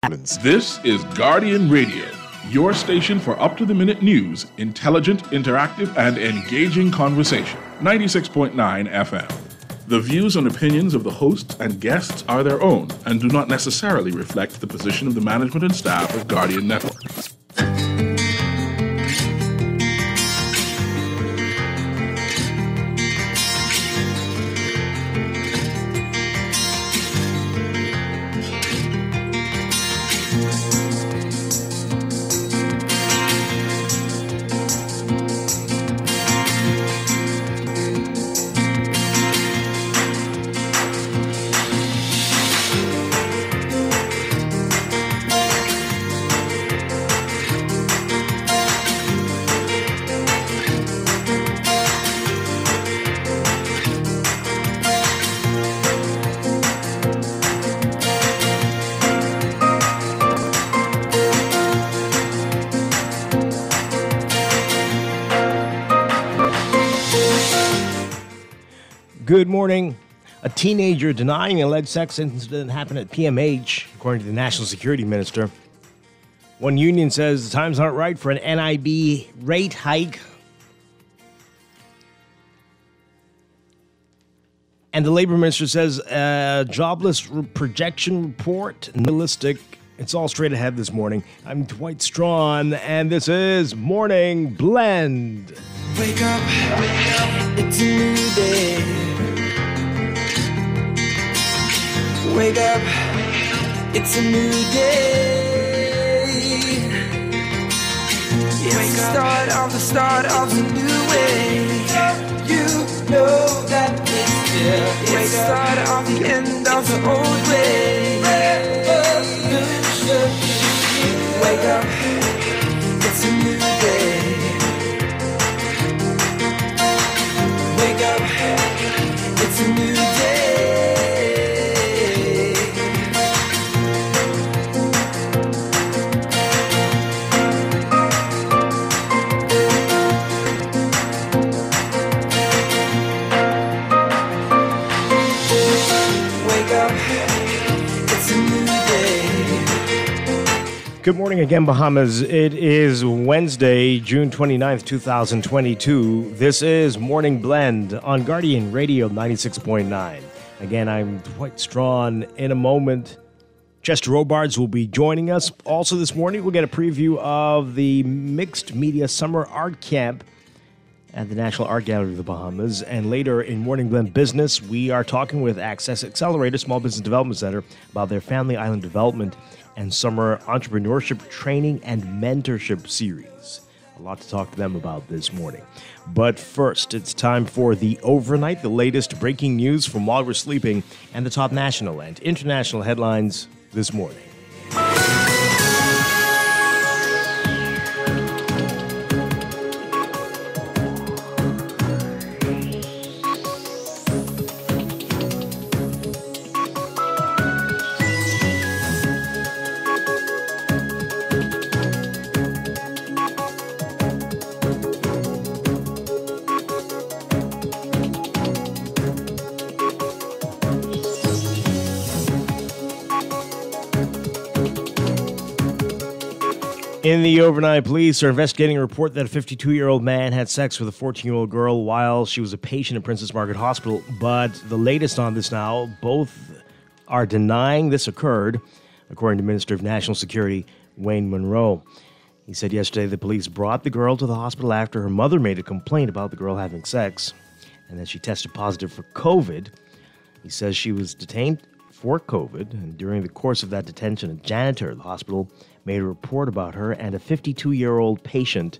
This is Guardian Radio, your station for up-to-the-minute news, intelligent, interactive, and engaging conversation. 96.9 FM. The views and opinions of the hosts and guests are their own and do not necessarily reflect the position of the management and staff of Guardian Network. Good morning. A teenager denying an alleged sex incident happened at PMH, according to the National Security Minister. One union says the time's not right for an NIB rate hike. And the Labor Minister says jobless projection report, realistic. It's all straight ahead this morning. I'm Dwight Strachan, and this is Morning Blend. Wake up, it's a new day. Wake up, it's a new day. It's the start of a new way. You know that it's here. It's the start of the end of the old way. Wake up, it's a new day. Wake up, it's a new day. Good morning again, Bahamas. It is Wednesday, June 29th, 2022. This is Morning Blend on Guardian Radio 96.9. Again, I'm Dwight Strachan. In a moment, Chester Robards will be joining us. Also this morning, we'll get a preview of the Mixed Media Summer Art Camp at the National Art Gallery of the Bahamas. And later in Morning Blend Business, we are talking with Access Accelerator Small Business Development Center about their Family Island Development and Summer Entrepreneurship Training and Mentorship Series. A lot to talk to them about this morning. But first, it's time for the Overnight, the latest breaking news from while we're sleeping, and the top national and international headlines this morning. In the overnight, police are investigating a report that a 52-year-old man had sex with a 14-year-old girl while she was a patient at Princess Margaret Hospital. But the latest on this now, both are denying this occurred, according to Minister of National Security Wayne Munro. He said yesterday the police brought the girl to the hospital after her mother made a complaint about the girl having sex and that she tested positive for COVID. He says she was detained for COVID, and during the course of that detention, a janitor at the hospital made a report about her and a 52-year-old patient.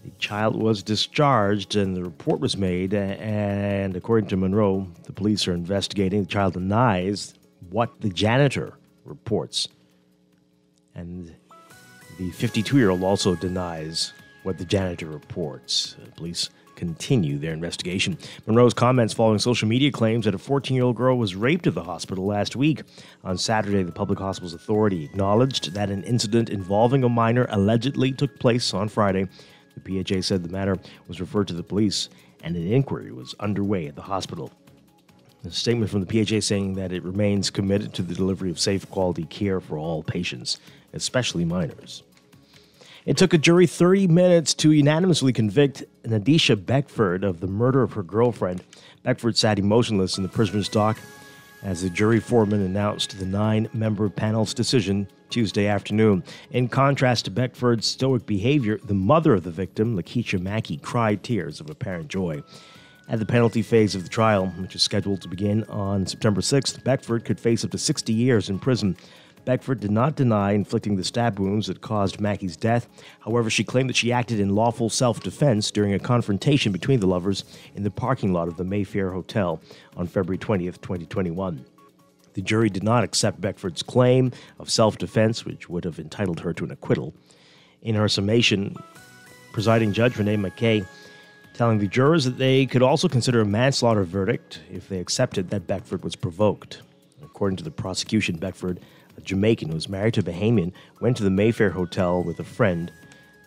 The child was discharged and the report was made, and according to Monroe, the police are investigating. The child denies what the janitor reports. And the 52-year-old also denies what the janitor reports. Police continue their investigation. Monroe's comments following social media claims that a 14-year-old girl was raped at the hospital last week. On Saturday, the Public Hospitals Authority acknowledged that an incident involving a minor allegedly took place on Friday. The PHA said the matter was referred to the police and an inquiry was underway at the hospital. A statement from the PHA saying that it remains committed to the delivery of safe, quality care for all patients, especially minors. It took a jury 30 minutes to unanimously convict Nadisha Beckford of the murder of her girlfriend. Beckford sat emotionless in the prisoner's dock as the jury foreman announced the 9-member panel's decision Tuesday afternoon. In contrast to Beckford's stoic behavior, the mother of the victim, Lakeisha Mackey, cried tears of apparent joy. At the penalty phase of the trial, which is scheduled to begin on September 6th, Beckford could face up to 60 years in prison. Beckford did not deny inflicting the stab wounds that caused Mackey's death. However, she claimed that she acted in lawful self-defense during a confrontation between the lovers in the parking lot of the Mayfair Hotel on February 20th, 2021. The jury did not accept Beckford's claim of self-defense, which would have entitled her to an acquittal. In her summation, presiding judge Renee McKay telling the jurors that they could also consider a manslaughter verdict if they accepted that Beckford was provoked. According to the prosecution, Beckford, a Jamaican who was married to a Bahamian, went to the Mayfair Hotel with a friend.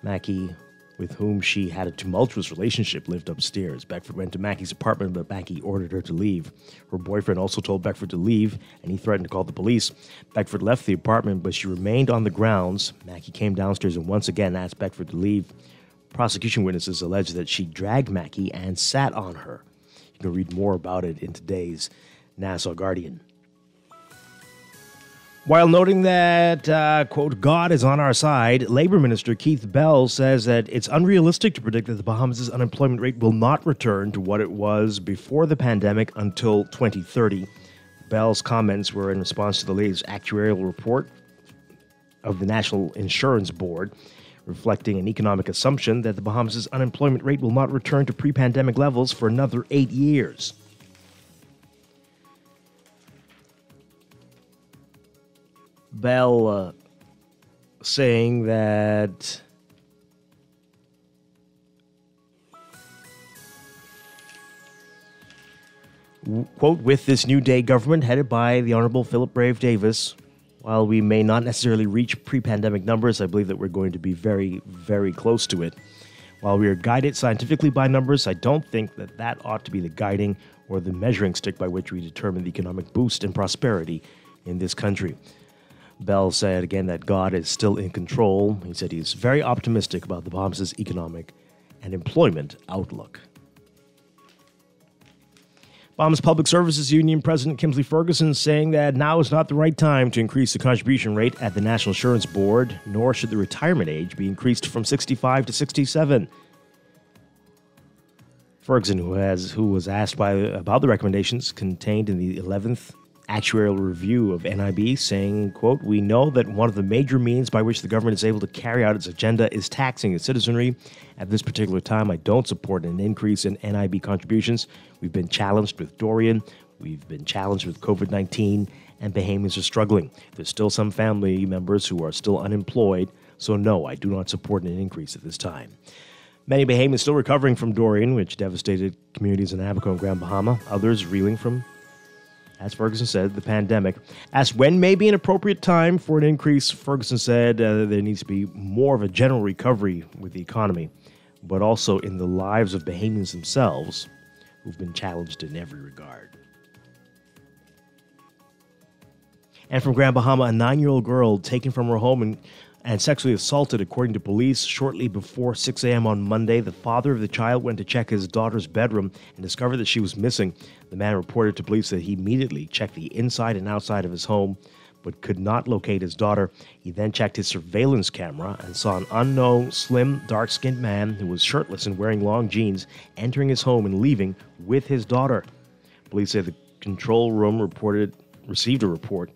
Mackey, with whom she had a tumultuous relationship, lived upstairs. Beckford went to Mackey's apartment, but Mackey ordered her to leave. Her boyfriend also told Beckford to leave, and he threatened to call the police. Beckford left the apartment, but she remained on the grounds. Mackey came downstairs and once again asked Beckford to leave. Prosecution witnesses allege that she dragged Mackey and sat on her. You can read more about it in today's Nassau Guardian. While noting that, quote, God is on our side, Labor Minister Keith Bell says that it's unrealistic to predict that the Bahamas' unemployment rate will not return to what it was before the pandemic until 2030. Bell's comments were in response to the latest actuarial report of the National Insurance Board, reflecting an economic assumption that the Bahamas' unemployment rate will not return to pre-pandemic levels for another 8 years. Bell saying that quote, with this new day government headed by the Honorable Philip Brave Davis, while we may not necessarily reach pre-pandemic numbers, I believe that we're going to be very, very close to it. While we are guided scientifically by numbers, I don't think that that ought to be the guiding or the measuring stick by which we determine the economic boost and prosperity in this country. Bell said again that God is still in control. He said he's very optimistic about the Bahamas' economic and employment outlook. Bahamas Public Services Union President Kimsley Ferguson saying that now is not the right time to increase the contribution rate at the National Insurance Board, nor should the retirement age be increased from 65 to 67. Ferguson, who was asked about the recommendations contained in the 11th actuarial review of NIB, saying, quote, we know that one of the major means by which the government is able to carry out its agenda is taxing its citizenry. At this particular time, I don't support an increase in NIB contributions. We've been challenged with Dorian. We've been challenged with COVID-19, and Bahamians are struggling. There's still some family members who are still unemployed, so no, I do not support an increase at this time. Many Bahamians still recovering from Dorian, which devastated communities in Abaco and Grand Bahama. Others reeling from, as Ferguson said, the pandemic. Asked when may be an appropriate time for an increase, Ferguson said there needs to be more of a general recovery with the economy, but also in the lives of Bahamians themselves, who've been challenged in every regard. And from Grand Bahama, a 9-year-old girl taken from her home and sexually assaulted, according to police, shortly before 6 a.m. on Monday. The father of the child went to check his daughter's bedroom and discovered that she was missing. The man reported to police that he immediately checked the inside and outside of his home, but could not locate his daughter. He then checked his surveillance camera and saw an unknown, slim, dark-skinned man who was shirtless and wearing long jeans entering his home and leaving with his daughter. Police say the control room received a report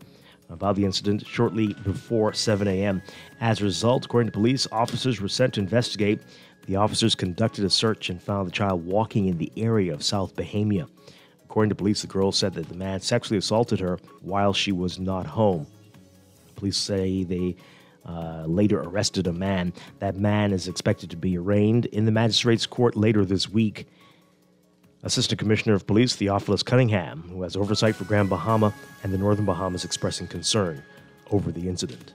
about the incident shortly before 7 a.m. As a result, according to police, officers were sent to investigate. The officers conducted a search and found the child walking in the area of South Bahamia. According to police, the girl said that the man sexually assaulted her while she was not home. Police say they later arrested a man. That man is expected to be arraigned in the magistrate's court later this week. Assistant Commissioner of Police Theophilus Cunningham, who has oversight for Grand Bahama and the Northern Bahamas, expressing concern over the incident.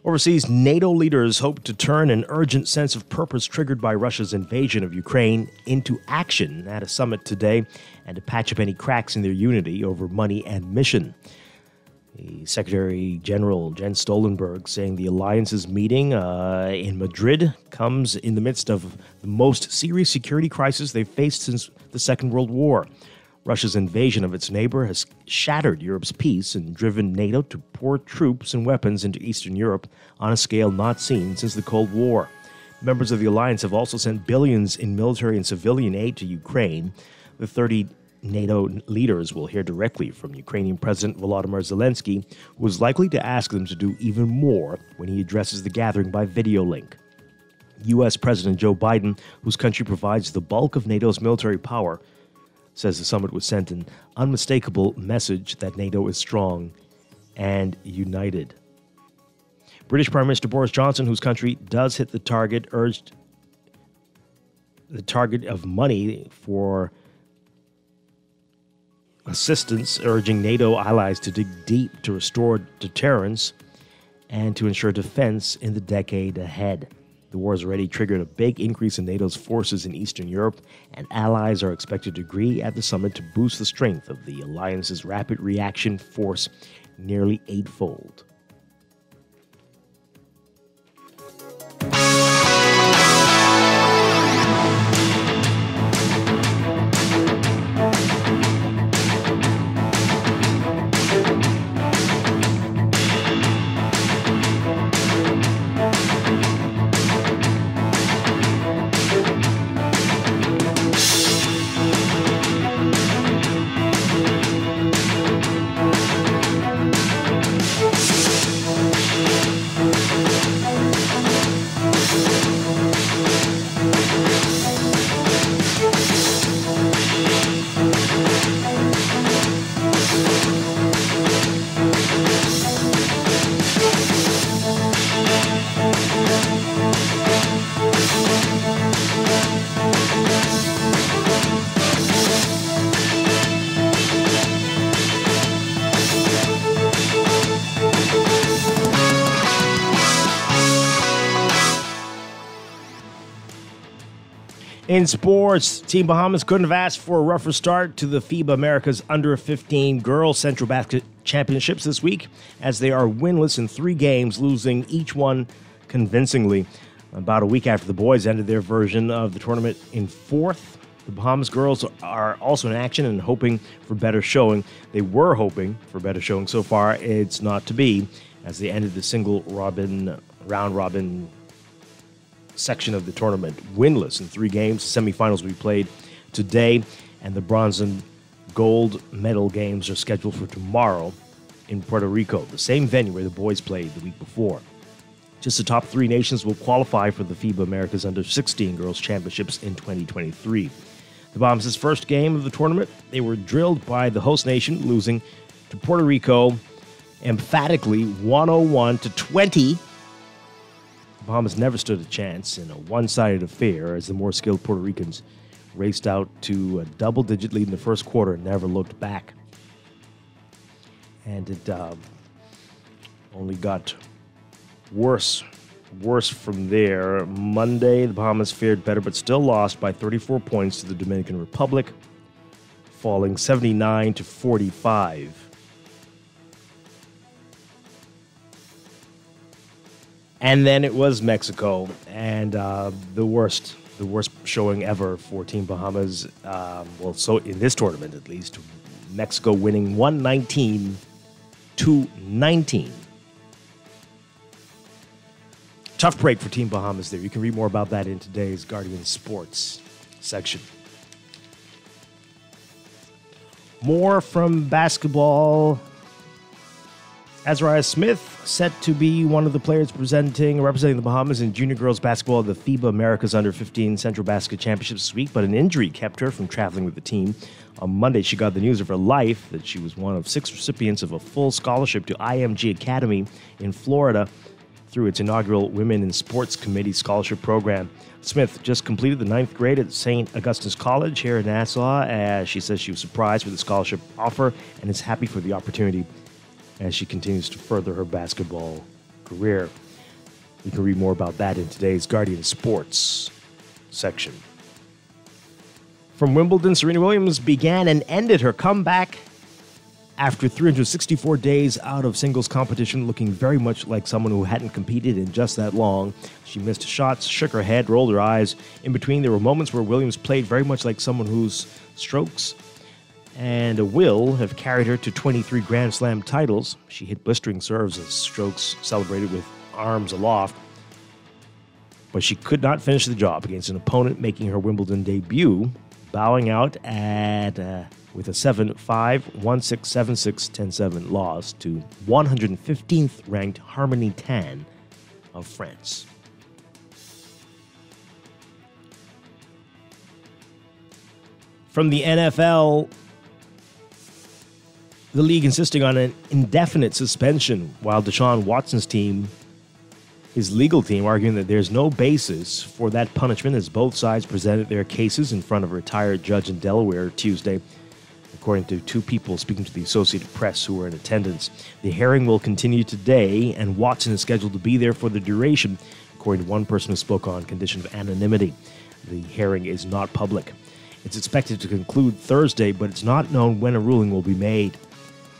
Overseas, NATO leaders hope to turn an urgent sense of purpose triggered by Russia's invasion of Ukraine into action at a summit today and to patch up any cracks in their unity over money and mission. The Secretary General Jens Stoltenberg saying the alliance's meeting in Madrid comes in the midst of the most serious security crisis they've faced since the Second World War. Russia's invasion of its neighbor has shattered Europe's peace and driven NATO to pour troops and weapons into Eastern Europe on a scale not seen since the Cold War. Members of the alliance have also sent billions in military and civilian aid to Ukraine. The 30 NATO leaders will hear directly from Ukrainian President Volodymyr Zelensky, who is likely to ask them to do even more when he addresses the gathering by video link. U.S. President Joe Biden, whose country provides the bulk of NATO's military power, says the summit was sent an unmistakable message that NATO is strong and united. British Prime Minister Boris Johnson, whose country does hit the target, urged the target of money for assistance, urging NATO allies to dig deep to restore deterrence and to ensure defense in the decade ahead. The war has already triggered a big increase in NATO's forces in Eastern Europe, and allies are expected to agree at the summit to boost the strength of the alliance's rapid reaction force nearly eightfold. In sports, Team Bahamas couldn't have asked for a rougher start to the FIBA America's Under-15 Girls Central Basket Championships this week, as they are winless in 3 games, losing each one convincingly. About a week after the boys ended their version of the tournament in 4th, the Bahamas girls are also in action and hoping for better showing. They were hoping for better showing. So far, it's not to be, as they ended the round-robin section of the tournament winless in 3 games. Semifinals will be played today, and the bronze and gold medal games are scheduled for tomorrow in Puerto Rico, the same venue where the boys played the week before. Just the top 3 nations will qualify for the FIBA America's Under-16 Girls Championships in 2023. The Bahamas' first game of the tournament, they were drilled by the host nation, losing to Puerto Rico emphatically 101-20. The Bahamas never stood a chance in a one-sided affair as the more skilled Puerto Ricans raced out to a double-digit lead in the first quarter and never looked back. And it only got worse from there. Monday, the Bahamas fared better but still lost by 34 points to the Dominican Republic, falling 79-45. And then it was Mexico, and the worst showing ever for Team Bahamas. So in this tournament, at least, Mexico winning 119-19. Tough break for Team Bahamas there. You can read more about that in today's Guardian Sports section. More from basketball. Azariah Smith set to be one of the players representing the Bahamas in junior girls basketball at the FIBA America's Under-15 Central Basket Championships this week, but an injury kept her from traveling with the team. On Monday, she got the news of her life that she was one of 6 recipients of a full scholarship to IMG Academy in Florida through its inaugural Women in Sports Committee Scholarship Program. Smith just completed the 9th grade at St. Augustine's College here in Nassau. She says she was surprised with the scholarship offer and is happy for the opportunity as she continues to further her basketball career. You can read more about that in today's Guardian Sports section. From Wimbledon, Serena Williams began and ended her comeback after 364 days out of singles competition, looking very much like someone who hadn't competed in just that long. She missed shots, shook her head, rolled her eyes. In between, there were moments where Williams played very much like someone whose strokes and a will have carried her to 23 Grand Slam titles. She hit blistering serves as strokes celebrated with arms aloft. But she could not finish the job against an opponent making her Wimbledon debut, bowing out with a 7-5, 1-6, 7-6, 10-7 loss to 115th ranked Harmony Tan of France. From the NFL, the league insisting on an indefinite suspension, while Deshaun Watson's team, his legal team, arguing that there's no basis for that punishment as both sides presented their cases in front of a retired judge in Delaware Tuesday, according to two people speaking to the Associated Press who were in attendance. The hearing will continue today, and Watson is scheduled to be there for the duration, according to one person who spoke on condition of anonymity. The hearing is not public. It's expected to conclude Thursday, but it's not known when a ruling will be made.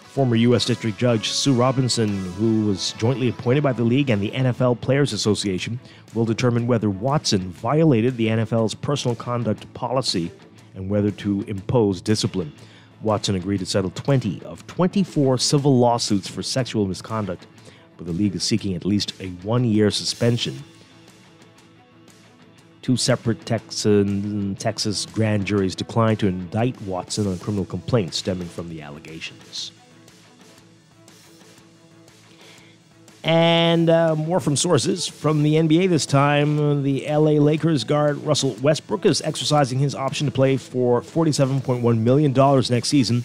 Former U.S. District Judge Sue Robinson, who was jointly appointed by the league and the NFL Players Association, will determine whether Watson violated the NFL's personal conduct policy and whether to impose discipline. Watson agreed to settle 20 of 24 civil lawsuits for sexual misconduct, but the league is seeking at least a one-year suspension. Two separate Texas grand juries declined to indict Watson on criminal complaints stemming from the allegations. And more from sources. From the NBA this time, the LA Lakers guard Russell Westbrook is exercising his option to play for $47.1 million next season,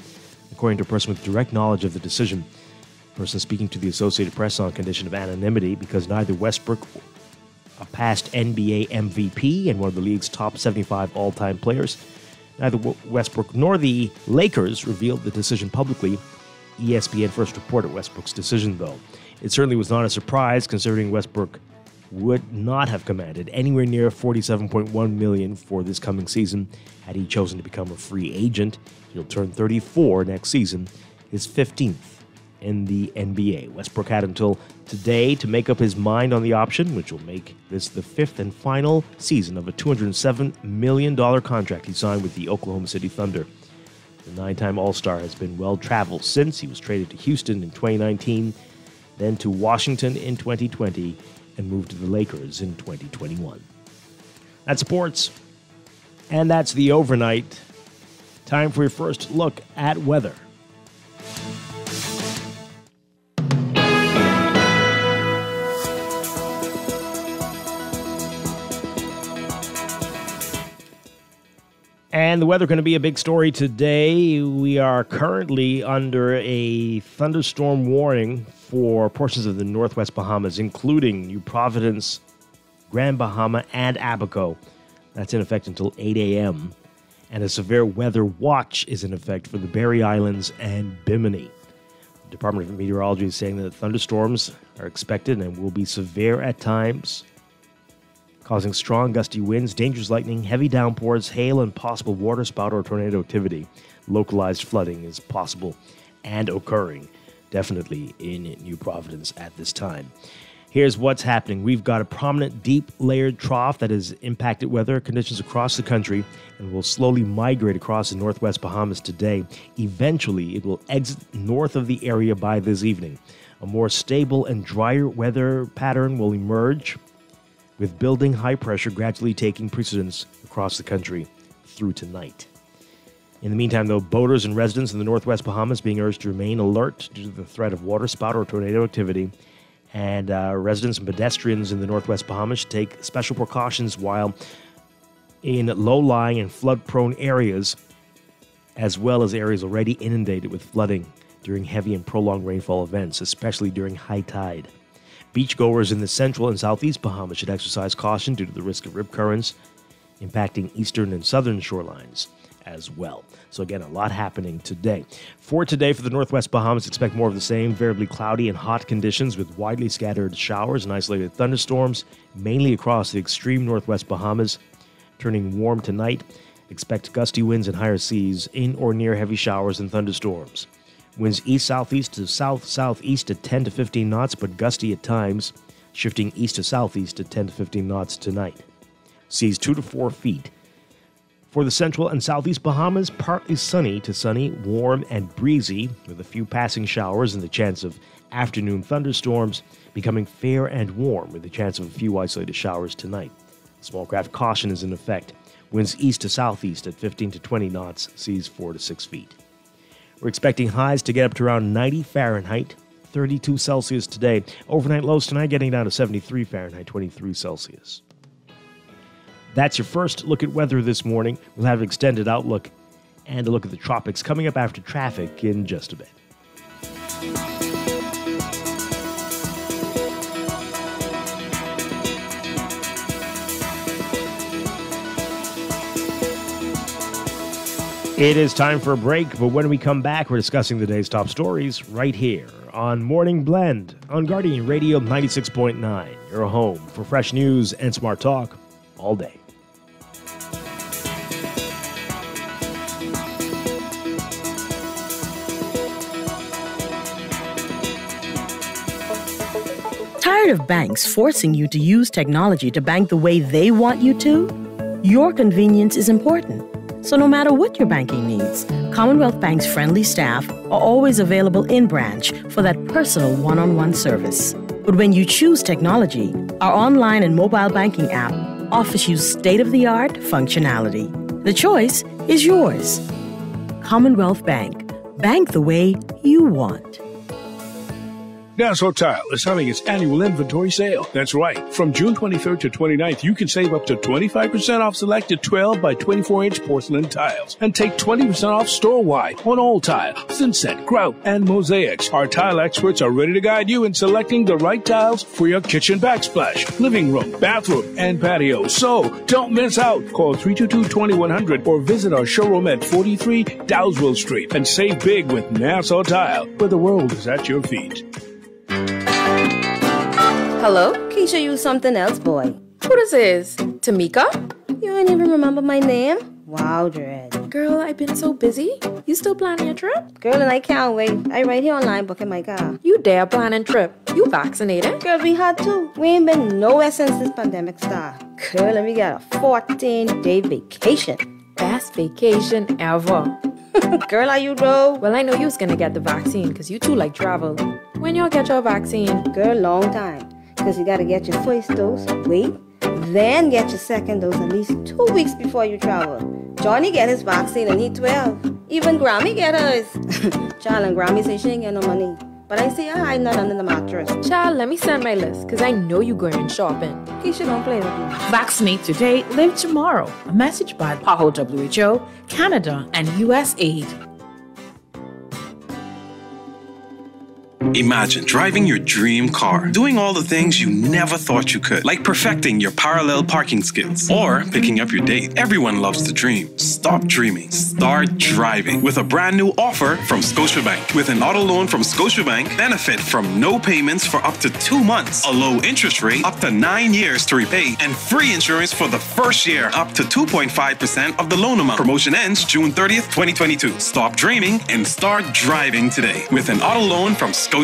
according to a person with direct knowledge of the decision. A person speaking to the Associated Press on condition of anonymity because neither Westbrook, a past NBA MVP and one of the league's top 75 all-time players, neither Westbrook nor the Lakers revealed the decision publicly. ESPN first reported Westbrook's decision, though. It certainly was not a surprise, considering Westbrook would not have commanded anywhere near $47.1 million for this coming season had he chosen to become a free agent. He'll turn 34 next season, his 15th in the NBA. Westbrook had until today to make up his mind on the option, which will make this the fifth and final season of a $207 million contract he signed with the Oklahoma City Thunder. The nine-time All-Star has been well-traveled since he was traded to Houston in 2019, then to Washington in 2020, and moved to the Lakers in 2021. That's sports, and that's the overnight. Time for your first look at weather. And the weather going to be a big story today. We are currently under a thunderstorm warning for portions of the northwest Bahamas, including New Providence, Grand Bahama, and Abaco. That's in effect until 8 a.m. And a severe weather watch is in effect for the Berry Islands and Bimini. The Department of Meteorology is saying that thunderstorms are expected and will be severe at times, causing strong gusty winds, dangerous lightning, heavy downpours, hail, and possible water spout or tornado activity. Localized flooding is possible and occurring, definitely in New Providence at this time. Here's what's happening. We've got a prominent, deep layered trough that has impacted weather conditions across the country and will slowly migrate across the northwest Bahamas today. Eventually, it will exit north of the area by this evening. A more stable and drier weather pattern will emerge, with building high pressure gradually taking precedence across the country through tonight. In the meantime, though, boaters and residents in the northwest Bahamas being urged to remain alert due to the threat of water spout or tornado activity, and residents and pedestrians in the northwest Bahamas should take special precautions while in low-lying and flood-prone areas, as well as areas already inundated with flooding during heavy and prolonged rainfall events, especially during high tide. Beachgoers in the central and southeast Bahamas should exercise caution due to the risk of rip currents impacting eastern and southern shorelines, as well. So again, a lot happening today. For today, for the northwest Bahamas, expect more of the same, variably cloudy and hot conditions with widely scattered showers and isolated thunderstorms, mainly across the extreme northwest Bahamas. Turning warm tonight, expect gusty winds and higher seas in or near heavy showers and thunderstorms. Winds east-southeast to south-southeast at 10 to 15 knots, but gusty at times, shifting east to southeast at 10 to 15 knots tonight. Seas 2 to 4 feet. For the central and southeast Bahamas, partly sunny to sunny, warm and breezy, with a few passing showers and the chance of afternoon thunderstorms, becoming fair and warm with the chance of a few isolated showers tonight. Small craft caution is in effect. Winds east to southeast at 15 to 20 knots, seas 4 to 6 feet. We're expecting highs to get up to around 90 Fahrenheit, 32 Celsius today. Overnight lows tonight getting down to 73 Fahrenheit, 23 Celsius. That's your first look at weather this morning. We'll have an extended outlook and a look at the tropics coming up after traffic in just a bit. It is time for a break, but when we come back, we're discussing the day's top stories right here on Morning Blend on Guardian Radio 96.9, your home for fresh news and smart talk all day. Tired of banks forcing you to use technology to bank the way they want you to? Your convenience is important. So no matter what your banking needs, Commonwealth Bank's friendly staff are always available in branch for that personal one-on-one service. But when you choose technology, our online and mobile banking app offers you state-of-the-art functionality. The choice is yours. Commonwealth Bank. Bank the way you want. Nassau Tile is having its annual inventory sale. That's right. From June 23rd to 29th, you can save up to 25% off selected 12 by 24-inch porcelain tiles and take 20% off store-wide on all tile, thinset, grout, and mosaics. Our tile experts are ready to guide you in selecting the right tiles for your kitchen backsplash, living room, bathroom, and patio. So don't miss out. Call 322-2100 or visit our showroom at 43 Dowsville Street and save big with Nassau Tile, where the world is at your feet. Hello? Keisha use something else, boy. Who this is? Tamika? You don't even remember my name? Wow, Dread. Girl, I've been so busy. You still planning your trip? Girl, and I can't wait. I right here online booking my car. You dare planning trip? You vaccinated? Girl, we had to. We ain't been nowhere since this pandemic started. Girl, and we got a 14-day vacation. Best vacation ever. Girl, are you though? Well, I know you was gonna get the vaccine because you too like travel. When y'all get your vaccine? Girl, long time. Because you got to get your first dose, wait, then get your second dose at least 2 weeks before you travel. Johnny get his vaccine and he 12. Even Grammy get hers. Child, and Grammy say she ain't get no money. But I see her hiding that under the mattress. Child, let me send my list because I know you going shopping. Keisha, don't play with me. Vaccinate today, live tomorrow. A message by PAHO WHO, Canada, and USAID. Imagine driving your dream car, doing all the things you never thought you could, like perfecting your parallel parking skills or picking up your date. Everyone loves to dream. Stop dreaming. Start driving with a brand new offer from Scotiabank. With an auto loan from Scotiabank, benefit from no payments for up to 2 months, a low interest rate up to 9 years to repay, and free insurance for the first year up to 2.5% of the loan amount. Promotion ends June 30th, 2022. Stop dreaming and start driving today with an auto loan from Scotiabank.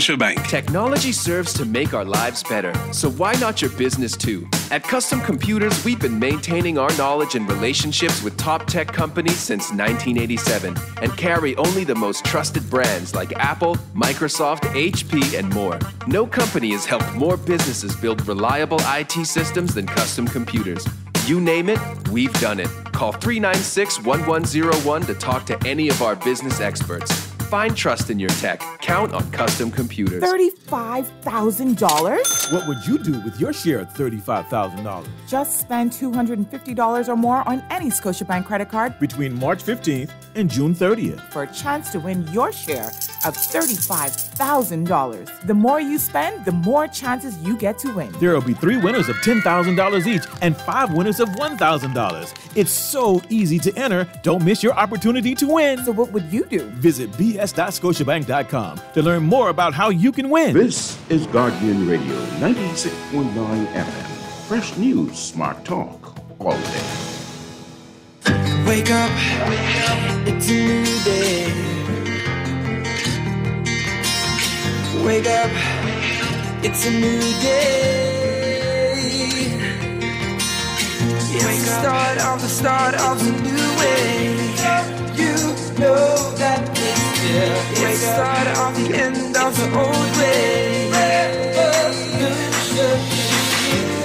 Technology serves to make our lives better, so why not your business too? At Custom Computers, we've been maintaining our knowledge and relationships with top tech companies since 1987 and carry only the most trusted brands like Apple, Microsoft, HP, and more. No company has helped more businesses build reliable IT systems than Custom Computers. You name it, we've done it. Call 396-1101 to talk to any of our business experts. Find trust in your tech. Count on Custom Computers. $35,000? What would you do with your share of $35,000? Just spend $250 or more on any Scotiabank credit card between March 15th and June 30th for a chance to win your share of $35,000. The more you spend, the more chances you get to win. There will be 3 winners of $10,000 each and 5 winners of $1,000. It's so easy to enter. Don't miss your opportunity to win. So what would you do? Visit bs.scotiabank.com to learn more about how you can win. This is Guardian Radio 96.9 FM. Fresh news, smart talk, all day. Wake up, it's a new day. Wake up, it's a new day. It's the start of a new way. You know that it's the start of the end of the old way.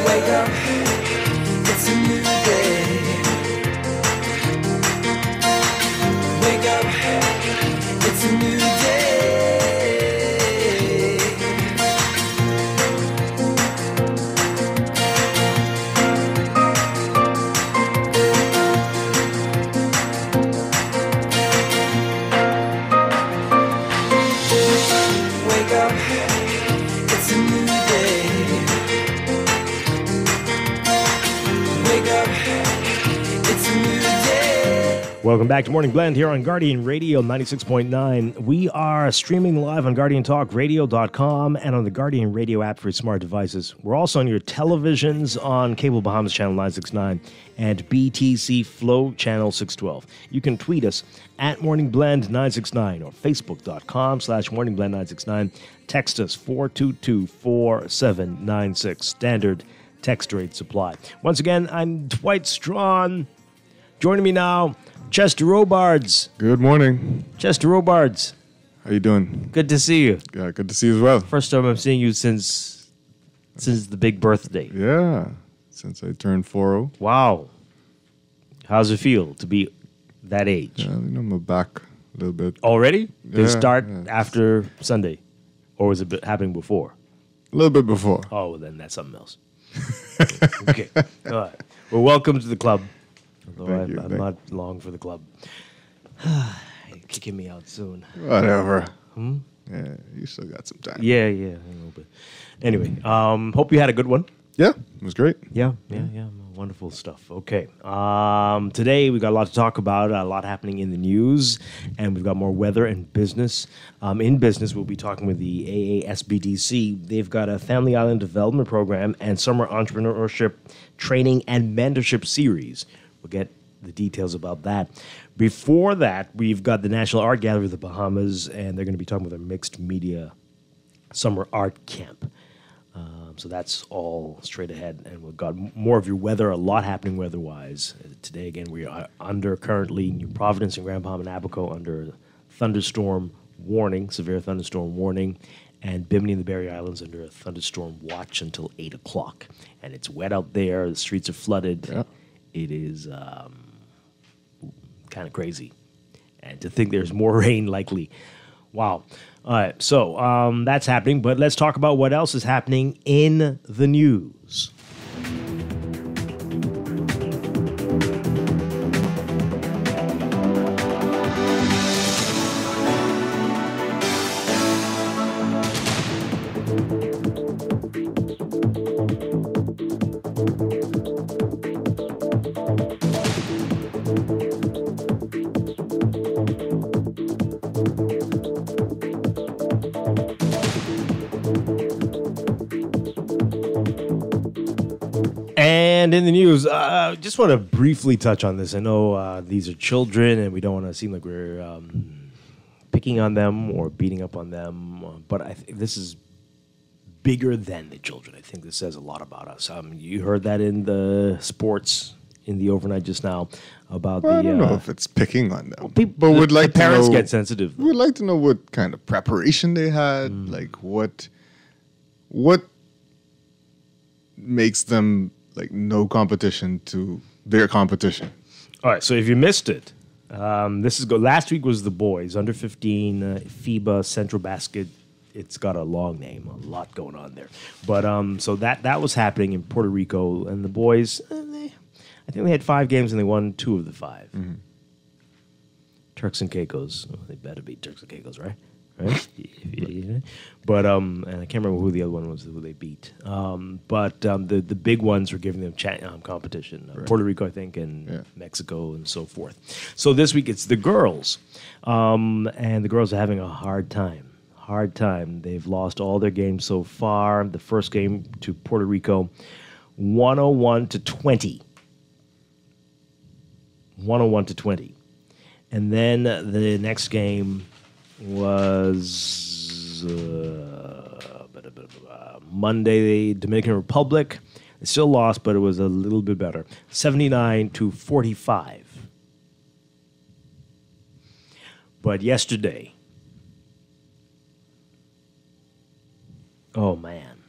Wake up, it's a new day. Wake up, it's a new day. Wake up, it's a new day. Wake up, it's a new day. Welcome back to Morning Blend here on Guardian Radio 96.9. We are streaming live on GuardianTalkRadio.com and on the Guardian Radio app for smart devices. We're also on your televisions on Cable Bahamas Channel 969 and BTC Flow Channel 612. You can tweet us at MorningBlend969 or Facebook.com/MorningBlend969. Text us 422-4796. Standard text rate supply. Once again, I'm Dwight Strachan. Joining me now, Chester Robards. Good morning. Chester Robards. How you doing? Good to see you. Yeah, good to see you as well. First time I'm seeing you since the big birthday. Yeah, since I turned 40. Wow. How's it feel to be that age? Yeah, I'm back a little bit. Already? Did it start yeah. after Sunday? Or was it happening before? A little bit before. Oh, well, then that's something else. Okay. All right. Well, welcome to the club. Although I'm not long for the club. You're kicking me out soon. Whatever. Yeah, you still got some time. Yeah, a little bit. Anyway, hope you had a good one. Yeah, it was great. Yeah. Wonderful stuff. Okay. Today we got a lot to talk about, a lot happening in the news, and we've got more weather and business. In business, we'll be talking with the AASBDC. They've got a Family Island Development Program and Summer Entrepreneurship Training and Mentorship Series. We'll get the details about that. Before that, we've got the National Art Gallery of the Bahamas, and they're going to be talking about their mixed media summer art camp. So that's all straight ahead, and we've got more of your weather, a lot happening weather-wise. Today, again, we are currently New Providence and Grand Bahama and Abaco under thunderstorm warning, severe thunderstorm warning, and Bimini and the Berry Islands under a thunderstorm watch until 8 o'clock. And it's wet out there. The streets are flooded. Yeah. It is kind of crazy. And to think there's more rain likely. Wow. All right, so that's happening, but let's talk about what else is happening in the news. And in the news, just want to briefly touch on this. I know these are children, and we don't want to seem like we're picking on them or beating up on them, but I think this is bigger than the children. I think this says a lot about us. You heard that in the sports in the overnight just now about I don't know if it's picking on them, but would like the parents to know, get sensitive. We would like to know what kind of preparation they had, like what makes them like no competition to their competition. All right, so if you missed it, Last week was the boys, under 15, FIBA Central Basket. It's got a long name, a lot going on there. But so that was happening in Puerto Rico, and the boys, I think they had 5 games and they won 2 of the 5. Mm-hmm. Turks and Caicos, they better be Turks and Caicos, right? But and I can't remember who the other one was who they beat. But the big ones were giving them competition. Right. Puerto Rico, I think, and Mexico, and so forth. So this week it's the girls, and the girls are having a hard time. They've lost all their games so far. The first game to Puerto Rico, 101-20. 101-20. And then the next game was Monday, the Dominican Republic. They still lost, but it was a little bit better. 79-45. But yesterday, oh man,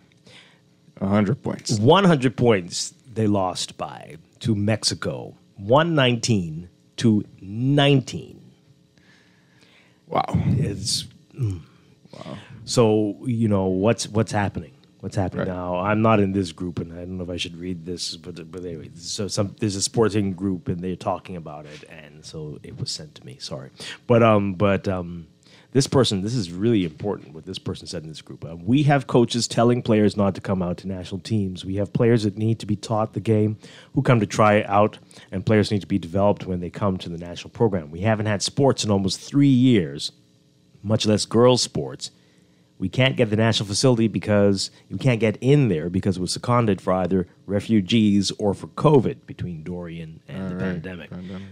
100 points. 100 points they lost by to Mexico. 119-19. Wow. It's wow. So, what's happening? What's happening now? I'm not in this group, and I don't know if I should read this, but anyway, so there's a sporting group, and they're talking about it, and so it was sent to me. Sorry, but this person, this is really important. What this person said in this group: we have coaches telling players not to come out to national teams. We have players that need to be taught the game, who come to try it out, and players need to be developed when they come to the national program. We haven't had sports in almost 3 years, much less girls' sports. We can't get the national facility because we can't get in there because it was seconded for either refugees or for COVID between Dorian and the pandemic.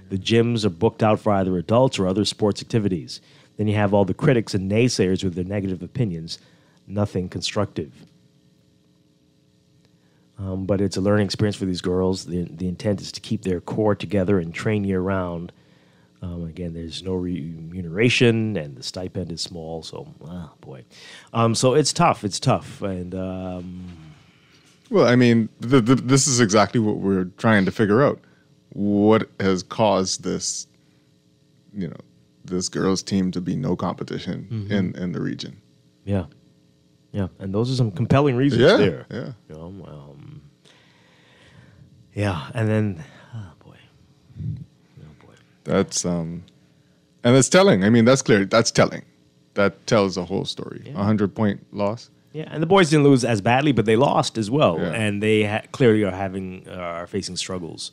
The gyms are booked out for either adults or other sports activities. Then you have all the critics and naysayers with their negative opinions. Nothing constructive. But it's a learning experience for these girls. The intent is to keep their core together and train year-round. Again, there's no remuneration, and the stipend is small. So, boy. So it's tough. It's tough. And well, I mean, this is exactly what we're trying to figure out. What has caused this, this girls' team to be no competition in the region? Yeah. Yeah. And those are some compelling reasons there. Yeah. Yeah. And then, that's and it's telling. I mean, that's clear. That's telling. That tells the whole story. 100-point loss. Yeah, and the boys didn't lose as badly, but they lost as well, and they clearly are facing struggles.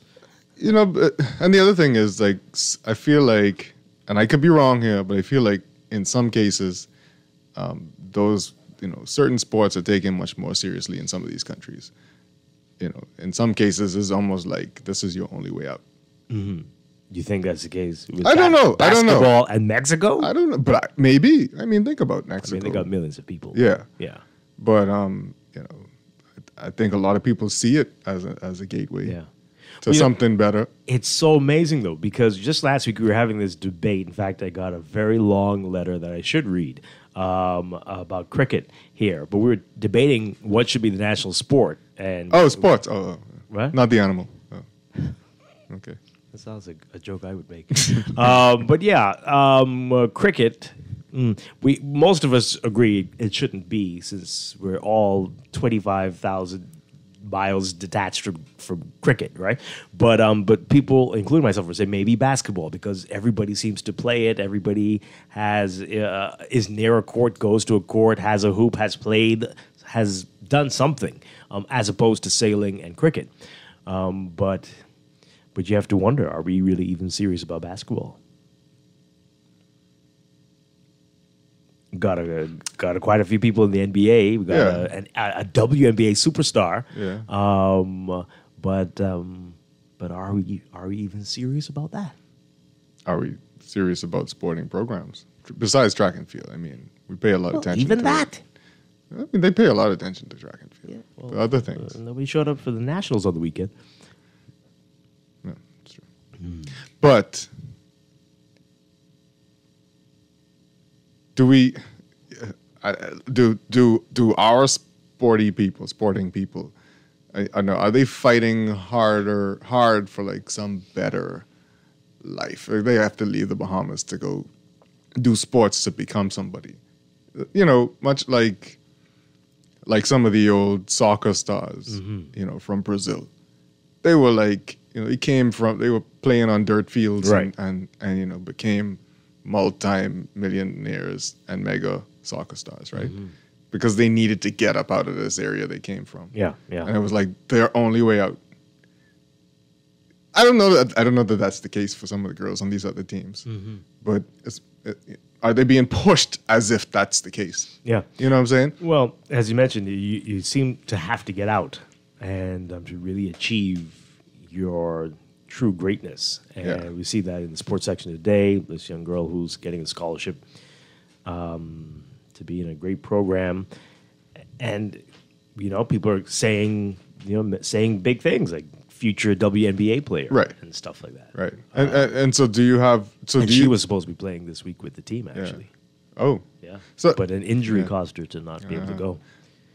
And the other thing is, like, I feel like, and I could be wrong here, but I feel like in some cases, those certain sports are taken much more seriously in some of these countries. In some cases, it's almost like this is your only way out. Mm-hmm. Do you think that's the case? I don't know. Basketball and Mexico? I don't know, but maybe. I mean, think about Mexico. They got millions of people. Yeah. Yeah. But I think a lot of people see it as a gateway to something better. It's so amazing though, because just last week we were having this debate. In fact, I got a very long letter that I should read about cricket here. But we were debating what should be the national sport. And sports. What? Not the animal. Oh. Okay. That sounds like a joke I would make. But cricket, most of us agree it shouldn't be, since we're all 25,000 miles detached from cricket, right? But people, including myself, would say maybe basketball, because everybody seems to play it. Everybody is near a court, goes to a court, has a hoop, has played, has done something, as opposed to sailing and cricket. But you have to wonder, are we really even serious about basketball? Got quite a few people in the NBA. We got a WNBA superstar. Yeah. But are we even serious about that? Are we serious about sporting programs besides track and field? I mean, we pay a lot of attention. Even to that. It. I mean, they pay a lot of attention to track and field. Yeah, but other things. Nobody showed up for the Nationals on the weekend. No, that's true. But do we do our sporting people? I know, are they fighting hard for like some better life. They have to leave the Bahamas to go do sports to become somebody. Much like some of the old soccer stars, from Brazil. They were they were playing on dirt fields and became multi-millionaires and mega soccer stars, right? Because they needed to get up out of this area they came from. Yeah. And it was like their only way out. I don't know that that's the case for some of the girls on these other teams, but are they being pushed as if that's the case? Yeah. You know what I'm saying? Well, as you mentioned, you seem to have to get out and to really achieve your true greatness. And we see that in the sports section today. This young girl who's getting a scholarship to be in a great program. And, people are saying big things like future WNBA player and stuff like that. Right. And so do you have... she was supposed to be playing this week with the team, actually. Yeah. Oh. Yeah. So, but an injury caused her to not be able to go.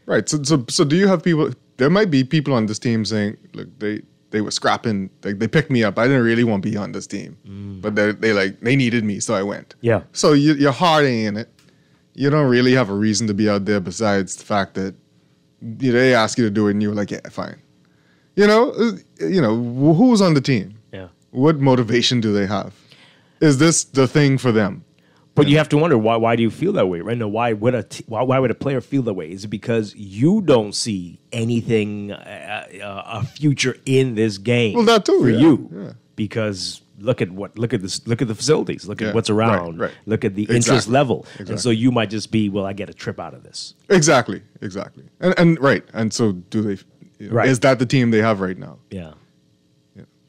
Right. So do you have people... There might be people on this team saying, look, they were scrapping. They picked me up. I didn't really want to be on this team. But they needed me, so I went. Yeah. So your heart ain't in it. You don't really have a reason to be out there besides the fact that they ask you to do it and you were like, yeah, fine. Who's on the team? Yeah. What motivation do they have? Is this the thing for them? But you have to wonder why do you feel that way, right? No, why would a player feel that way? Is it because you don't see anything a future in this game? Well, that too for you. Yeah. Because look at the facilities, look at what's around, right. Look at the interest level, and so you might just be, I get a trip out of this. Exactly, and right, and so do they? Is that the team they have right now? Yeah.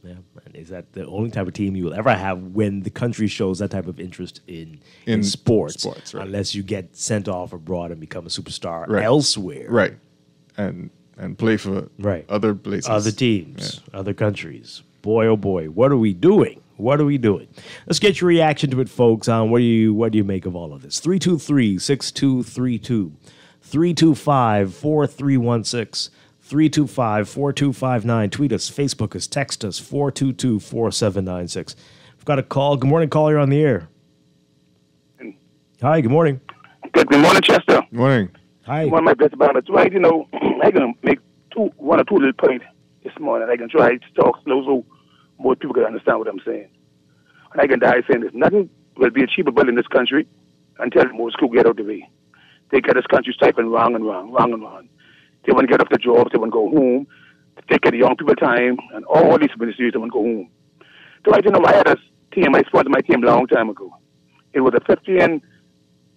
And is that the only type of team you will ever have when the country shows that type of interest in sports right. Unless you get sent off abroad and become a superstar right. elsewhere, right? And play for other places, other teams, other countries. Boy, oh boy, what are we doing? Let's get your reaction to it, folks. On what do you make of all of this? 323-6232, 325-4316. 325-4259. Tweet us, Facebook us, text us, 422-4796. We've got a call. Good morning, caller. You're on the air. Hi, good morning. Good morning, Chester. Good morning. Hi. One of my best about it. Dwight, I'm going to make one or two little points this morning. I can try to talk slow so more people can understand what I'm saying. And I can die saying this. Nothing will be achievable in this country until more school get out of the way. They get this country typing wrong and wrong. They want to get off the jobs, they want to go home, they get the young people time, and all these ministries, they want to go home. So I had a team, I sponsored my team a long time ago. It was a 15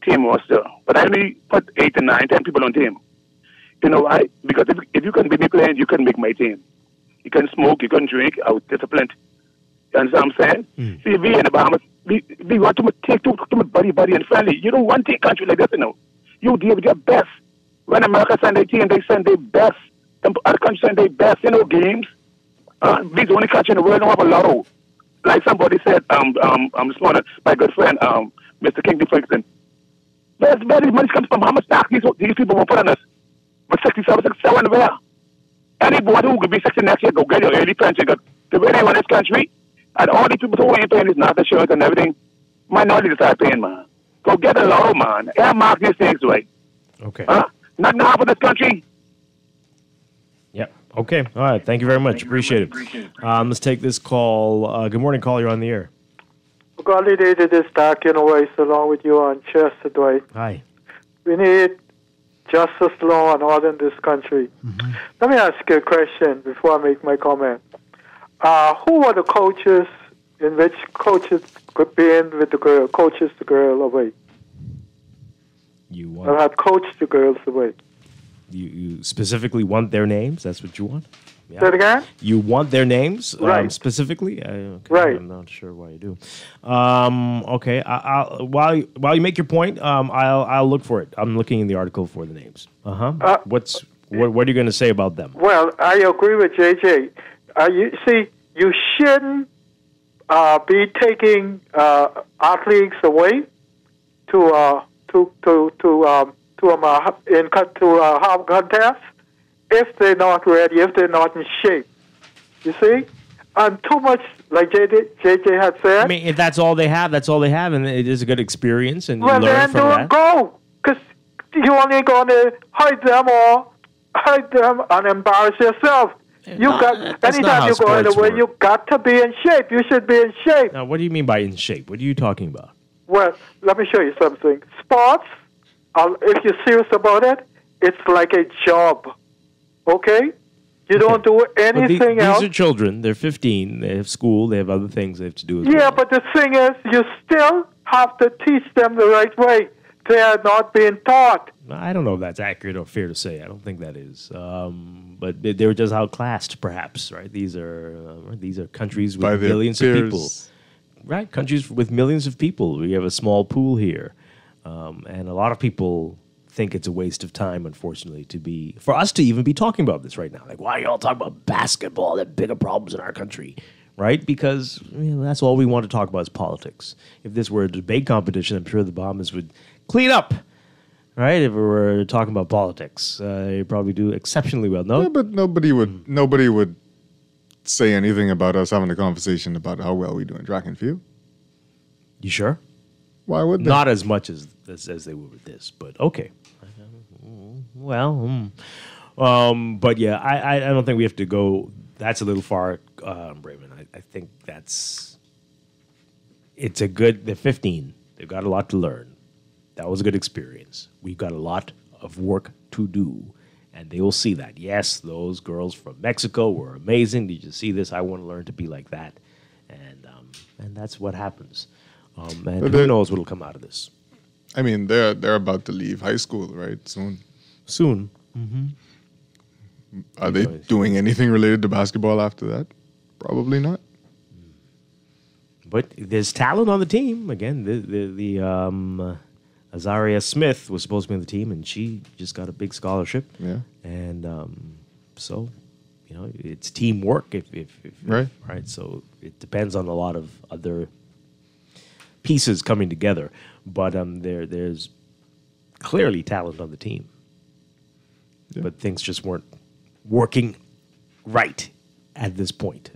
team roster, but I only put 8 to 9, 10 people on team. Because if you couldn't be me playing, you couldn't make my team. You couldn't smoke, you couldn't drink, I was disciplined. You understand what I'm saying? See, we in the Bahamas, we want to take too much buddy and friendly. You don't want to take country like this, You deal with your best. When America send their team, they send their best. Other countries send their best, games. We're the only country in the world don't have a lotto. Like somebody said, this morning, my good friend, Mr. King Franklin. Where these money comes from? How much tax these people will put on us? But 67 where? Anybody who could be 60 next year, go get your early pension. The way they run this country, and all these people who ain't paying this national insurance and everything, minorities start paying, man. Go get a lotto, man. Mark these things right. Okay. Not now for this country. Yep. Okay. All right. Thank you very much. Appreciate it. Let's take this call. Good morning, caller. You're on the air. Godly day to this dark voice along with you on Chester, Dwight. Hi. We need justice, law, and order in this country. Let me ask you a question before I make my comment. Who were the coaches in which coaches could be in with the girl, coaches the girl away? You have coached the girls away. You specifically want their names? That's what you want? Yeah. Say it again? You want their names right. Specifically? Right. I'm not sure why you do. Okay. While you make your point, I'll look for it. I'm looking in the article for the names. What are you going to say about them? Well, I agree with JJ. You shouldn't be taking athletes away to have contests if they're not ready, if they're not in shape. You see, and too much, like JJ had said. I mean, if that's all they have, that's all they have, and it is a good experience, and you Well, learn then from don't that. go, because you only going to hide them and embarrass yourself. You got that's not anytime how you go sports anywhere, work. you got to be in shape. You should be in shape. Now, what do you mean by in shape? What are you talking about? Well, let me show you something. Sports, if you're serious about it, it's like a job. Okay? You don't do anything else. These are children. They're 15. They have school. They have other things they have to do as well. Yeah, but the thing is, you still have to teach them the right way. They are not being taught. I don't know if that's accurate or fair to say. I don't think that is. But they were just outclassed, perhaps, right? These are countries with millions of people. Right, countries with millions of people. We have a small pool here. And a lot of people think it's a waste of time, unfortunately, for us to even be talking about this right now. Like, why are y'all talking about basketball? There are bigger problems in our country, right? Because that's all we want to talk about is politics. If this were a debate competition, I'm sure the Bahamas would clean up, right? If we were talking about politics, they probably do exceptionally well. No, Yeah, but nobody would say anything about us having a conversation about how well we do in track and field. You sure? Why would they? Not as much as they would with this, but okay. Well, but yeah, I don't think we have to go. That's a little far, Raymond. I think it's a good. They're 15. They've got a lot to learn. That was a good experience. We've got a lot of work to do, and they will see that. Yes, those girls from Mexico were amazing. Did you see this? I want to learn to be like that, and that's what happens. And who knows what'll come out of this? I mean, they're about to leave high school, right? Soon. Mm-hmm. Are they doing anything related to basketball after that? Probably not. But there's talent on the team. Again, the Azaria Smith was supposed to be on the team, and she just got a big scholarship. Yeah. And so, it's teamwork. Right. Right. So it depends on a lot of other pieces coming together. But there's clearly talent on the team. Yeah. But things just weren't working right at this point.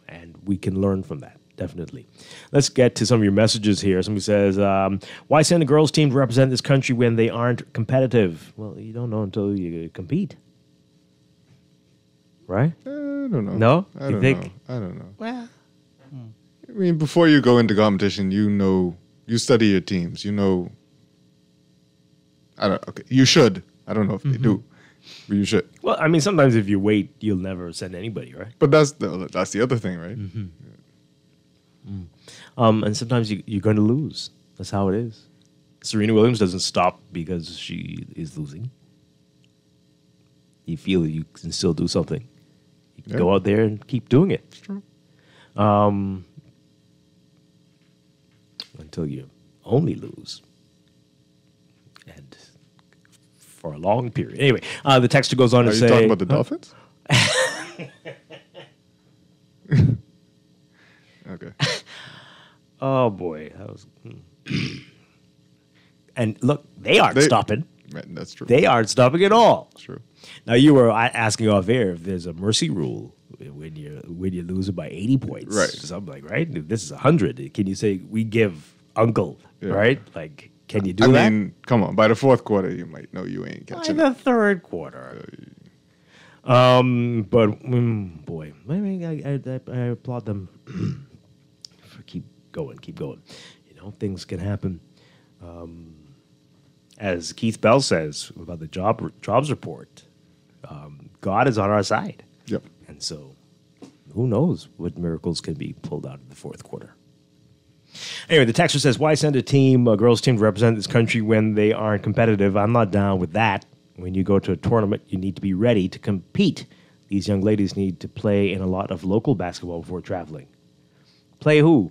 And we can learn from that, definitely. Let's get to some of your messages here. Somebody says, why send a girls' team to represent this country when they aren't competitive? Well, you don't know until you compete. Right? I don't know. No? I don't know. I don't know. Well, I mean, before you go into competition, you study your teams. You should. I don't know if they do, but you should. Well, I mean, sometimes if you wait, you'll never send anybody, right? But that's the other thing, right? Mm-hmm. And sometimes you're going to lose. That's how it is. Serena Williams doesn't stop because she is losing. You feel that you can still do something. You can go out there and keep doing it. It's true. Until you only lose. And for a long period. Anyway, the texter goes on to say... Are you talking about the Dolphins? Okay. Oh, boy. That was... And look, they aren't stopping. That's true. They aren't stopping at all. That's true. Now, you were asking off air if there's a mercy rule when you lose it by 80 points. Right. Something like, right? If this is 100, can you say, we give uncle, right? Like, can you do that? I mean, come on. By the fourth quarter, you might know you ain't catching By the third quarter. But, boy, I mean, I applaud them for keep going. Things can happen. As Keith Bell says about the jobs report, God is on our side. Yep. And so who knows what miracles can be pulled out of the fourth quarter. Anyway, the texter says, why send a girls' team to represent this country when they aren't competitive? I'm not down with that. When you go to a tournament, you need to be ready to compete. These young ladies need to play in a lot of local basketball before traveling. Play who?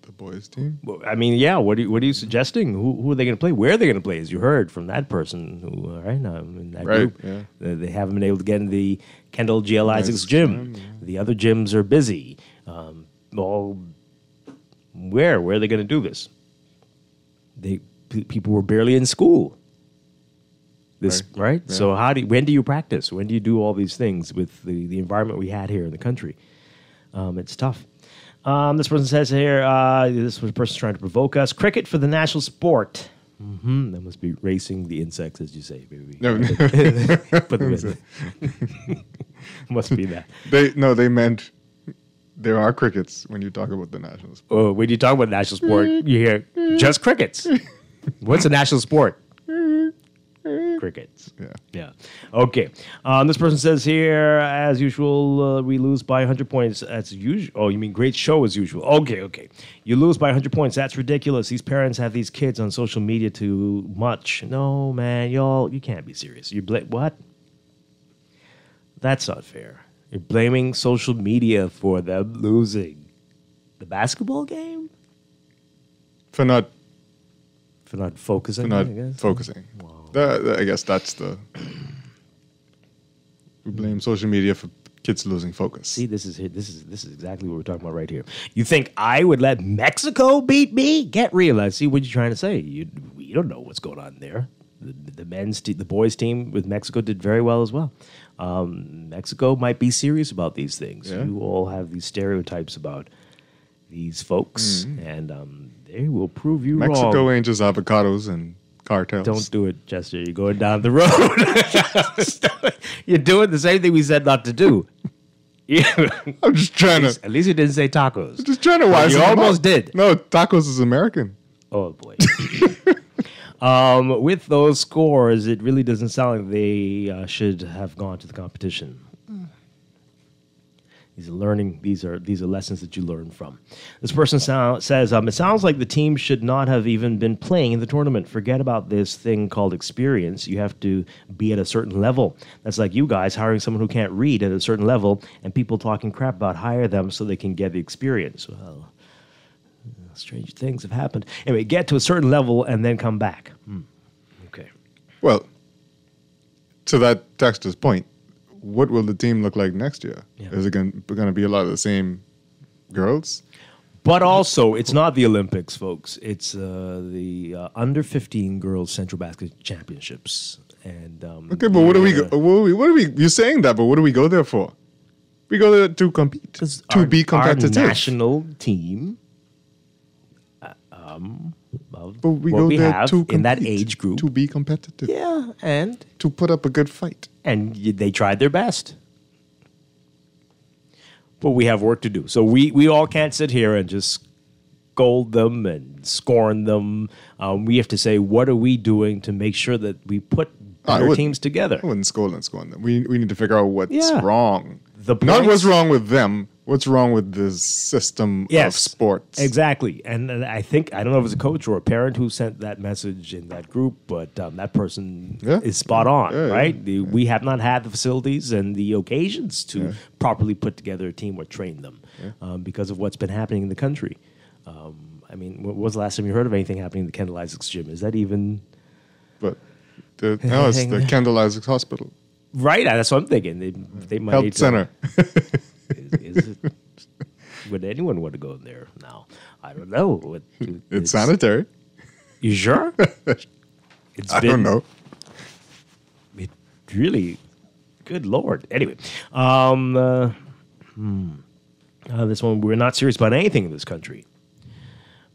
The boys' team? Well, I mean, yeah. What are you suggesting? Who are they going to play? Where are they going to play? As you heard from that person who, right now in that group, they haven't been able to get in the Kendall G.L. Isaacs gym. The other gyms are busy. Where are they going to do this? People were barely in school. This right? Yeah. So when do you practice? When do you do all these things with the environment we had here in the country? It's tough. This person says here, this person's trying to provoke us. Cricket for the national sport. That must be racing the insects, as you say, baby. No. Must be that. They meant there are crickets when you talk about the national sport. Oh, when you talk about national sport, you hear just crickets. What's a national sport? Crickets. Yeah. Okay. This person says here, as usual, we lose by 100 points. That's usual. Oh, you mean great show as usual? Okay. You lose by 100 points. That's ridiculous. These parents have these kids on social media too much. No, man, you can't be serious. You what? That's not fair. You're blaming social media for them losing the basketball game? For not focusing. For not focusing. Wow. I guess that's the. We blame social media for kids losing focus. See, this is exactly what we're talking about right here. You think I would let Mexico beat me? Get real. See what you're trying to say. You don't know what's going on there. The boys team with Mexico did very well as well. Mexico might be serious about these things. Yeah. You all have these stereotypes about these folks, and they will prove you wrong. Mexico ain't just avocados and cartels. Don't do it, Chester. You're going down the road. You're doing the same thing we said not to do. I'm just trying to. At least you didn't say tacos. I'm just trying to wise you almost did. No, tacos is American. Oh, boy. With those scores, it really doesn't sound like they should have gone to the competition. These are lessons that you learn from. This person says, it sounds like the team should not have even been playing in the tournament. Forget about this thing called experience. You have to be at a certain level. That's like you guys hiring someone who can't read at a certain level and people talking crap about hire them so they can get the experience. Well, strange things have happened. Anyway, get to a certain level and then come back. Okay. Well, to that texter's point, what will the team look like next year? Yeah. Is it going to be a lot of the same girls? But also, it's not the Olympics, folks. It's the under 15 girls Central Basket Championships. And okay, but what are we? You're saying that, but what do we go there for? We go there to compete, to be competitive. Our national team. But we go there to compete, in that age group to be competitive. Yeah, and to put up a good fight. And they tried their best. But we have work to do. So we all can't sit here and just scold them and scorn them. We have to say, what are we doing to make sure that we put better teams together? I wouldn't scold and scorn them. We need to figure out what's wrong. Not what's wrong with them. What's wrong with the system of sports? Exactly. And I don't know if it's a coach or a parent who sent that message in that group, but that person is spot on, right? We have not had the facilities and the occasions to properly put together a team or train them because of what's been happening in the country. When was the last time you heard of anything happening in the Kendall Isaacs gym? Is that even... But now it's the Kendall Isaacs Hospital. Right, that's what I'm thinking. They might Health Center. Would anyone want to go in there now? I don't know. It's sanitary. You sure? I don't know. It really, good Lord. Anyway, this one, we're not serious about anything in this country.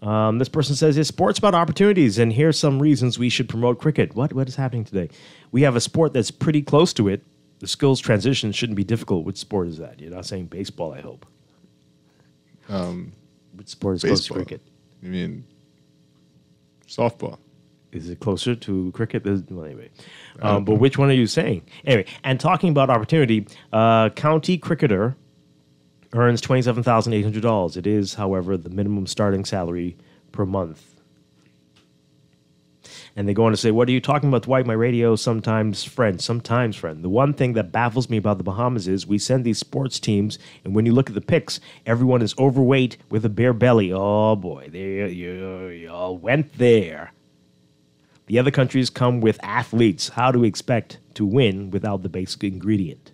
This person says, it's sports about opportunities, and here's some reasons we should promote cricket. What is happening today? We have a sport that's pretty close to it. The skills transition shouldn't be difficult. Which sport is that? You're not saying baseball, I hope. Which sport is close to cricket? You mean softball? Is it closer to cricket? Well, anyway. But which one are you saying? Anyway, and talking about opportunity, county cricketer earns $27,800. It is, however, the minimum starting salary per month. And they go on to say, what are you talking about, Dwight? My radio, sometimes friend. The one thing that baffles me about the Bahamas is we send these sports teams, and when you look at the pics, everyone is overweight with a bare belly. Oh, boy, you all went there. The other countries come with athletes. How do we expect to win without the basic ingredient?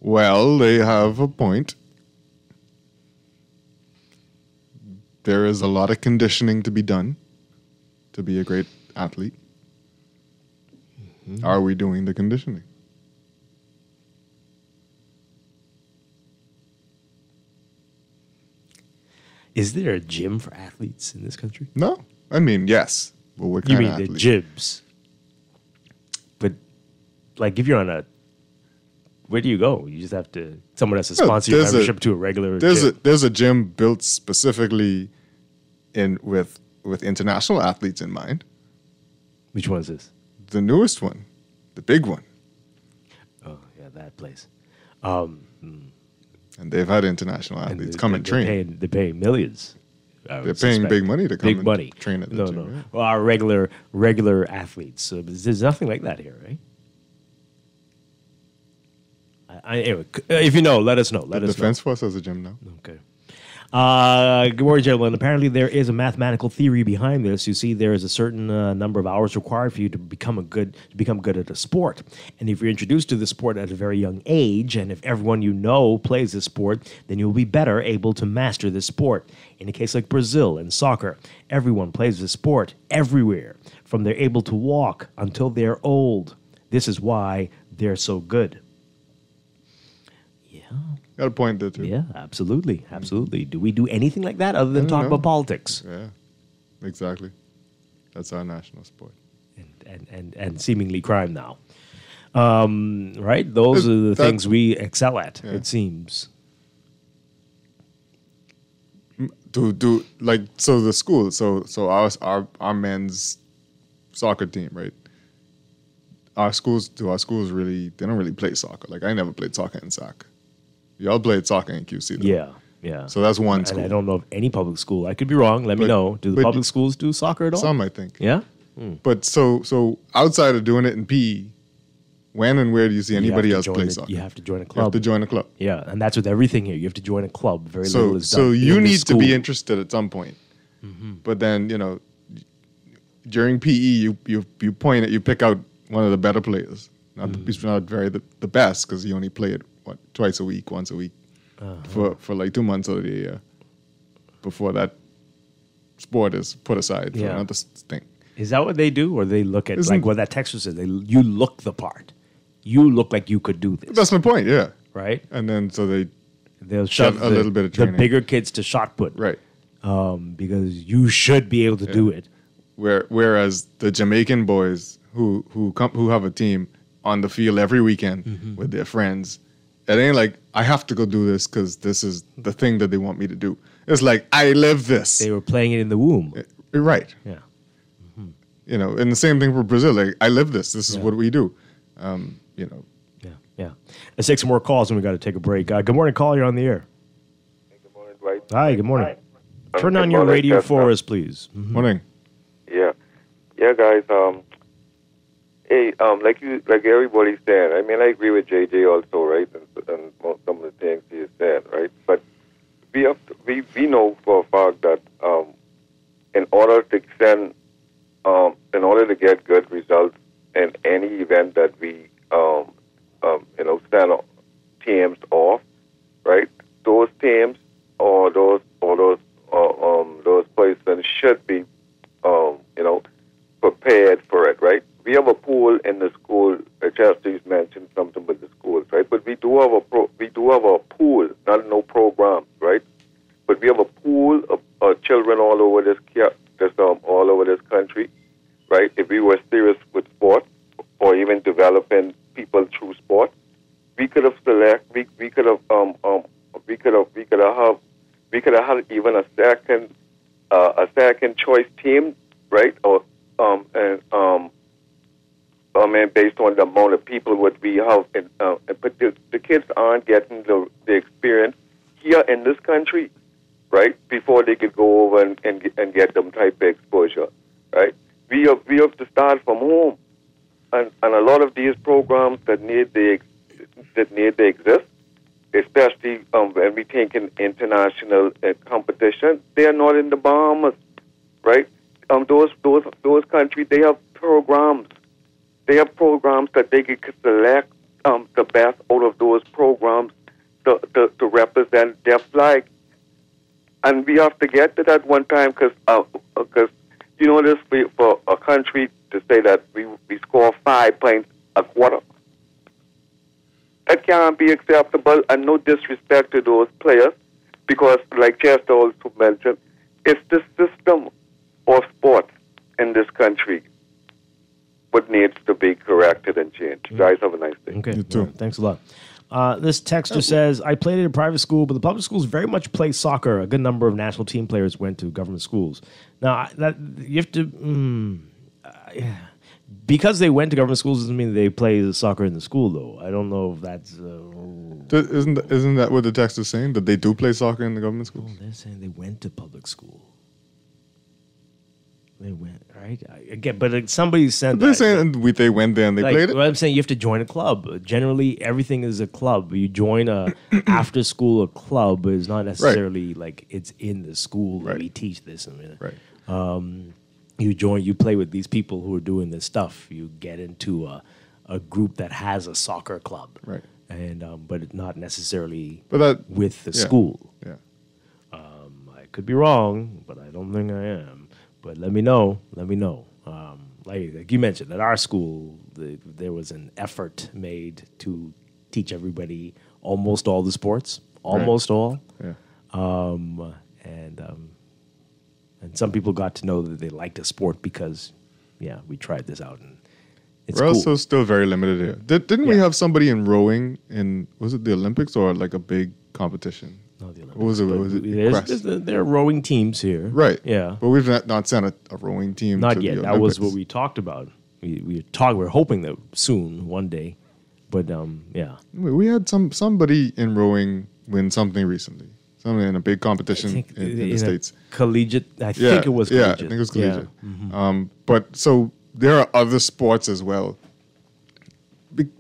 Well, they have a point. there is a lot of conditioning to be done to be a great athlete. Are we doing the conditioning? Is there a gym for athletes in this country? No. I mean, yes. But what You kind mean of the athlete? gyms? But, like, if you're on a... Where do you go? You just have to... Someone has to No, sponsor your there's membership to a regular there's gym. There's a gym built specifically with international athletes in mind. Which one is this? The newest one. The big one. Oh, yeah, that place. And they've had international athletes come and train. They're paying millions. They're paying big money to come big and money. train at the no, gym. No, yeah. Well, our regular athletes. There's nothing like that here, right? Anyway, if you know, let us know. Let The us Defense Force has a gym now. Okay. Good morning, gentlemen. Apparently, there is a mathematical theory behind this. You see, there is a certain number of hours required for you to become good at a sport. And if you're introduced to the sport at a very young age, and if everyone you know plays this sport, then you'll be better able to master this sport. In a case like Brazil and soccer, everyone plays this sport everywhere, from they're able to walk until they're old. This is why they're so good. Got a point there, too. Yeah, absolutely. Absolutely. Do we do anything like that other than talk about politics? Yeah, exactly. That's our national sport. And seemingly crime now. Right? Those are the things we excel at, it seems. So the school, so our men's soccer team, right? Our schools really, they don't really play soccer. Like, I never played soccer in SAC. Y'all played soccer in QC, though. Yeah. So that's one school. And I don't know of any public school. I could be wrong. Let me know. Do the public schools do soccer at all? Some, I think. Yeah? But so outside of doing it in PE, when and where do you see anybody else play soccer? You have to join a club. You have to join a club. Yeah, and that's with everything here. You have to join a club. Very little is done. So you in the need to be school. interested at some point. But then, during PE, you pick out one of the better players. He's not very the best because he only played once a week for like 2 months of the year before that sport is put aside for another thing. Is that what they do, or they look at like what that texter said? You look the part. You look like you could do this. That's my point. Yeah. Right. And then they'll shove a little bit of training. the bigger kids to shot put. Right. Because you should be able to do it. Whereas the Jamaican boys who have a team on the field every weekend with their friends, it ain't like I have to go do this because this is the thing that they want me to do. It's like I live this. They were playing it in the womb. Right. Yeah. And the same thing for Brazil. Like I live this. This is what we do. Yeah. Let's take some more calls and we got to take a break. Good morning, caller. You're on the air. Good morning, Dwight. Hi. Good morning. Hi. Turn on your radio for us, please. Morning. Yeah, guys. Hey, like everybody's saying. I mean, I agree with JJ also, right, and some of the things he said, right. But we know for a fact that in order to get good results in any event that we stand teams off, right? Those teams or those persons should be prepared for it, right? We have a pool in the school. Chester's mentioned something with the schools, right? But we do have a pool, not no programs, right? But we have a pool of children all over all over this country, right? If we were serious with sport, or even developing people through sport, we could have had even a second choice team, right? Or based on the amount of people what we have, but the kids aren't getting the experience here in this country, right? Before they could go over and get them type of exposure, right? We have to start from home, and a lot of these programs that need to exist, especially when we think in international competition, they are not in the Bahamas, right? Those countries, they have programs. They have programs that they can select the best out of those programs to represent their flag. And we have to get to that one time because you know this, for a country to say that we score 5 points a quarter, that can't be acceptable, and no disrespect to those players, because like Chester also mentioned, it's the system of sport in this country what needs to be corrected and changed. You guys have a nice day. Okay, you too. Right, thanks a lot. This texter says, I played at a private school, but the public schools very much play soccer. A good number of national team players went to government schools. Now, that you have to... because they went to government schools doesn't mean they play soccer in the school, though. I don't know if that's... Isn't that what the text is saying? That they do play soccer in the government schools? Oh, they're saying they went to public school. They went, right? Again, but somebody said they're saying they went there and they played it? Well, I'm saying you have to join a club. Generally, everything is a club. You join a after-school club is not necessarily like it's in the school that we teach this. Right. You play with these people who are doing this stuff. You get into a group that has a soccer club. Right. And but not necessarily with the school. Yeah. I could be wrong, but I don't think I am. But let me know. Like you mentioned, at our school, there was an effort made to teach everybody almost all the sports, almost all. Yeah. And some people got to know that they liked a sport because, we tried this out, and it's We're cool. also still very limited here. Didn't we have somebody in rowing was it the Olympics or like a big competition? No, the Olympics. What was it? There are rowing teams here. Right. Yeah. But we've not sent a rowing team Not to yet. the That was Olympics. what we talked about. We're hoping that soon, one day. But, yeah. We had somebody in rowing win something recently. Something in a big competition in the States. Collegiate. I think it was collegiate. Yeah, I think it was collegiate. Yeah. Mm-hmm. But so there are other sports as well.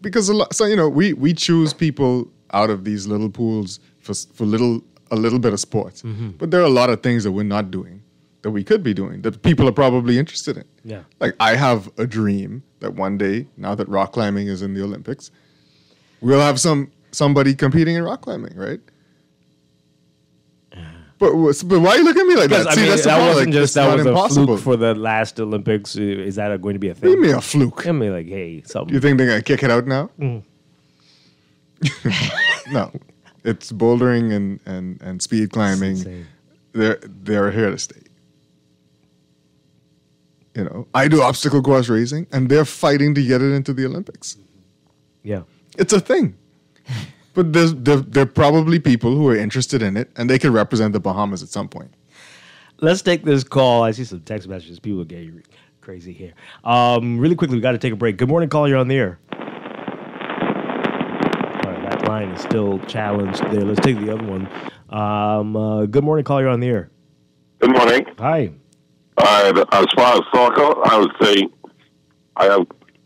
Because we choose people out of these little pools for a little bit of sports. Mm-hmm. But there are a lot of things that we're not doing that we could be doing that people are probably interested in. Yeah. Like I have a dream that one day, now that rock climbing is in the Olympics, we'll have somebody competing in rock climbing, right? But why are you looking at me like that? I mean, that's that wasn't like, just that was impossible. a fluke for the last Olympics. Is that going to be a thing? What do you mean a fluke? I mean, like, hey, something. You think they're gonna kick it out now? Mm. No, it's bouldering and speed climbing. They're here to stay. I do obstacle course racing, and they're fighting to get it into the Olympics. Yeah, it's a thing. But there are probably people who are interested in it, and they can represent the Bahamas at some point. Let's take this call. I see some text messages. People are getting crazy here. Really quickly, we got to take a break. Good morning, caller. You're on the air. All right, that line is still challenged there. Let's take the other one. Good morning, caller. You're on the air. Good morning. Hi. As far as soccer, I would say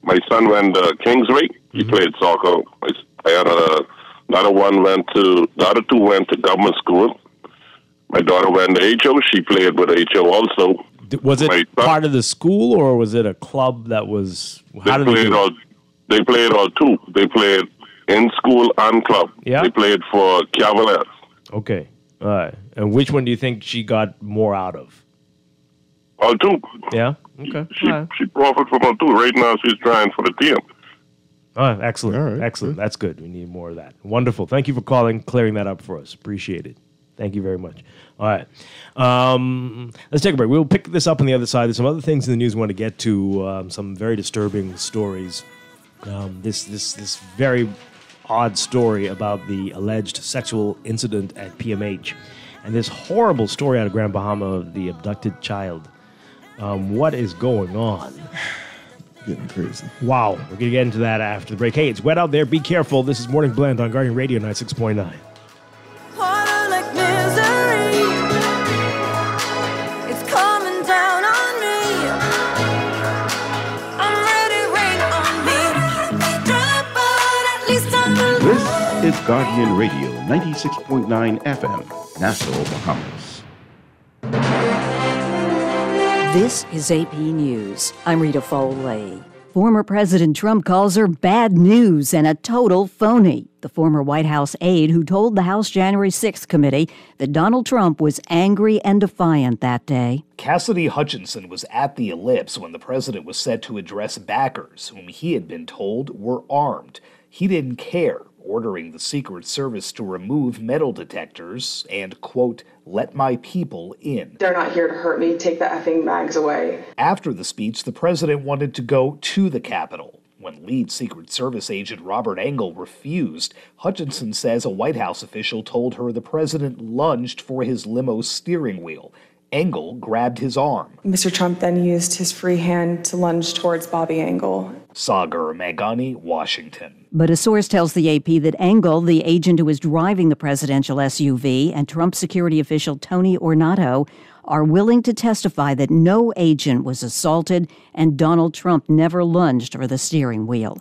my son went to Kingsbury. He played soccer. I had the other two went to government school. My daughter went to HO. She played with HO also. Was it part of the school or was it a club that was? How did they played all two. They played in school and club. Yeah. They played for Cavaliers. Okay. All right. And which one do you think she got more out of? All two. Yeah. Okay. She profited from all two. Right now, she's trying for the team. Oh, excellent. Excellent. That's good. We need more of that. Wonderful. Thank you for calling, clearing that up for us. Appreciate it. Thank you very much. All right. Let's take a break. We'll pick this up on the other side. There's some other things in the news we want to get to, some very disturbing stories. This very odd story about the alleged sexual incident at PMH. And this horrible story out of Grand Bahama of the abducted child. What is going on? Getting crazy. Wow. We're going to get into that after the break. Hey, it's wet out there. Be careful. This is Morning Blend on Guardian Radio 96.9. Harder like misery. It's coming down on me. I'm ready, rain on me. Drop, but at least I'm This is Guardian Radio 96.9 FM, Nassau, Bahamas. This is AP News. I'm Rita Foley. Former President Trump calls her bad news and a total phony. The former White House aide who told the House January 6th committee that Donald Trump was angry and defiant that day. Cassidy Hutchinson was at the Ellipse when the president was set to address backers, whom he had been told were armed. He didn't care, ordering the Secret Service to remove metal detectors and, quote, let my people in. They're not here to hurt me. Take the effing mags away. After the speech, the president wanted to go to the Capitol. When lead Secret Service agent Robert Engel refused, Hutchinson says a White House official told her the president lunged for his limo's steering wheel. Engel grabbed his arm. Mr. Trump then used his free hand to lunge towards Bobby Engel. Sagar Meghani, Washington. But a source tells the AP that Engel, the agent who was driving the presidential SUV, and Trump security official Tony Ornato are willing to testify that no agent was assaulted and Donald Trump never lunged for the steering wheel.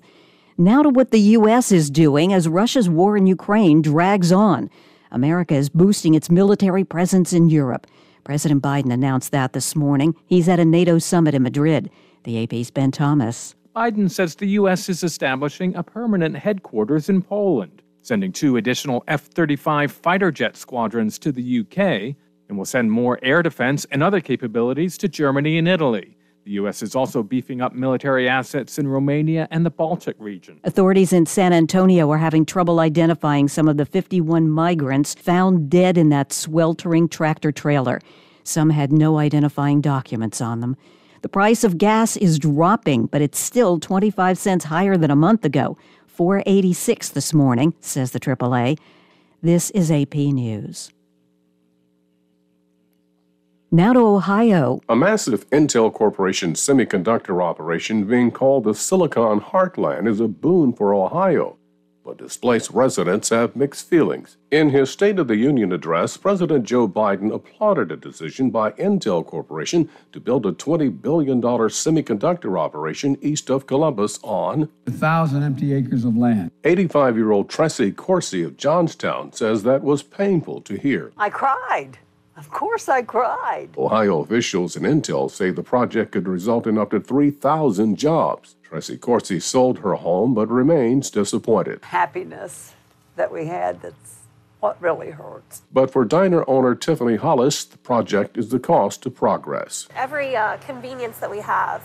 Now to what the U.S. is doing as Russia's war in Ukraine drags on. America is boosting its military presence in Europe. President Biden announced that this morning. He's at a NATO summit in Madrid. The AP's Ben Thomas. Biden says the U.S. is establishing a permanent headquarters in Poland, sending 2 additional F-35 fighter jet squadrons to the U.K., and will send more air defense and other capabilities to Germany and Italy. The U.S. is also beefing up military assets in Romania and the Baltic region. Authorities in San Antonio are having trouble identifying some of the 51 migrants found dead in that sweltering tractor trailer. Some had no identifying documents on them. The price of gas is dropping, but it's still 25 cents higher than a month ago. $4.86 this morning, says the AAA. This is AP News. Now to Ohio. A massive Intel Corporation semiconductor operation being called the Silicon Heartland is a boon for Ohio, but displaced residents have mixed feelings. In his State of the Union address, President Joe Biden applauded a decision by Intel Corporation to build a $20 billion semiconductor operation east of Columbus on 1,000 empty acres of land. 85-year-old Tressie Corsi of Johnstown says that was painful to hear. I cried. Of course I cried. Ohio officials and Intel say the project could result in up to 3,000 jobs. Tressie Corsi sold her home but remains disappointed. Happiness that we had, that's what really hurts. But for diner owner Tiffany Hollis, the project is the cost to progress. Every convenience that we have,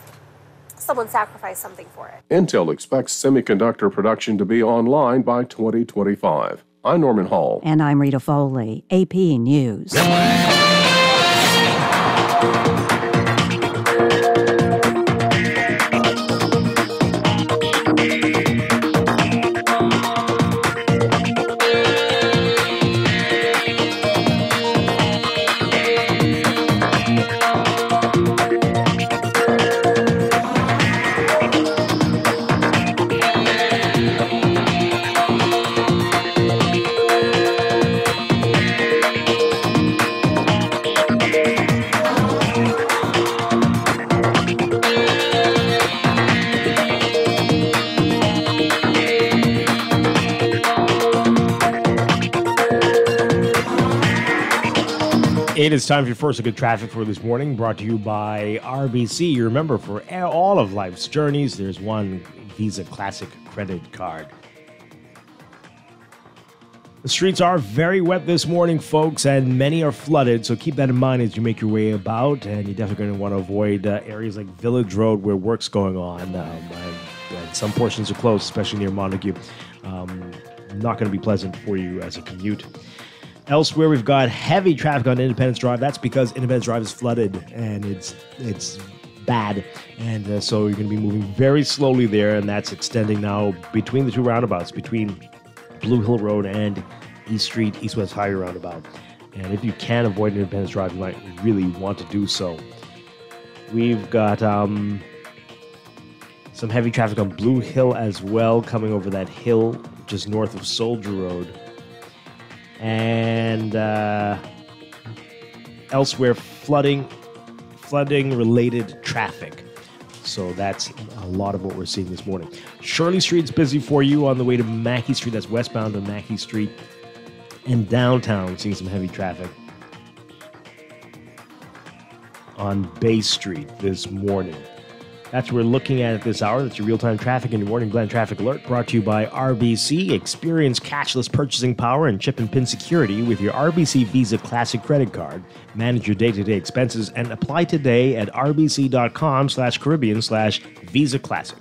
someone sacrificed something for it. Intel expects semiconductor production to be online by 2025. I'm Norman Hall. And I'm Rita Foley, AP News. It is time for your first look at traffic for this morning, brought to you by RBC. You remember, for all of life's journeys, there's one Visa Classic credit card. The streets are very wet this morning, folks, and many are flooded, so keep that in mind as you make your way about, and you're definitely going to want to avoid areas like Village Road where work's going on, and some portions are closed, especially near Montague. Not going to be pleasant for you as a commute. Elsewhere, we've got heavy traffic on Independence Drive. That's because Independence Drive is flooded, and it's bad. And so you're going to be moving very slowly there, and that's extending now between the two roundabouts, between Blue Hill Road and East Street, East-West Highway roundabout. And if you can avoid Independence Drive, you might really want to do so. We've got some heavy traffic on Blue Hill as well, coming over that hill just north of Soldier Road. And elsewhere, flooding-related traffic. So that's a lot of what we're seeing this morning. Shirley Street's busy for you on the way to Mackey Street. That's westbound on Mackey Street. And downtown, seeing some heavy traffic on Bay Street this morning. That's what we're looking at this hour. That's your real-time traffic and your Morning Glen Traffic Alert, brought to you by RBC. Experience cashless purchasing power and chip and pin security with your RBC Visa Classic credit card. Manage your day-to-day expenses and apply today at rbc.com/Caribbean/Visa Classic.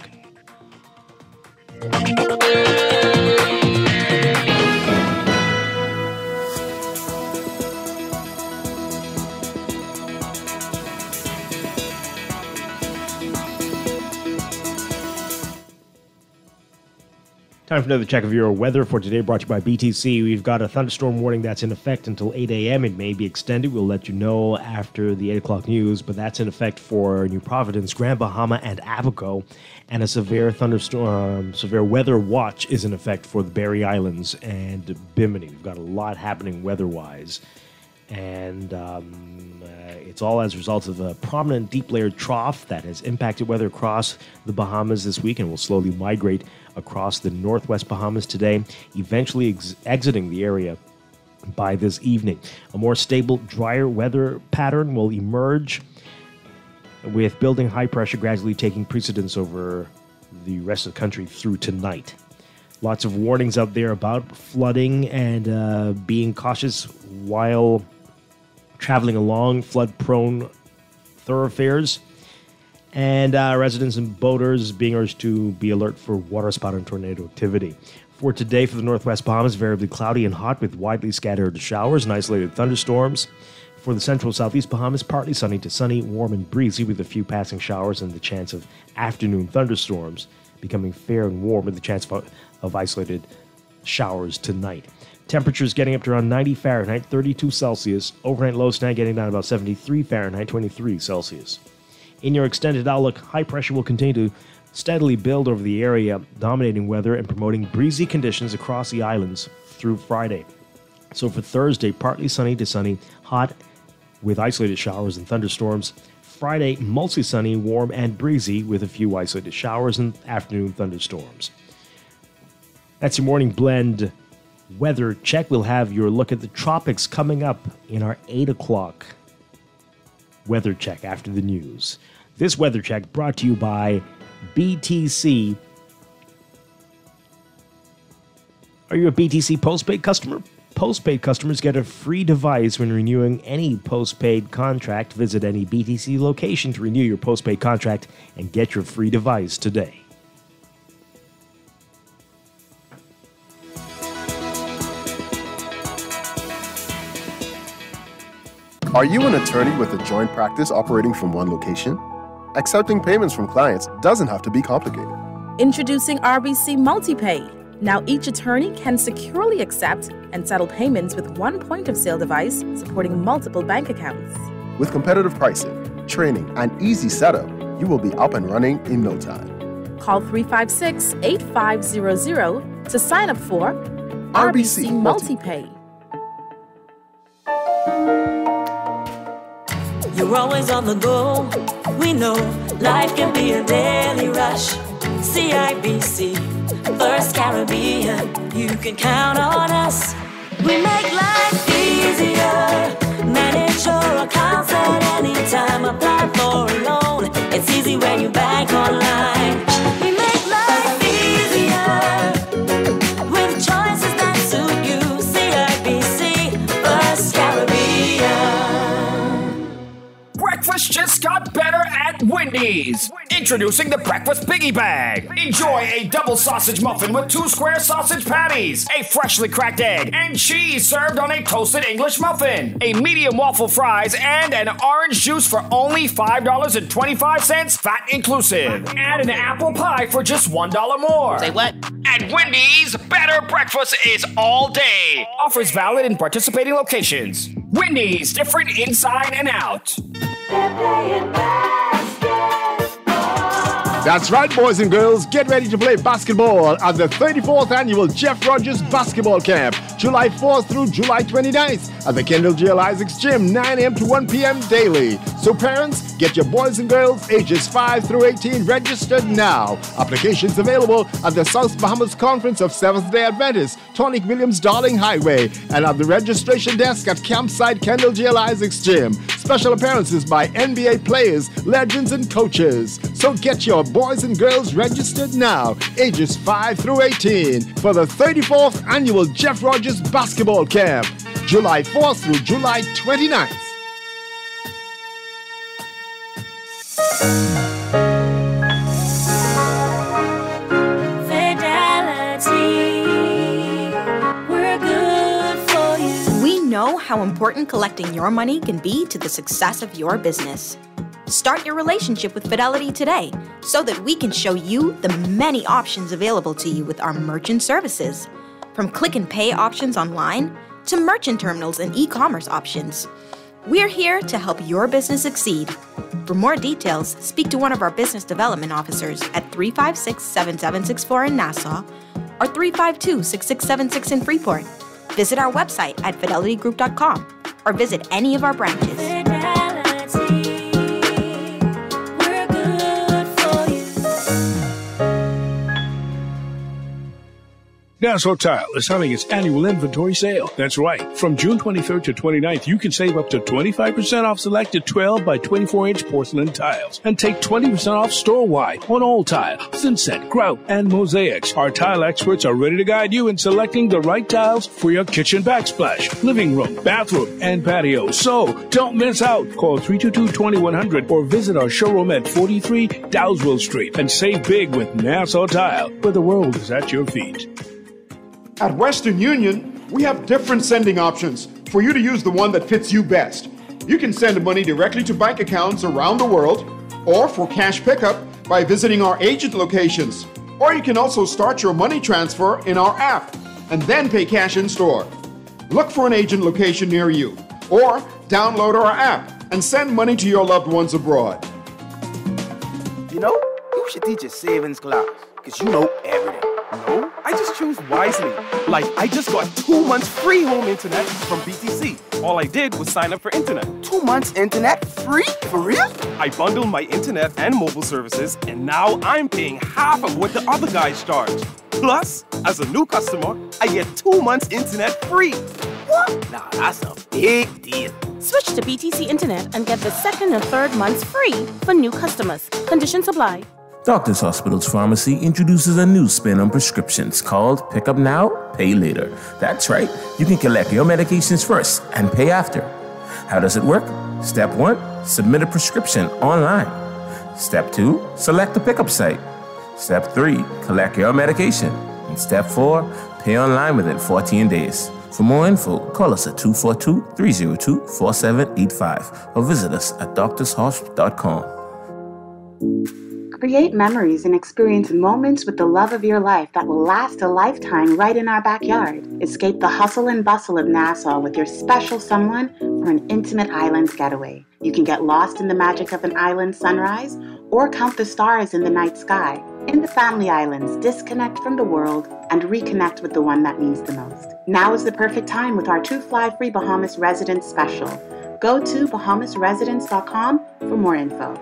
Time for another check of your weather for today, brought to you by BTC. We've got a thunderstorm warning that's in effect until 8 a.m. It may be extended. We'll let you know after the 8 o'clock news, but that's in effect for New Providence, Grand Bahama, and Abaco. And a severe weather watch is in effect for the Berry Islands and Bimini. We've got a lot happening weather-wise. And it's all as a result of a prominent deep-layered trough that has impacted weather across the Bahamas this week and will slowly migrate across the northwest Bahamas today, eventually exiting the area by this evening. A more stable, drier weather pattern will emerge, with building high pressure gradually taking precedence over the rest of the country through tonight. Lots of warnings out there about flooding and being cautious while traveling along flood-prone thoroughfares. And residents and boaters being urged to be alert for waterspout and tornado activity. For today, for the northwest Bahamas, variably cloudy and hot with widely scattered showers and isolated thunderstorms. For the central southeast Bahamas, partly sunny to sunny, warm and breezy with a few passing showers and the chance of afternoon thunderstorms, becoming fair and warm with the chance of isolated showers tonight. Temperatures getting up to around 90 Fahrenheit, 32 Celsius. Overnight lows tonight getting down to about 73 Fahrenheit, 23 Celsius. In your extended outlook, high pressure will continue to steadily build over the area, dominating weather and promoting breezy conditions across the islands through Friday. So for Thursday, partly sunny to sunny, hot with isolated showers and thunderstorms. Friday, mostly sunny, warm and breezy with a few isolated showers and afternoon thunderstorms. That's your morning blend weather check. We'll have your look at the tropics coming up in our 8 o'clock weather check after the news. This weather check brought to you by BTC. Are you a BTC postpaid customer? Postpaid customers get a free device when renewing any postpaid contract. Visit any BTC location to renew your postpaid contract and get your free device today. Are you an attorney with a joint practice operating from one location? Accepting payments from clients doesn't have to be complicated. Introducing RBC MultiPay. Now each attorney can securely accept and settle payments with one point-of-sale device supporting multiple bank accounts. With competitive pricing, training, and easy setup, you will be up and running in no time. Call 356-8500 to sign up for RBC MultiPay. You're always on the go. We know life can be a daily rush. CIBC, First Caribbean, you can count on us. We make life easier. Manage your accounts at any time. Apply for a loan. It's easy when you bank online. We make life easier with choices that suit you. CIBC, First Caribbean. Breakfast just got better at Wendy's. Introducing the Breakfast Biggie Bag. Enjoy a double sausage muffin with 2 square sausage patties, a freshly cracked egg, and cheese served on a toasted English muffin, a medium waffle fries, and an orange juice for only $5.25, VAT inclusive. Add an apple pie for just $1 more. Say what? At Wendy's, better breakfast is all day. Offers valid in participating locations. Wendy's, different inside and out. That's right, boys and girls. Get ready to play basketball at the 34th Annual Jeff Rogers Basketball Camp, July 4th through July 29th at the Kendall J. Isaacs Gym, 9 a.m. to 1 p.m. daily. So parents, get your boys and girls ages 5 through 18 registered now. Applications available at the South Bahamas Conference of Seventh-day Adventists, Tehranique Williams Darling Highway, and at the registration desk at Campsite Kendall J. Isaac's Gym. Special appearances by NBA players, legends, and coaches. So get your boys and girls registered now, ages 5 through 18, for the 34th annual Jeff Rogers Basketball Camp, July 4th through July 29th. We know how important collecting your money can be to the success of your business. Start your relationship with Fidelity today so that we can show you the many options available to you with our merchant services. From click and pay options online to merchant terminals and e-commerce options. We're here to help your business succeed. For more details, speak to one of our business development officers at 356-7764 in Nassau or 352-6676 in Freeport. Visit our website at fidelitygroup.com or visit any of our branches. Nassau Tile is having its annual inventory sale. That's right. From June 23rd to 29th, you can save up to 25% off selected 12 by 24-inch porcelain tiles and take 20% off store-wide on all tile, thinset, grout, and mosaics. Our tile experts are ready to guide you in selecting the right tiles for your kitchen backsplash, living room, bathroom, and patio. So don't miss out. Call 322-2100 or visit our showroom at 43 Dowsville Street and save big with Nassau Tile, where the world is at your feet. At Western Union, we have different sending options for you to use the one that fits you best. You can send money directly to bank accounts around the world, or for cash pickup by visiting our agent locations. Or you can also start your money transfer in our app and then pay cash in store. Look for an agent location near you, or download our app and send money to your loved ones abroad. You know, you should teach a savings class, because you know everything. No, I just choose wisely. Like, I just got 2 months free home internet from BTC. All I did was sign up for internet. 2 months internet free? For real? I bundled my internet and mobile services, and now I'm paying half of what the other guys charge. Plus, as a new customer, I get 2 months internet free. What? Now, that's a big deal. Switch to BTC Internet and get the second and third months free for new customers. Conditions apply. Doctors Hospital's Pharmacy introduces a new spin on prescriptions called Pick Up Now, Pay Later. That's right, you can collect your medications first and pay after. How does it work? Step 1, submit a prescription online. Step 2, select the pickup site. Step 3, collect your medication. And Step 4, pay online within 14 days. For more info, call us at 242-302-4785 or visit us at doctorshospital.com. Create memories and experience moments with the love of your life that will last a lifetime right in our backyard. Escape the hustle and bustle of Nassau with your special someone for an intimate island getaway. You can get lost in the magic of an island sunrise or count the stars in the night sky. In the Family Islands, disconnect from the world and reconnect with the one that means the most. Now is the perfect time with our 2 fly-free Bahamas Residence special. Go to bahamasresidence.com for more info.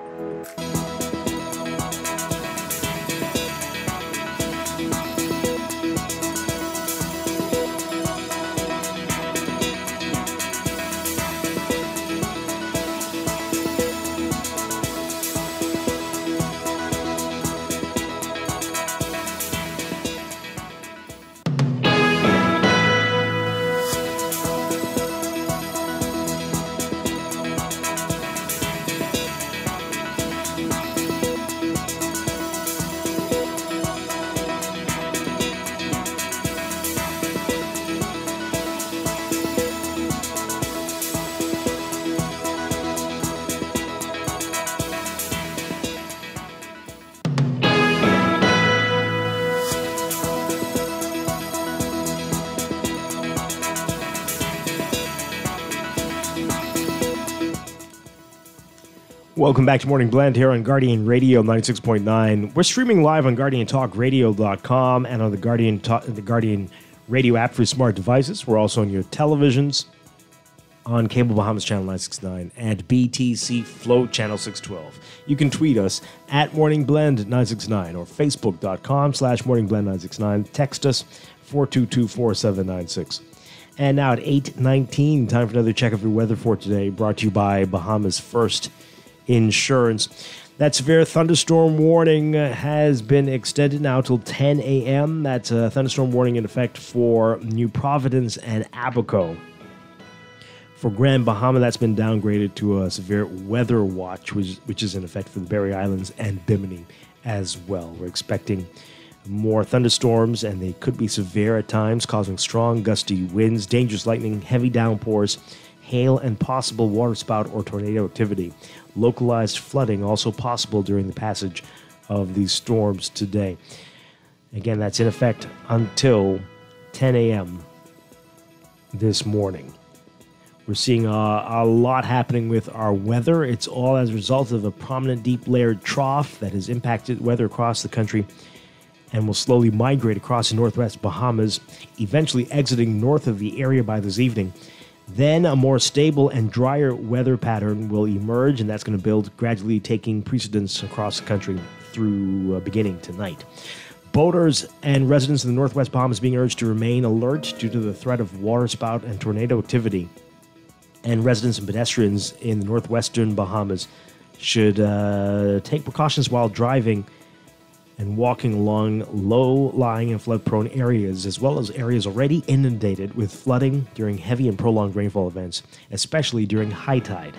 Welcome back to Morning Blend here on Guardian Radio 96.9. We're streaming live on GuardianTalkRadio.com and on the Guardian Radio app for smart devices. We're also on your televisions, on Cable Bahamas Channel 969 and BTC Float Channel 612. You can tweet us at morningblend969 or facebook.com/morningblend969. Text us 422-4796. And now at 8:19, time for another check of your weather for today, brought to you by Bahamas First Insurance. That severe thunderstorm warning has been extended now till 10 a.m. That's a thunderstorm warning in effect for New Providence and Abaco. For Grand Bahama, that's been downgraded to a severe weather watch, which is in effect for the Berry Islands and Bimini as well. We're expecting more thunderstorms, and they could be severe at times, causing strong gusty winds, dangerous lightning, heavy downpours, hail, and possible waterspout or tornado activity. Localized flooding also possible during the passage of these storms today. Again, that's in effect until 10 a.m. this morning. We're seeing a lot happening with our weather. It's all as a result of a prominent deep layered trough that has impacted weather across the country and will slowly migrate across the northwest Bahamas, eventually exiting north of the area by this evening. Then a more stable and drier weather pattern will emerge, and that's going to build, gradually taking precedence across the country through beginning tonight. Boaters and residents in the northwest Bahamas being urged to remain alert due to the threat of waterspout and tornado activity. And residents and pedestrians in the northwestern Bahamas should take precautions while driving and walking along low-lying and flood-prone areas, as well as areas already inundated with flooding during heavy and prolonged rainfall events, especially during high tide.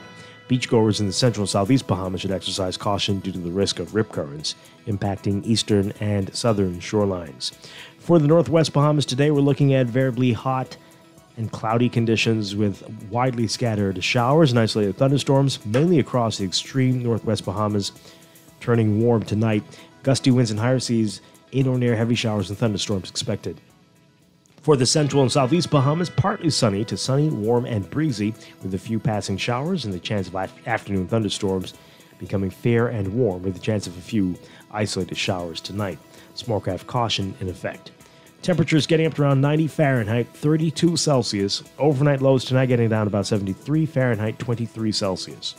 Beachgoers in the central and southeast Bahamas should exercise caution due to the risk of rip currents impacting eastern and southern shorelines. For the northwest Bahamas today, we're looking at variably hot and cloudy conditions with widely scattered showers and isolated thunderstorms, mainly across the extreme northwest Bahamas, turning warm tonight. Gusty winds and higher seas in or near heavy showers and thunderstorms expected. For the central and southeast Bahamas, partly sunny to sunny, warm, and breezy, with a few passing showers and the chance of afternoon thunderstorms, becoming fair and warm with the chance of a few isolated showers tonight. Smallcraft caution in effect. Temperatures getting up to around 90 Fahrenheit, 32 Celsius. Overnight lows tonight getting down to about 73 Fahrenheit, 23 Celsius.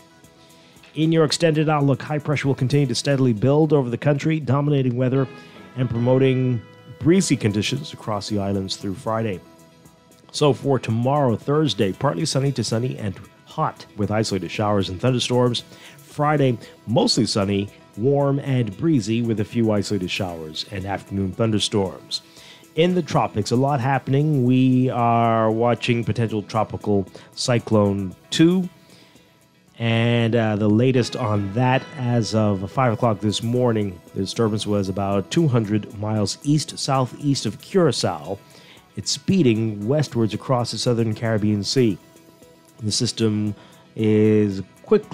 In your extended outlook, high pressure will continue to steadily build over the country, dominating weather and promoting breezy conditions across the islands through Friday. So for tomorrow, Thursday, partly sunny to sunny and hot with isolated showers and thunderstorms. Friday, mostly sunny, warm and breezy with a few isolated showers and afternoon thunderstorms. In the tropics, a lot happening. We are watching potential tropical cyclone 2. And the latest on that, as of 5 o'clock this morning, the disturbance was about 200 miles east-southeast of Curacao. It's speeding westwards across the southern Caribbean Sea. The system is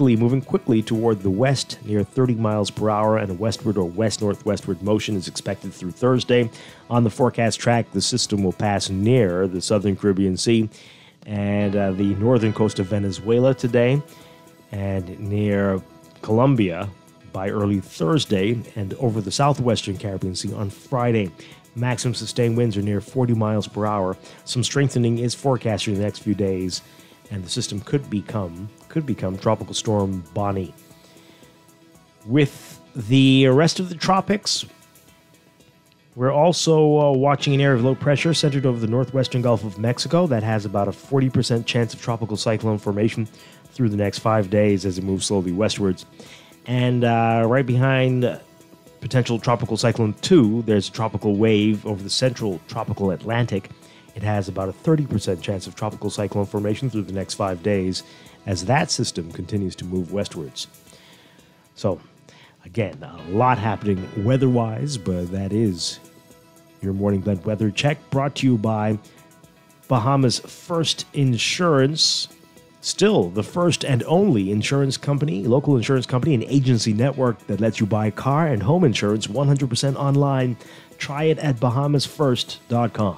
moving quickly toward the west, near 30 miles per hour, and a westward or west-northwestward motion is expected through Thursday. On the forecast track, the system will pass near the southern Caribbean Sea and the northern coast of Venezuela today, and near Colombia by early Thursday, and over the southwestern Caribbean Sea on Friday. Maximum sustained winds are near 40 miles per hour. Some strengthening is forecast in the next few days, and the system could become Tropical Storm Bonnie. With the rest of the tropics, we're also watching an area of low pressure centered over the northwestern Gulf of Mexico that has about a 40% chance of tropical cyclone formation through the next 5 days as it moves slowly westwards. And right behind potential tropical cyclone 2, there's a tropical wave over the central tropical Atlantic. It has about a 30% chance of tropical cyclone formation through the next 5 days as that system continues to move westwards. So, again, a lot happening weather-wise, but that is your Morning Blend weather check, brought to you by Bahamas First Insurance. Still the first and only insurance company, local insurance company and agency network that lets you buy car and home insurance 100% online. Try it at bahamasfirst.com.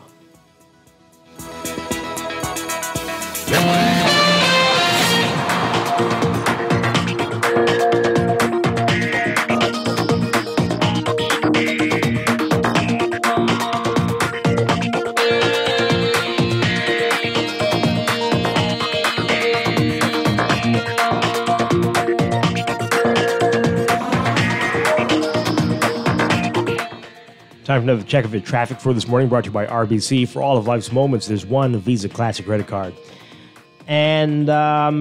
Time for another check of your traffic for this morning, brought to you by RBC. For all of life's moments, there's one Visa Classic credit card. And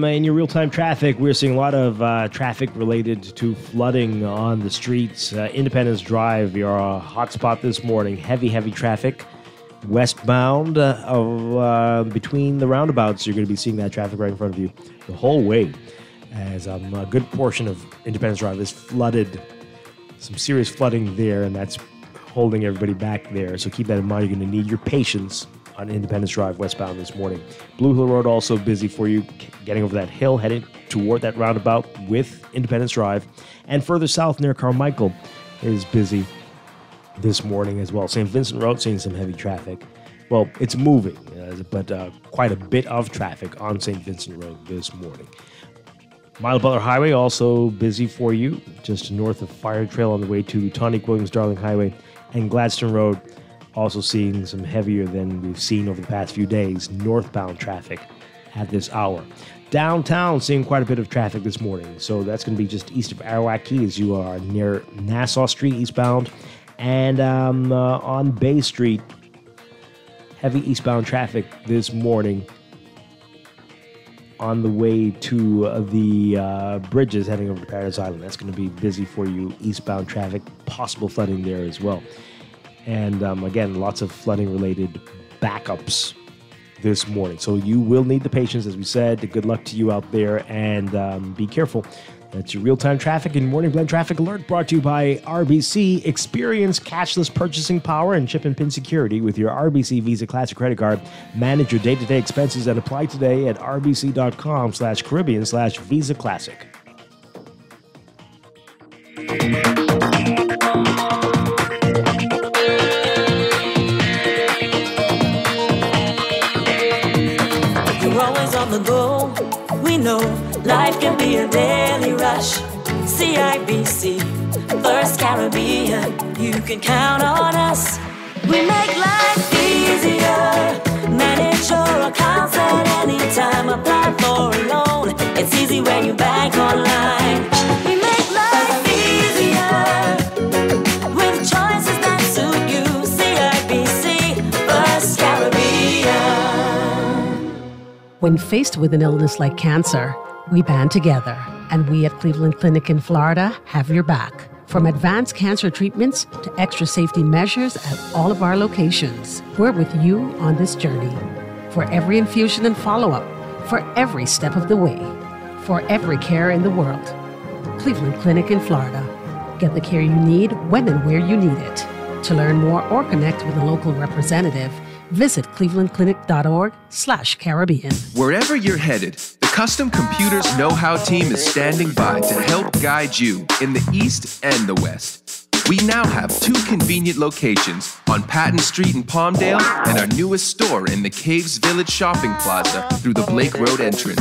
in your real-time traffic, we're seeing a lot of traffic related to flooding on the streets. Independence Drive, your hotspot this morning. Heavy traffic. Westbound between the roundabouts, you're going to be seeing that traffic right in front of you the whole way. As a good portion of Independence Drive is flooded. Some serious flooding there, and that's holding everybody back there. So keep that in mind. You're going to need your patience on Independence Drive westbound this morning. Blue Hill Road also busy for you, getting over that hill, heading toward that roundabout with Independence Drive. And further south near Carmichael is busy this morning as well. St. Vincent Road seeing some heavy traffic. Well, it's moving, but quite a bit of traffic on St. Vincent Road this morning. Mile Butler Highway also busy for you, just north of Fire Trail on the way to Tehranique Williams Darling Highway. And Gladstone Road also seeing some heavier than we've seen over the past few days, northbound traffic at this hour. Downtown seeing quite a bit of traffic this morning. So that's going to be just east of Arawak Key as you are near Nassau Street eastbound. And on Bay Street, heavy eastbound traffic this morning on the way to the bridges heading over to Paradise Island. That's going to be busy for you, eastbound traffic, possible flooding there as well. And again, lots of flooding-related backups this morning. So you will need the patience, as we said. Good luck to you out there, and be careful. That's your real-time traffic and Morning Blend Traffic Alert, brought to you by RBC. Experience cashless purchasing power and chip and pin security with your RBC Visa Classic credit card. Manage your day-to-day expenses and apply today at rbc.com/Caribbean/Visa Classic. You're always on the go. We know life can be a daily rush. CIBC, First Caribbean, you can count on us. We make life easier. Manage your accounts at any time. Apply for a loan. It's easy when you bank online. We make life easier with choices that suit you. CIBC, First Caribbean. When faced with an illness like cancer, we band together, and we at Cleveland Clinic in Florida have your back. From advanced cancer treatments to extra safety measures at all of our locations, we're with you on this journey. For every infusion and follow-up, for every step of the way, for every care in the world. Cleveland Clinic in Florida. Get the care you need when and where you need it. To learn more or connect with a local representative, visit clevelandclinic.org/Caribbean. Wherever you're headed, the Custom Computers Know-How team is standing by to help guide you in the East and the West. We now have 2 convenient locations on Patton Street in Palmdale and our newest store in the Caves Village Shopping Plaza through the Blake Road entrance.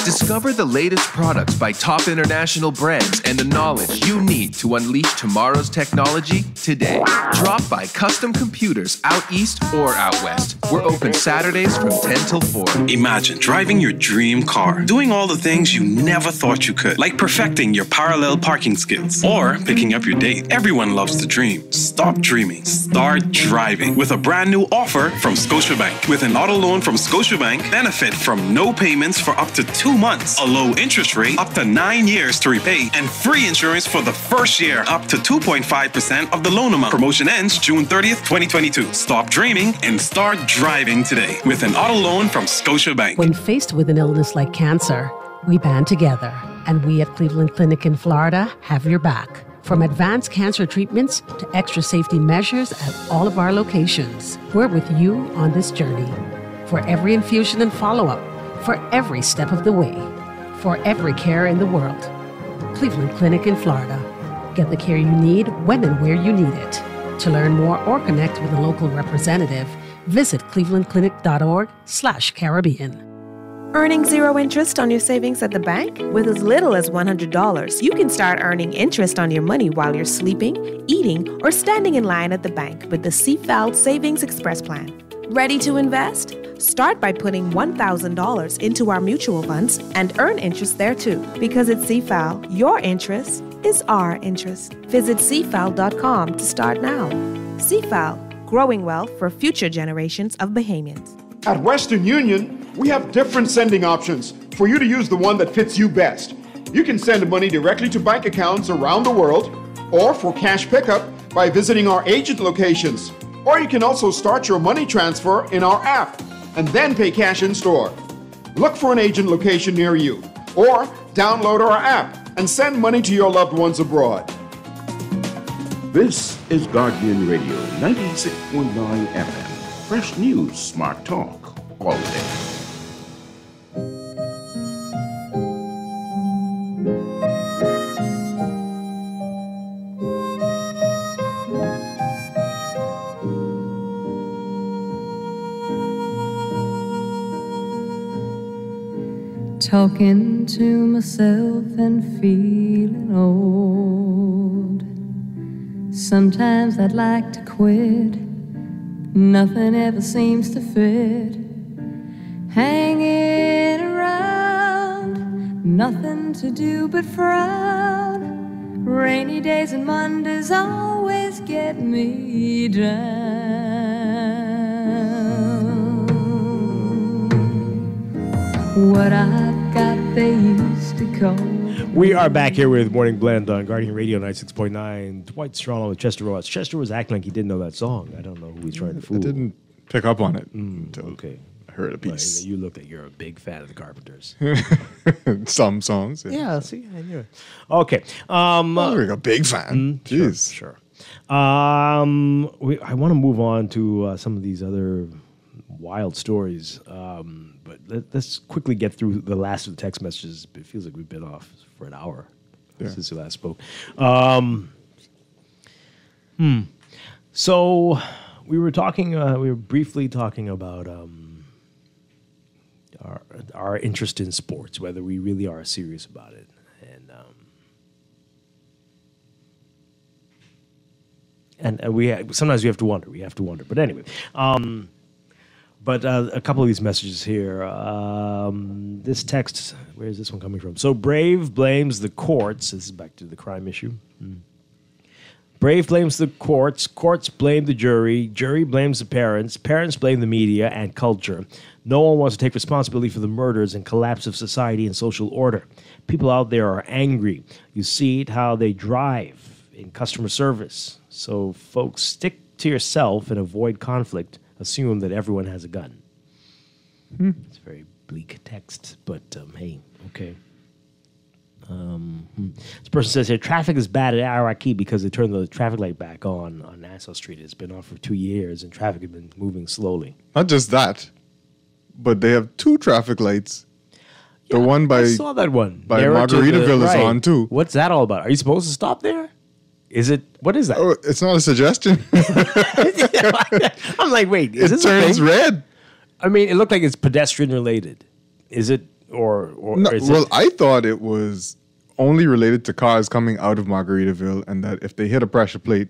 Discover the latest products by top international brands and the knowledge you need to unleash tomorrow's technology today. Drop by Custom Computers out east or out west. We're open Saturdays from 10 till 4. Imagine driving your dream car, doing all the things you never thought you could, like perfecting your parallel parking skills or picking up your date. Everyone loves to dream. Stop dreaming. Start driving with a brand new offer from Scotiabank. With an auto loan from Scotiabank, benefit from no payments for up to 2 months, a low interest rate up to 9 years to repay, and free insurance for the first year up to 2.5% of the loan amount. Promotion ends June 30th, 2022. Stop dreaming and start driving today with an auto loan from Scotiabank. When faced with an illness like cancer, we band together, and we at Cleveland Clinic in Florida have your back. From advanced cancer treatments to extra safety measures at all of our locations, we're with you on this journey. For every infusion and follow-up, for every step of the way, for every care in the world. Cleveland Clinic in Florida. Get the care you need when and where you need it. To learn more or connect with a local representative, visit clevelandclinic.org/Caribbean. Earning zero interest on your savings at the bank? With as little as $100, you can start earning interest on your money while you're sleeping, eating, or standing in line at the bank with the CFAL Savings Express Plan. Ready to invest? Start by putting $1,000 into our mutual funds and earn interest there too. Because at CFAL, your interest is our interest. Visit cfal.com to start now. Seafowl, growing well for future generations of Bahamians. At Western Union, we have different sending options for you to use the one that fits you best. You can send money directly to bank accounts around the world, or for cash pickup by visiting our agent locations. Or you can also start your money transfer in our app and then pay cash in store. Look for an agent location near you, or download our app and send money to your loved ones abroad. This is Guardian Radio 96.9 FM. Fresh news, smart talk, all day. Talking to myself and feeling old. Sometimes I'd like to quit. Nothing ever seems to fit. Hanging around, nothing to do but frown. Rainy days and Mondays always get me down. What I've got they used to call. We are back here with Morning Blend on Guardian Radio 96.9. Dwight Strachan with Chester Ross. Chester was acting like he didn't know that song. I don't know who he's trying to fool. I didn't pick up on it until okay. I heard a piece. Well, you look like you're a big fan of the Carpenters. Some songs. Yeah, see, I knew it. Okay. You're a big fan. Jeez. Sure. I want to move on to some of these other wild stories. But let's quickly get through the last of the text messages. It feels like we've been off for an hour since we last spoke. So we were talking. We were briefly talking about our interest in sports, whether we really are serious about it, and sometimes we have to wonder. We have to wonder. But anyway. But a couple of these messages here. This text, where is this one coming from? So Brave blames the courts. This is back to the crime issue. Brave blames the courts. Courts blame the jury. Jury blames the parents. Parents blame the media and culture. No one wants to take responsibility for the murders and collapse of society and social order. People out there are angry. You see it how they drive in customer service. So folks, stick to yourself and avoid conflict. Assume that everyone has a gun. It's a very bleak text, but hey, okay. This person says here, traffic is bad at Iraqi because they turned the traffic light back on Nassau Street. It's been on for 2 years, and traffic has been moving slowly. Not just that, but they have 2 traffic lights. The one by I saw that one by Margaritaville is on too. What's that all about? Are you supposed to stop there? Is it? What is that? Oh, it's not a suggestion. I'm like, wait, is it this turns a thing? red. I mean, it looked like it's pedestrian related. Is it or No, is well, it? I thought it was only related to cars coming out of Margaritaville, and that if they hit a pressure plate,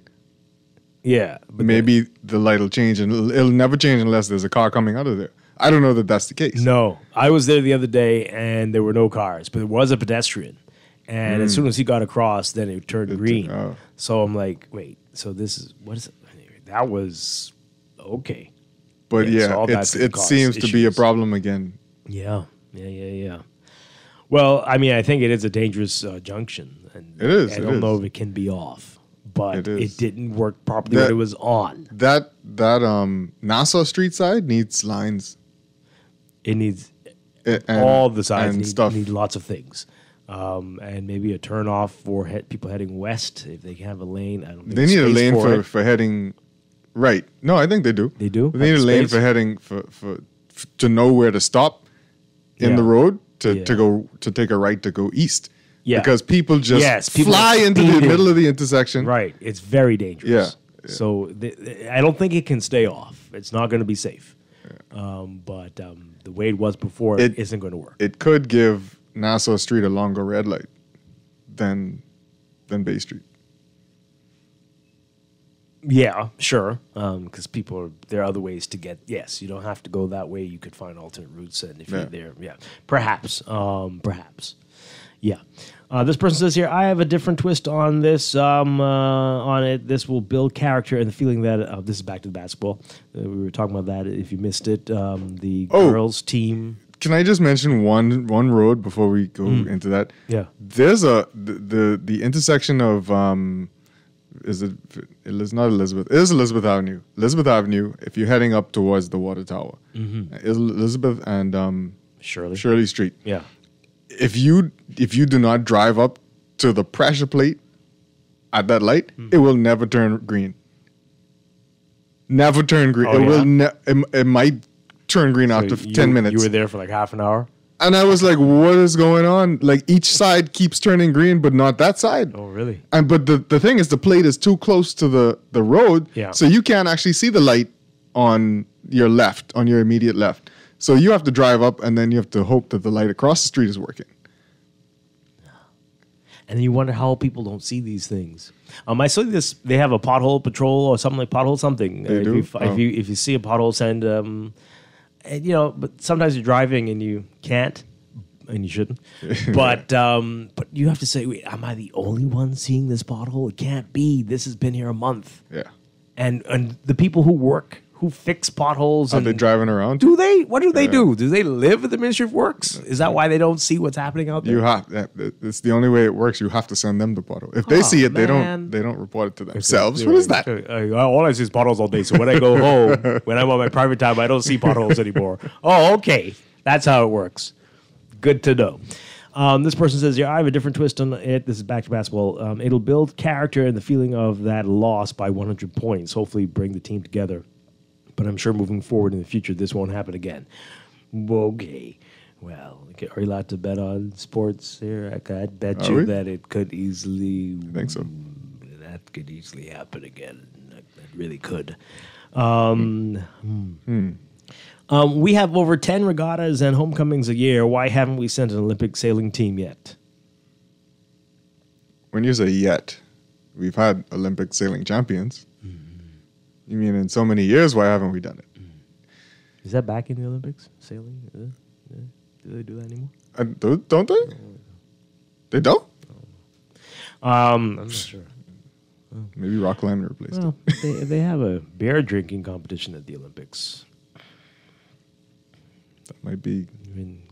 yeah, maybe the light will change, and it'll never change unless there's a car coming out of there. I don't know that that's the case. No, I was there the other day, and there were no cars, but there was a pedestrian. And as soon as he got across, then it turned green. So I'm like, wait, so this is, what is it? That was okay. But so it seems to be a problem again. Yeah. Well, I mean, I think it is a dangerous junction. And It is, I it don't is. know if it can be off, but It is. it didn't work properly when it was on. That Nassau Street side needs lines. It needs and, all the sides and need lots of things. And maybe a turnoff for people heading west if they can have a lane. I don't think They need a lane for for heading right. No, I think they do. They do? They need Have a lane space? for heading to know where to stop in Yeah. the road to go to take a right to go east. Yeah. Because people just people fly are into the speeding. middle of the intersection. Right. It's very dangerous. Yeah. So I don't think it can stay off. It's not going to be safe. But the way it was before It isn't going to work. It could give Nassau Street a longer red light than Bay Street. Yeah, sure. Because there are other ways to get. Yes, you don't have to go that way. You could find alternate routes, and if you're there, perhaps. Yeah. This person says here, I have a different twist on this. On it, this will build character and the feeling that this is back to the basketball. We were talking about that. If you missed it, the girls team. Can I just mention one road before we go into that? Yeah. There's the intersection of is it not Elizabeth? It is Elizabeth Avenue. Elizabeth Avenue. If you're heading up towards the water tower, Elizabeth and Shirley Street. Yeah. If you do not drive up to the pressure plate at that light, it will never turn green. Never turn green. It might turn green after 10 minutes. You were there for like half an hour? And I was like, what is going on? Like each side keeps turning green, but not that side. Oh, really? But the thing is, the plate is too close to the road, so you can't actually see the light on your left, on your immediate left. So you have to drive up, and then you have to hope that the light across the street is working. And then you wonder how people don't see these things. I saw this. They have a pothole patrol or something like pothole something. They do? If you see a pothole, send. And, but sometimes you're driving and you can't, and you shouldn't. But you have to say, wait, am I the only one seeing this pothole? It can't be. This has been here a month. Yeah. And the people who fix potholes. Are they driving around? Do they? What do they do? Do they live at the Ministry of Works? Is that why they don't see what's happening out there? You have. It's the only way it works. You have to send them the pothole. If they see it, they don't report it to themselves. What is that? All I see is potholes all day. So when I go home, when I'm on my private time, I don't see potholes anymore. Oh, okay. That's how it works. Good to know. This person says, I have a different twist on it. This is back to basketball. It'll build character and the feeling of that loss by 100 points. Hopefully bring the team together. But I'm sure moving forward in the future, this won't happen again. Okay. Well, are you allowed to bet on sports here? I'd bet you that it could easily... I think so. That could easily happen again. That really could. We have over 10 regattas and homecomings a year. Why haven't we sent an Olympic sailing team yet? When you say yet, we've had Olympic sailing champions. You mean in so many years, why haven't we done it? Is that back in the Olympics, sailing? Do they do that anymore? Don't they? They don't? I'm not sure. Maybe rock climbing replaced it. They have a beer drinking competition at the Olympics. That might be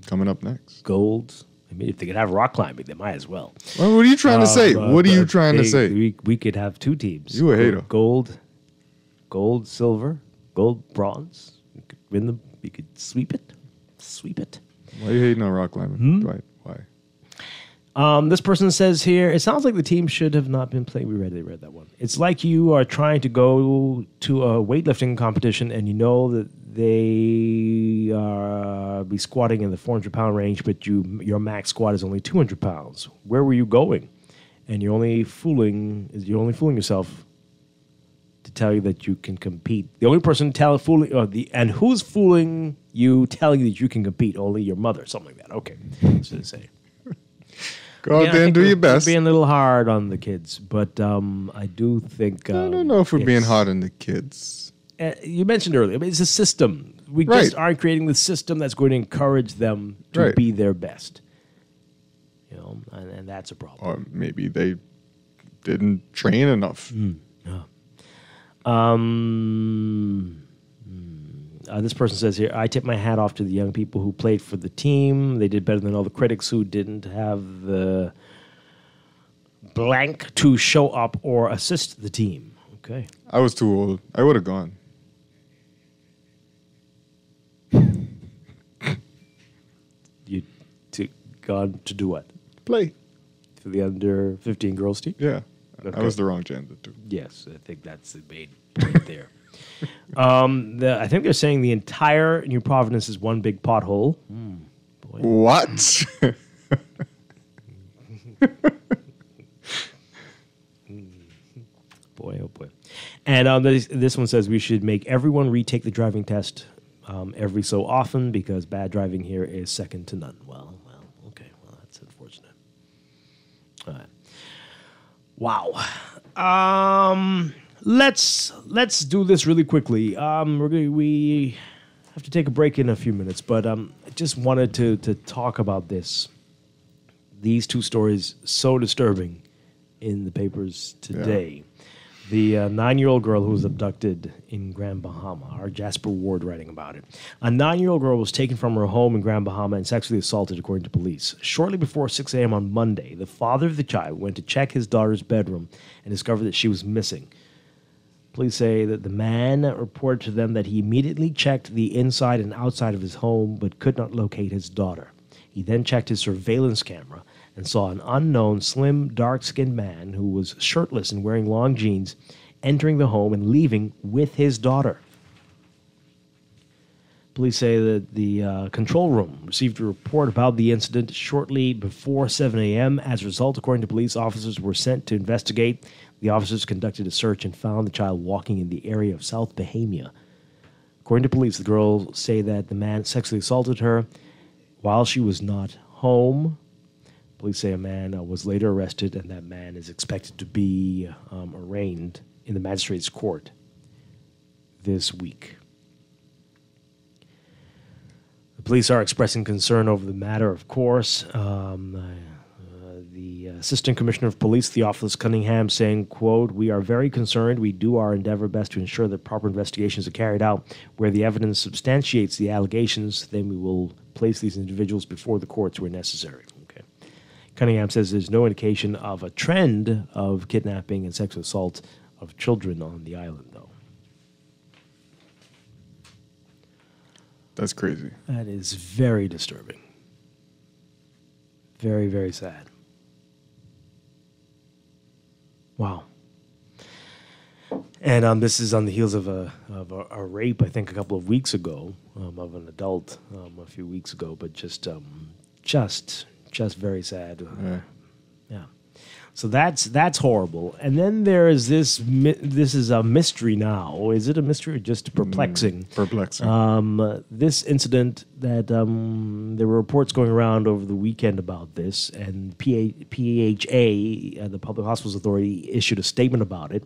coming up next. Gold. I mean, if they could have rock climbing, they might as well. Well, what are you trying to say? What are you trying to say? We could have two teams. You a hater. Gold, silver, gold, bronze. You could win them. You could sweep it. Why are you hating on rock climbing, Dwight? Why? This person says here, it sounds like the team should have not been playing. They read that one. It's like you are trying to go to a weightlifting competition and you know that they be squatting in the 400-pound range, but your max squat is only 200 pounds. Where were you going? And you're only fooling yourself to tell you that you can compete. The only person and who's fooling you telling you that you can compete? Only your mother, something like that. Okay, that's what I say. Go out there and do your best. We're being a little hard on the kids, but I do think... I don't know if we're being hard on the kids. You mentioned earlier, it's a system. We just aren't creating the system that's going to encourage them to be their best. And that's a problem. Or maybe they didn't train enough. This person says here, I tip my hat off to the young people who played for the team. They did better than all the critics who didn't have the blank to show up or assist the team. Okay. I was too old. I would have gone. Gone to do what? Play. For the under 15 girls team? Yeah. Okay. I was the wrong gender too. Yes, I think that's the main point there. I think they're saying the entire New Providence is one big pothole. Boy. What? Boy, oh boy. And this one says we should make everyone retake the driving test every so often because bad driving here is second to none. Well, okay. Well, that's unfortunate. All right. Wow. Let's do this really quickly. We have to take a break in a few minutes, but I just wanted to talk about this these two stories so disturbing in the papers today. The 9-year-old girl who was abducted in Grand Bahama, our Jasper Ward writing about it. A 9-year-old girl was taken from her home in Grand Bahama and sexually assaulted, according to police. Shortly before 6 a.m. on Monday, the father of the child went to check his daughter's bedroom and discovered that she was missing. Police say that the man reported to them that he immediately checked the inside and outside of his home but could not locate his daughter. He then checked his surveillance camera and saw an unknown, slim, dark-skinned man who was shirtless and wearing long jeans entering the home and leaving with his daughter. Police say that the control room received a report about the incident shortly before 7 a.m. As a result, according to police, officers were sent to investigate. The officers conducted a search and found the child walking in the area of South Bahamia. According to police, the girls say that the man sexually assaulted her while she was not home. Police say a man was later arrested, and that man is expected to be arraigned in the magistrate's court this week. The police are expressing concern over the matter, of course. The Assistant Commissioner of Police, Theophilus Cunningham, saying, quote, "We are very concerned. We do our endeavor best to ensure that proper investigations are carried out. Where the evidence substantiates the allegations, then we will place these individuals before the courts where necessary." Cunningham says there's no indication of a trend of kidnapping and sexual assault of children on the island, though. That's crazy. That is very disturbing. Very, very sad. Wow. And this is on the heels of a rape, I think, a couple of weeks ago, of an adult a few weeks ago, but just very sad. Yeah. So that's horrible. And then there is this. This is a mystery now. Is it a mystery or just perplexing? Perplexing. This incident that there were reports going around over the weekend about this, and PHA, the Public Hospitals Authority, issued a statement about it,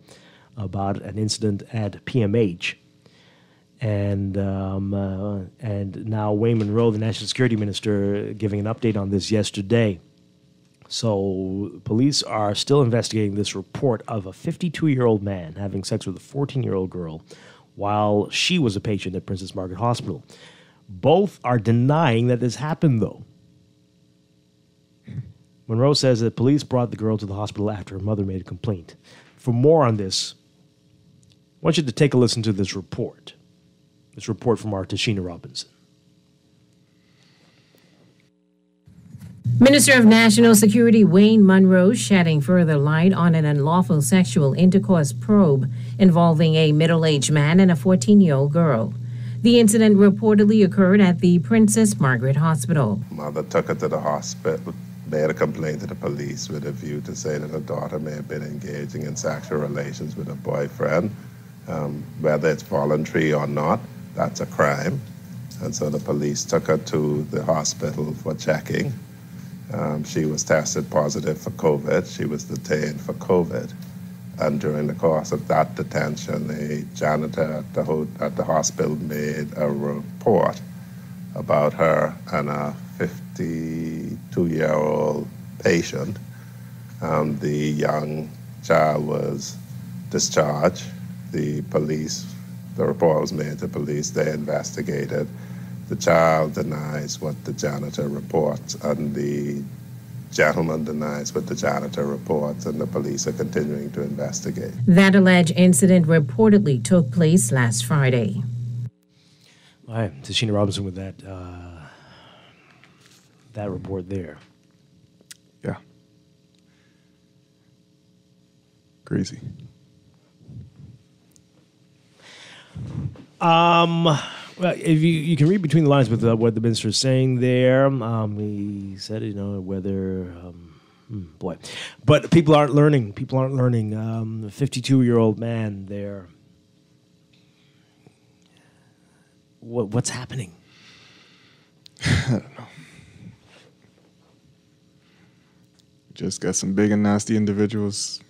about an incident at PMH. And now Wayne Monroe, the National Security Minister, giving an update on this yesterday. So police are still investigating this report of a 52-year-old man having sex with a 14-year-old girl while she was a patient at Princess Margaret Hospital. Both are denying that this happened, though. Monroe says that police brought the girl to the hospital after her mother made a complaint. For more on this, I want you to take a listen to this report. This report from our Tashina Robinson. Minister of National Security Wayne Monroe shedding further light on an unlawful sexual intercourse probe involving a middle-aged man and a 14-year-old girl. The incident reportedly occurred at the Princess Margaret Hospital. Mother took her to the hospital, made a complaint to the police with a view to say that her daughter may have been engaging in sexual relations with her boyfriend. Whether it's voluntary or not, that's a crime. And so the police took her to the hospital for checking. She was tested positive for COVID. She was detained for COVID. And during the course of that detention, a janitor at the hospital made a report about her and a 52-year-old patient. The young child was discharged. The report was made to police. They investigated. The child denies what the janitor reports, and the gentleman denies what the janitor reports, and the police are continuing to investigate. That alleged incident reportedly took place last Friday. All right, Tashina Robinson with that report there. Yeah. Crazy. Well, if you can read between the lines with what the minister is saying there. He said, whether, but people aren't learning. People aren't learning. The 52-year-old man there. What's happening? I don't know. Just got some big and nasty individuals.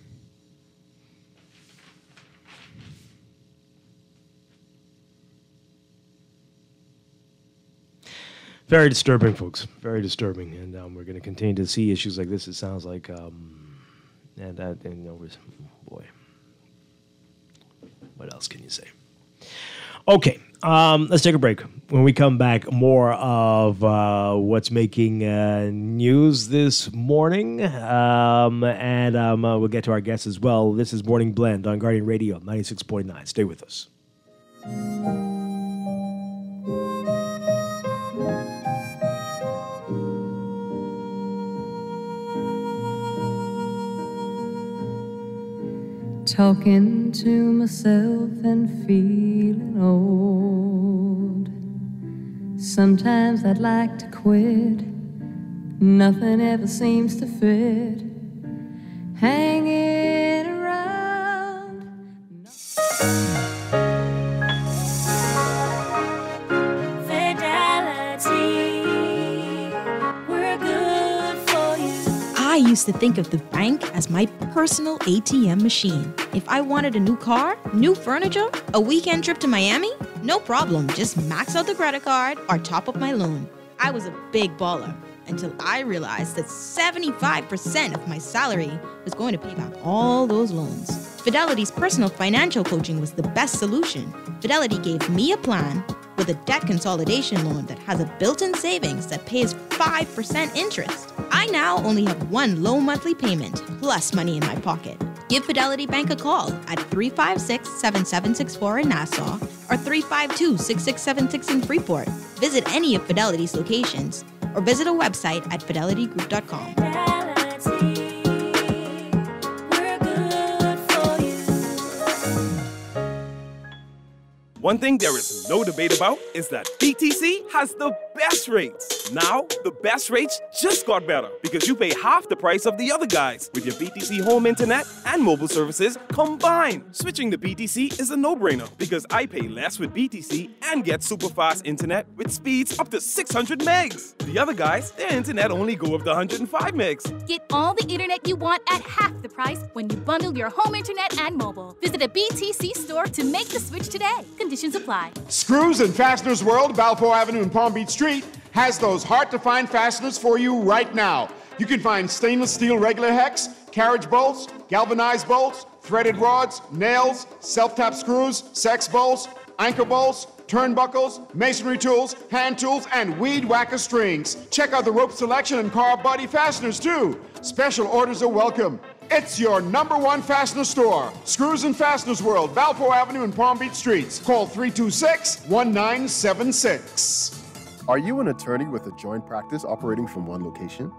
Very disturbing, folks. Very disturbing. And we're going to continue to see issues like this, it sounds like. Boy. What else can you say? Okay, let's take a break. When we come back, more of what's making news this morning. We'll get to our guests as well. This is Morning Blend on Guardian Radio 96.9. Stay with us. Talking to myself and feeling old. Sometimes I'd like to quit. Nothing ever seems to fit. Hanging around. Fidelity, we're good for you. I used to think of the bank as my personal ATM machine. If I wanted a new car, new furniture, a weekend trip to Miami, no problem. Just max out the credit card or top up my loan. I was a big baller until I realized that 75% of my salary was going to pay back all those loans. Fidelity's personal financial coaching was the best solution. Fidelity gave me a plan with a debt consolidation loan that has a built-in savings that pays 5% interest. I now only have one low monthly payment plus money in my pocket. Give Fidelity Bank a call at 356-7764 in Nassau or 352-6676 in Freeport. Visit any of Fidelity's locations or visit a website at fidelitygroup.com. One thing there is no debate about is that BTC has the best rates. Now, the best rates just got better because you pay half the price of the other guys with your BTC home internet and mobile services combined. Switching to BTC is a no-brainer because I pay less with BTC and get super fast internet with speeds up to 600 megs. The other guys, their internet only go up to 105 megs. Get all the internet you want at half the price when you bundle your home internet and mobile. Visit a BTC store to make the switch today. Conditions apply. Screws and Fasteners World, Balfour Avenue and Palm Beach Street, has those hard-to-find fasteners for you right now. You can find stainless steel regular hex, carriage bolts, galvanized bolts, threaded rods, nails, self-tap screws, sex bolts, anchor bolts, turnbuckles, masonry tools, hand tools, and weed whacker strings. Check out the rope selection and car body fasteners, too. Special orders are welcome. It's your #1 fastener store. Screws and Fasteners World, Balfour Avenue and Palm Beach Streets. Call 326-1976. Are you an attorney with a joint practice operating from one location?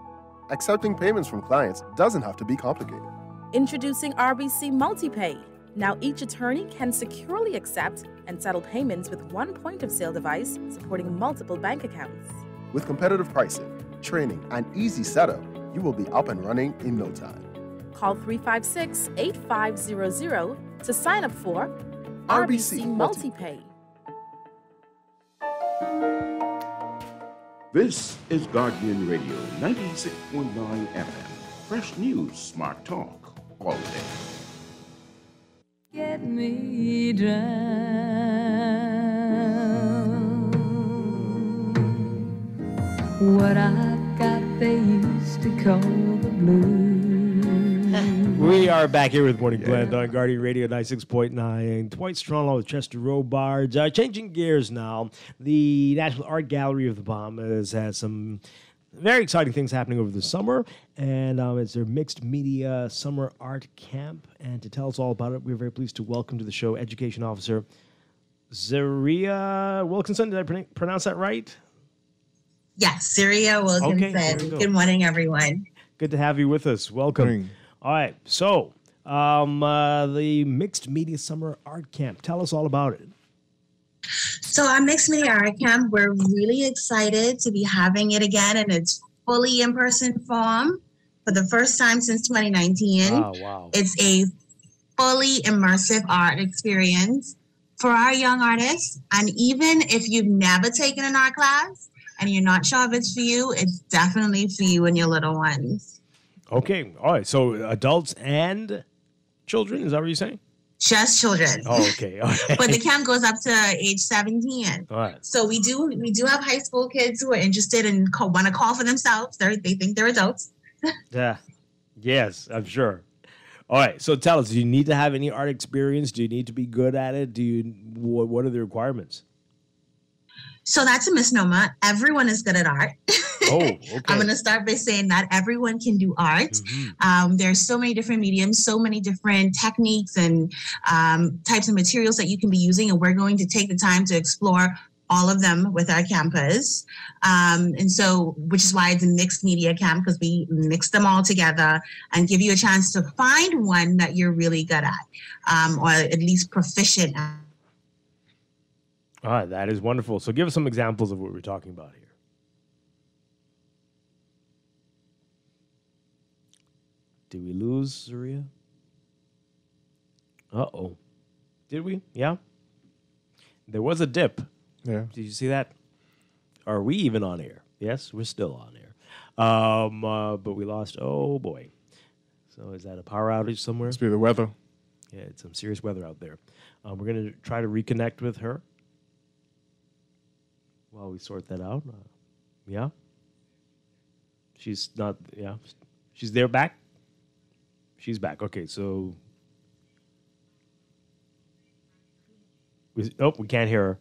Accepting payments from clients doesn't have to be complicated. Introducing RBC MultiPay. Now each attorney can securely accept and settle payments with one point-of-sale device supporting multiple bank accounts. With competitive pricing, training, and easy setup, you will be up and running in no time. Call 356-8500 to sign up for RBC MultiPay. This is Guardian Radio 96.9 FM. Fresh news, smart talk, all day. Get me down. What I've got they used to call the blues. We are back here with Morning Blend on Guardian Radio 96.9. Dwight Strong with Chester Robards. Changing gears now. The National Art Gallery of the Bahamas has some very exciting things happening over the summer, and it's their mixed media summer art camp. And to tell us all about it, we're very pleased to welcome to the show Education Officer Zaria Wilkinson. Did I pronounce that right? Yes, Zaria Wilkinson. Okay, good morning, everyone. Good to have you with us. Welcome. All right, so the Mixed Media Summer Art Camp. Tell us all about it. So our Mixed Media Art Camp, we're really excited to be having it again in its fully in-person form for the first time since 2019. Oh, wow. It's a fully immersive art experience for our young artists. And even if you've never taken an art class and you're not sure if it's for you, it's definitely for you and your little ones. Okay, all right. So adults and children, is that what you're saying? Just children. Oh, okay. But the camp goes up to age 17. All right. So we do have high school kids who are interested and want to call for themselves. They think they're adults. Yeah. Yes, I'm sure. All right. So tell us, do you need to have any art experience? Do you need to be good at it? What are the requirements? So that's a misnomer. Everyone is good at art. Oh, okay. I'm going to start by saying that everyone can do art. There's so many different mediums, so many different techniques and types of materials that you can be using. And we're going to take the time to explore all of them with our campus. And so, which is why it's a mixed media camp, because we mix them all together and give you a chance to find one that you're really good at, or at least proficient at. All right, that is wonderful. So give us some examples of what we're talking about here. Did we lose Zaria? Uh-oh. Did we? Yeah. There was a dip. Yeah. Did you see that? Are we even on air? Yes, we're still on air. But we lost, oh boy. So is that a power outage somewhere? Must be the weather. Yeah, it's some serious weather out there. We're going to try to reconnect with her while we sort that out. Yeah. She's not, yeah. She's there back? She's back. Okay, so. We can't hear her.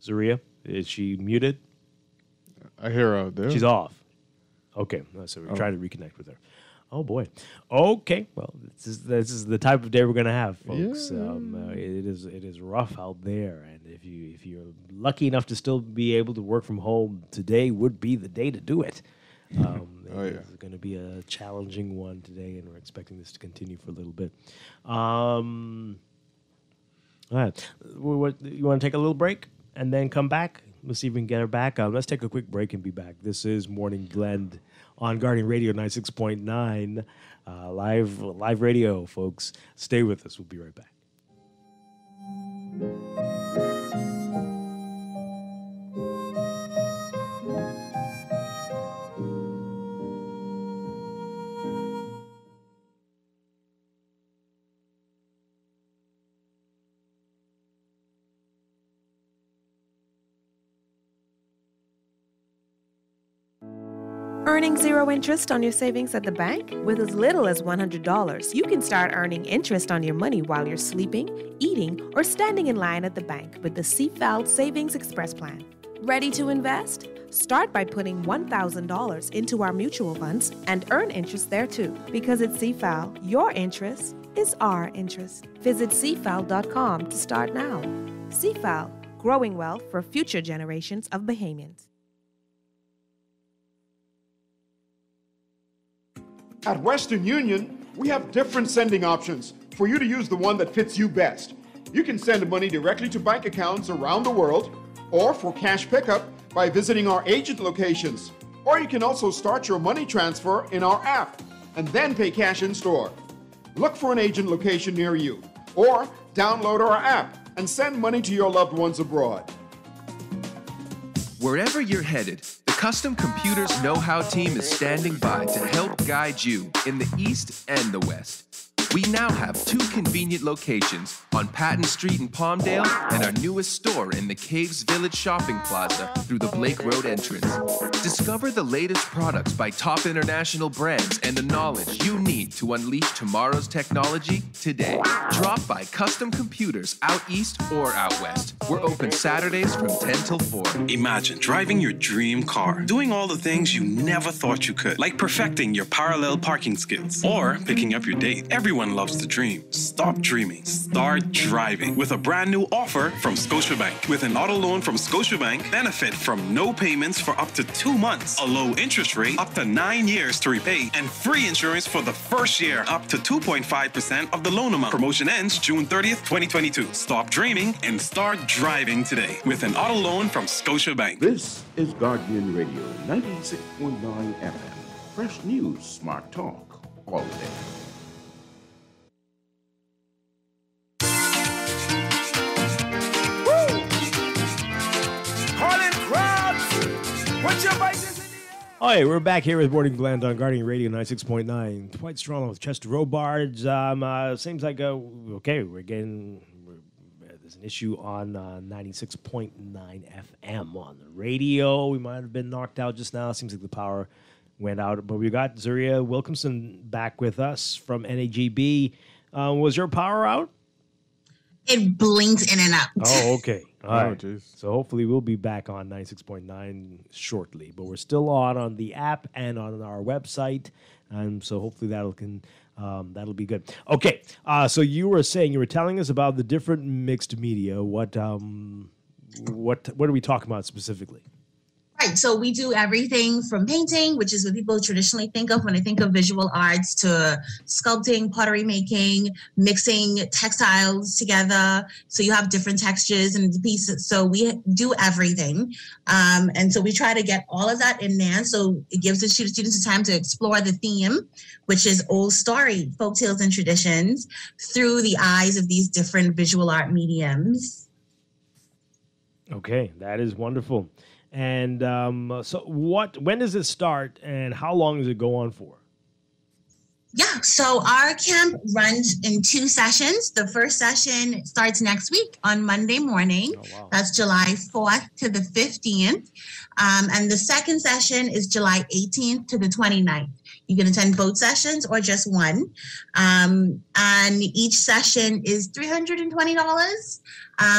Zaria, is she muted? I hear her out there. She's off. Okay, so we're trying to reconnect with her. Oh boy. Okay, well, this is the type of day we're gonna have, folks. Yeah. It is rough out there, and if you're lucky enough to still be able to work from home, today would be the day to do it. It's going to be a challenging one today, and we're expecting this to continue for a little bit. All right, you want to take a little break and then come back? Let's see if we can get her back. Let's take a quick break and be back. This is Morning Blend on Guardian Radio 96.9, live radio, folks. Stay with us. We'll be right back. Earning zero interest on your savings at the bank? With as little as $100, you can start earning interest on your money while you're sleeping, eating, or standing in line at the bank with the CFAL Savings Express Plan. Ready to invest? Start by putting $1,000 into our mutual funds and earn interest there too. Because at CFAL, your interest is our interest. Visit CFAL.com to start now. CFAL, growing wealth for future generations of Bahamians. At Western Union, we have different sending options for you to use the one that fits you best. You can send money directly to bank accounts around the world, or for cash pickup by visiting our agent locations. Or you can also start your money transfer in our app and then pay cash in store. Look for an agent location near you, or download our app and send money to your loved ones abroad. Wherever you're headed, the Custom Computers Know-How team is standing by to help guide you in the East and the West. We now have 2 convenient locations on Patton Street in Palmdale and our newest store in the Caves Village Shopping Plaza through the Blake Road entrance. Discover the latest products by top international brands and the knowledge you need to unleash tomorrow's technology today. Drop by Custom Computers out east or out west. We're open Saturdays from 10 till 4. Imagine driving your dream car, doing all the things you never thought you could, like perfecting your parallel parking skills or picking up your date. Everyone loves to dream. Stop dreaming. Start driving with a brand new offer from Scotiabank. With an auto loan from Scotiabank, benefit from no payments for up to 2 months, a low interest rate up to 9 years to repay, and free insurance for the first year up to 2.5% of the loan amount. Promotion ends June 30th, 2022. Stop dreaming and start driving today with an auto loan from Scotiabank. This is Guardian Radio 96.9 FM. Fresh news, smart talk, all day. All right, we're back here with Morning Blend on Guardian Radio 96.9. Dwight Strong with Chester Robards. Seems like, there's an issue on 96.9 FM on the radio. We might have been knocked out just now. Seems like the power went out. But we got Zaria Wilkinson back with us from NAGB. Was your power out? It blinks in and out. Oh, okay. All right. Geez. So hopefully we'll be back on 96.9 shortly. But we're still on the app and on our website. And so hopefully that'll be good. Okay. So you were telling us about the different mixed media. What are we talking about specifically? Right. So we do everything from painting, which is what people traditionally think of when they think of visual arts, to sculpting, pottery making, mixing textiles together. So you have different textures and pieces. So we do everything. And so we try to get all of that in there. So it gives the students the time to explore the theme, which is old story, folk tales and traditions, through the eyes of these different visual art mediums. Okay. That is wonderful. And when does it start and how long does it go on for? Yeah, so our camp runs in 2 sessions. The first session starts next week on Monday morning. Oh, wow. That's July 4th to the 15th. And the second session is July 18th to the 29th. You can attend both sessions or just one. And each session is $320.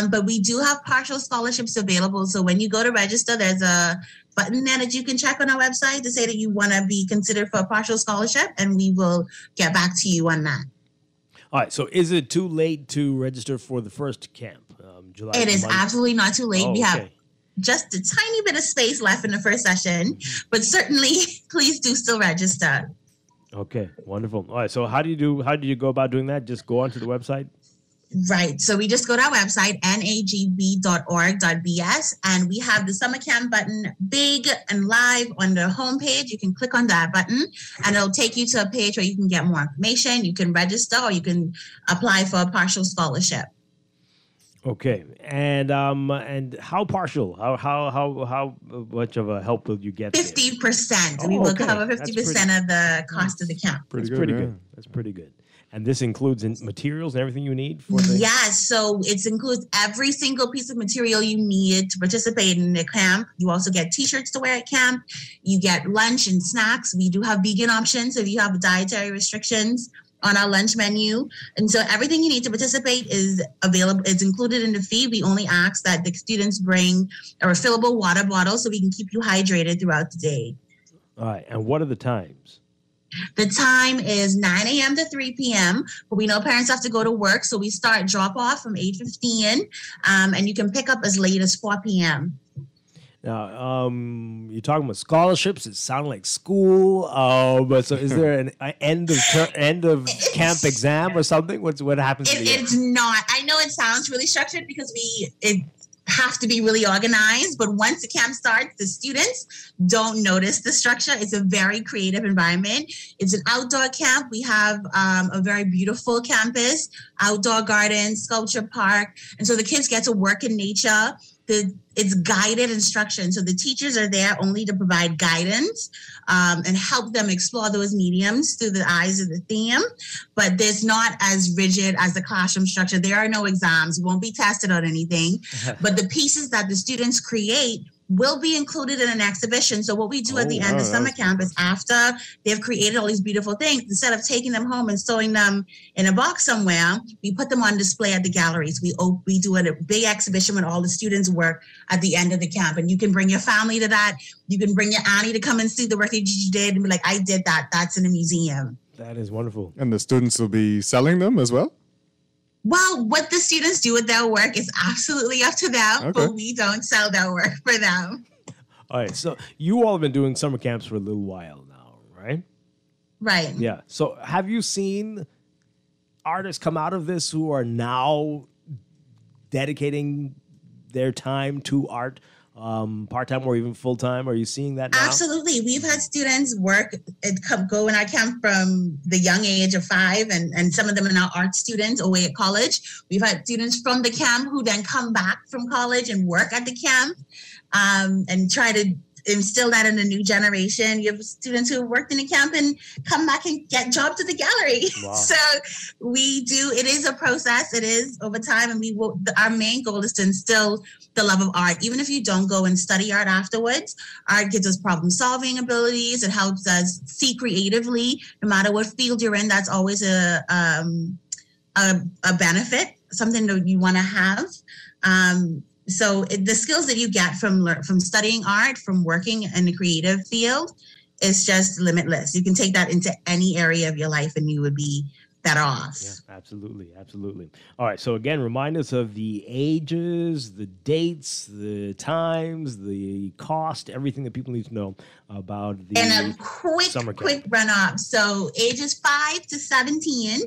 But we do have partial scholarships available. So when you go to register, there's a button there that you can check on our website to say that you want to be considered for a partial scholarship, and we will get back to you on that. All right. So is it too late to register for the first camp? July. It is absolutely not too late. We have okay. just a tiny bit of space left in the first session, but certainly please do still register. Okay, wonderful. All right. So how do you go about doing that? Just go onto the website? Right. So we just go to our website, nagb.org.bs, and we have the summer camp button big and live on the homepage. You can click on that button and it'll take you to a page where you can get more information. You can register or you can apply for a partial scholarship. Okay. And how partial? How much of a help will you get? 50%. We will cover 50% of the cost of the camp. That's pretty good. That's pretty good. And this includes materials and everything you need for the... Yes, so it includes every single piece of material you need to participate in the camp. You also get T-shirts to wear at camp. You get lunch and snacks. We do have vegan options if you have dietary restrictions on our lunch menu. And so everything you need to participate is available. It's included in the fee. We only ask that the students bring a refillable water bottle so we can keep you hydrated throughout the day. All right. And what are the times? The time is 9 a.m. to 3 p.m., but we know parents have to go to work, so we start drop-off from 8:15, and you can pick up as late as 4 p.m. Now, you're talking about scholarships. It sounds like school, but so is there an end of camp exam or something? What happens? It's not. I know it sounds really structured because it have to be really organized, but once the camp starts, the students don't notice the structure. It's a very creative environment. It's an outdoor camp. We have a very beautiful campus, outdoor garden, sculpture park, and so the kids get to work in nature. It's guided instruction. So the teachers are there only to provide guidance and help them explore those mediums through the eyes of the theme. But there's not as rigid as the classroom structure. There are no exams, won't be tested on anything. But the pieces that the students create will be included in an exhibition. So what we do at the end of summer camp is after they've created all these beautiful things, instead of taking them home and sewing them in a box somewhere, we put them on display at the galleries. We do a big exhibition with all the students' work at the end of the camp. And you can bring your family to that. You can bring your auntie to come and see the work that you did and be like, I did that. That's in a museum. That is wonderful. And the students will be selling them as well? Well, what the students do with their work is absolutely up to them, but we don't sell their work for them. All right. So you all have been doing summer camps for a little while now, right? Right. Yeah. So have you seen artists come out of this who are now dedicating their time to art, part-time or even full-time? Are you seeing that now? Absolutely. We've had students go in our camp from the young age of 5, and some of them are now art students away at college. We've had students from the camp who then come back from college and work at the camp and try to instill that in the new generation. You have students who have worked in the camp and come back and get jobs at the gallery. Wow. So it is a process. It is over time. And our main goal is to instill the love of art. Even if you don't go and study art afterwards, art gives us problem solving abilities. It helps us see creatively, no matter what field you're in. That's always a benefit, something that you want to have. So the skills that you get from studying art, from working in the creative field, is just limitless. You can take that into any area of your life and you would be better off. Yeah, absolutely. All right. So again, remind us of the ages, the dates, the times, the cost, everything that people need to know about the and a quick run up. So ages 5 to 17,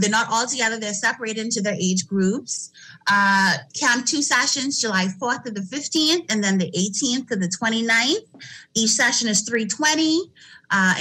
they're not all together. They're separated into their age groups. Camp 2 sessions, July 4th to the 15th, and then the 18th to the 29th. Each session is $320,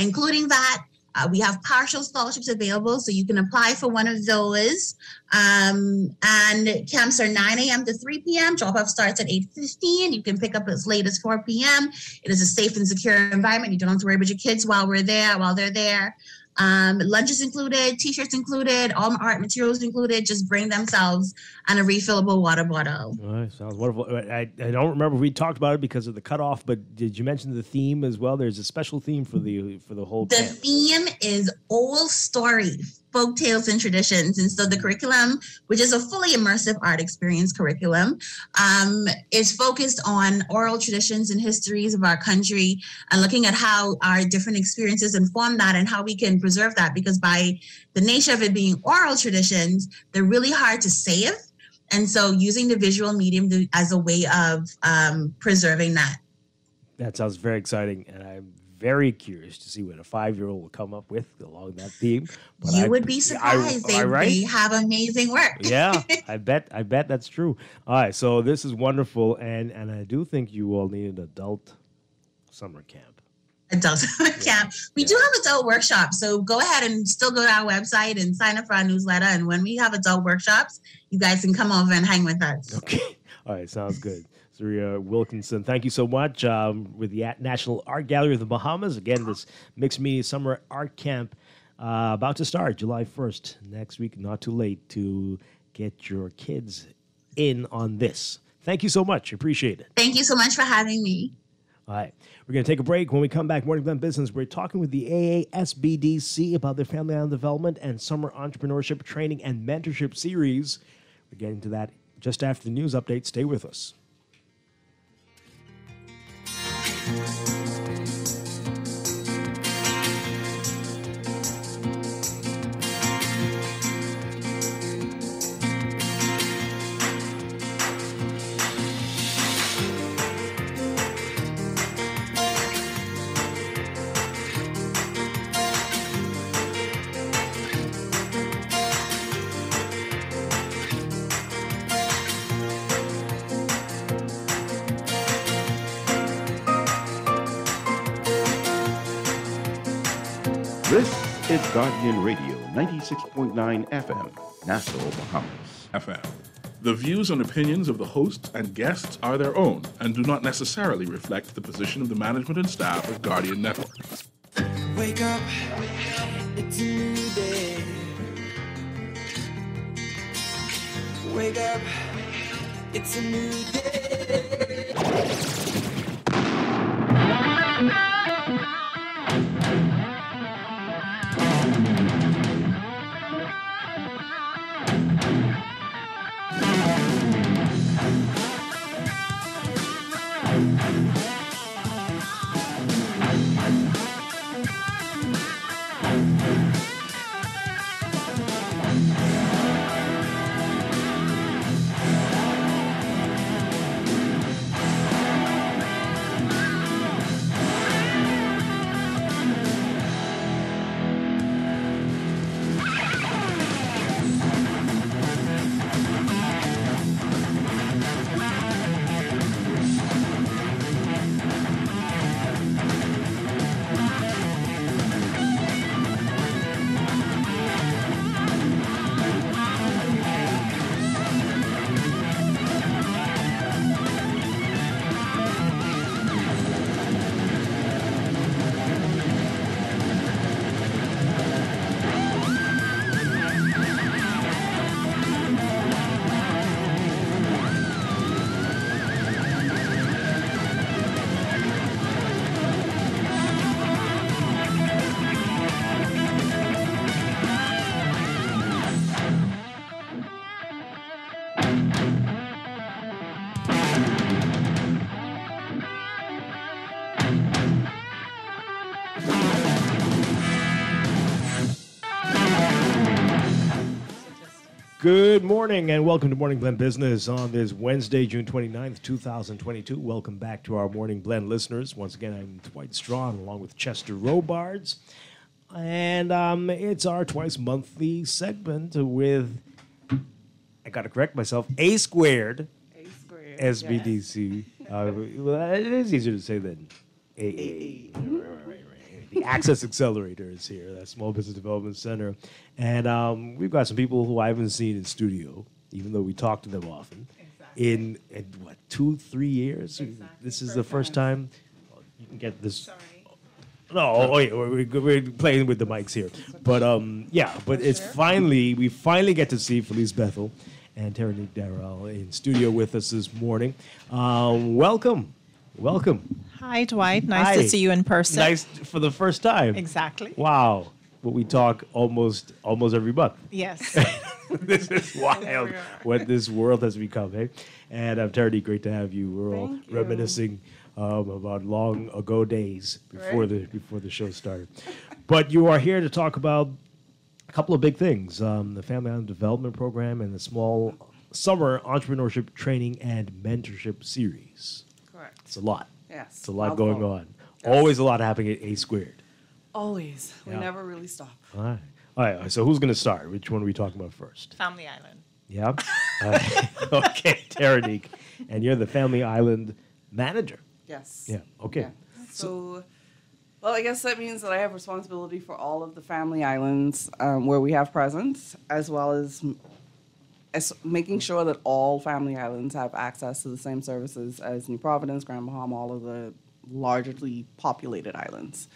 including that. We have partial scholarships available, so you can apply for one of those. And camps are 9 a.m. to 3 p.m. Drop-off starts at 8:15. You can pick up as late as 4 p.m. It is a safe and secure environment. You don't have to worry about your kids while they're there. Lunch is included, t-shirts included, all art materials included. Just bring themselves and a refillable water bottle. All right, sounds wonderful. I don't remember if we talked about it because of the cutoff, but did you mention the theme as well? There's a special theme for the whole camp. The theme is old story, folk tales and traditions. And so the curriculum, which is a fully immersive art experience curriculum, is focused on oral traditions and histories of our country and looking at how our different experiences inform that and how we can preserve that, because by the nature of it being oral traditions, they're really hard to save. And so using the visual medium as a way of preserving that. That sounds very exciting, and I'm very curious to see what a 5-year-old will come up with along that theme. But you would be surprised. They have amazing work. Yeah, I bet that's true. All right, so this is wonderful, and I do think you all need an adult summer camp. Adult summer camp. We do have adult workshops, so go ahead and still go to our website and sign up for our newsletter. And when we have adult workshops, you guys can come over and hang with us. Okay. All right, sounds good. Surya Wilkinson, thank you so much. With the National Art Gallery of the Bahamas, again, this mixed media summer art camp about to start July 1st next week. Not too late to get your kids in on this. Thank you so much. Appreciate it. Thank you so much for having me. All right. We're going to take a break. When we come back, Morning Glen Business, we're talking with the AASBDC about their Family Island Development and Summer Entrepreneurship Training and Mentorship Series. We're getting to that just after the news update. Stay with us. This is Guardian Radio, 96.9 FM, Nassau, Bahamas. FM. The views and opinions of the hosts and guests are their own and do not necessarily reflect the position of the management and staff of Guardian Network. Wake up, it's a new day. Wake up, it's a new day. Good morning and welcome to Morning Blend Business on this Wednesday, June 29th, 2022. Welcome back to our Morning Blend listeners. Once again, I'm Dwight Strachan along with Chester Robards. And it's our twice monthly segment with, I got to correct myself, A squared. SBDC. Well, it is easier to say than AA. The Access Accelerator is here, that Small Business Development Center. And we've got some people who I haven't seen in studio, even though we talk to them often. In what, 2-3 years? Exactly. This is the first time. You can get this. Sorry. No, yeah, we're playing with the mics here. But but it's we finally get to see Phyllice Bethel and Tehranique Darrell in studio with us this morning. Welcome. Hi, Dwight. Nice to see you in person. Nice for the first time. Exactly. Wow. But we talk almost every month. Yes. This is wild what this world has become, eh? And Tehranique, great to have you. We're all reminiscing about long ago days before the show started. But you are here to talk about a couple of big things, the Family Island Development Program and the Small Summer Entrepreneurship Training and Mentorship Series. Correct. It's a lot. Yes. It's a lot going on. Yes. Always a lot happening at A squared. Always. We never really stop. All right. So who's going to start? Which one are we talking about first? Family Island. Yeah. Okay, Tehranique. And you're the Family Island manager. Yes. Yeah. Okay. Yeah. So, well, I guess that means that I have responsibility for all of the family islands where we have presence, as well as making sure that all family islands have access to the same services as New Providence, Grand Bahama, all of the largely populated islands.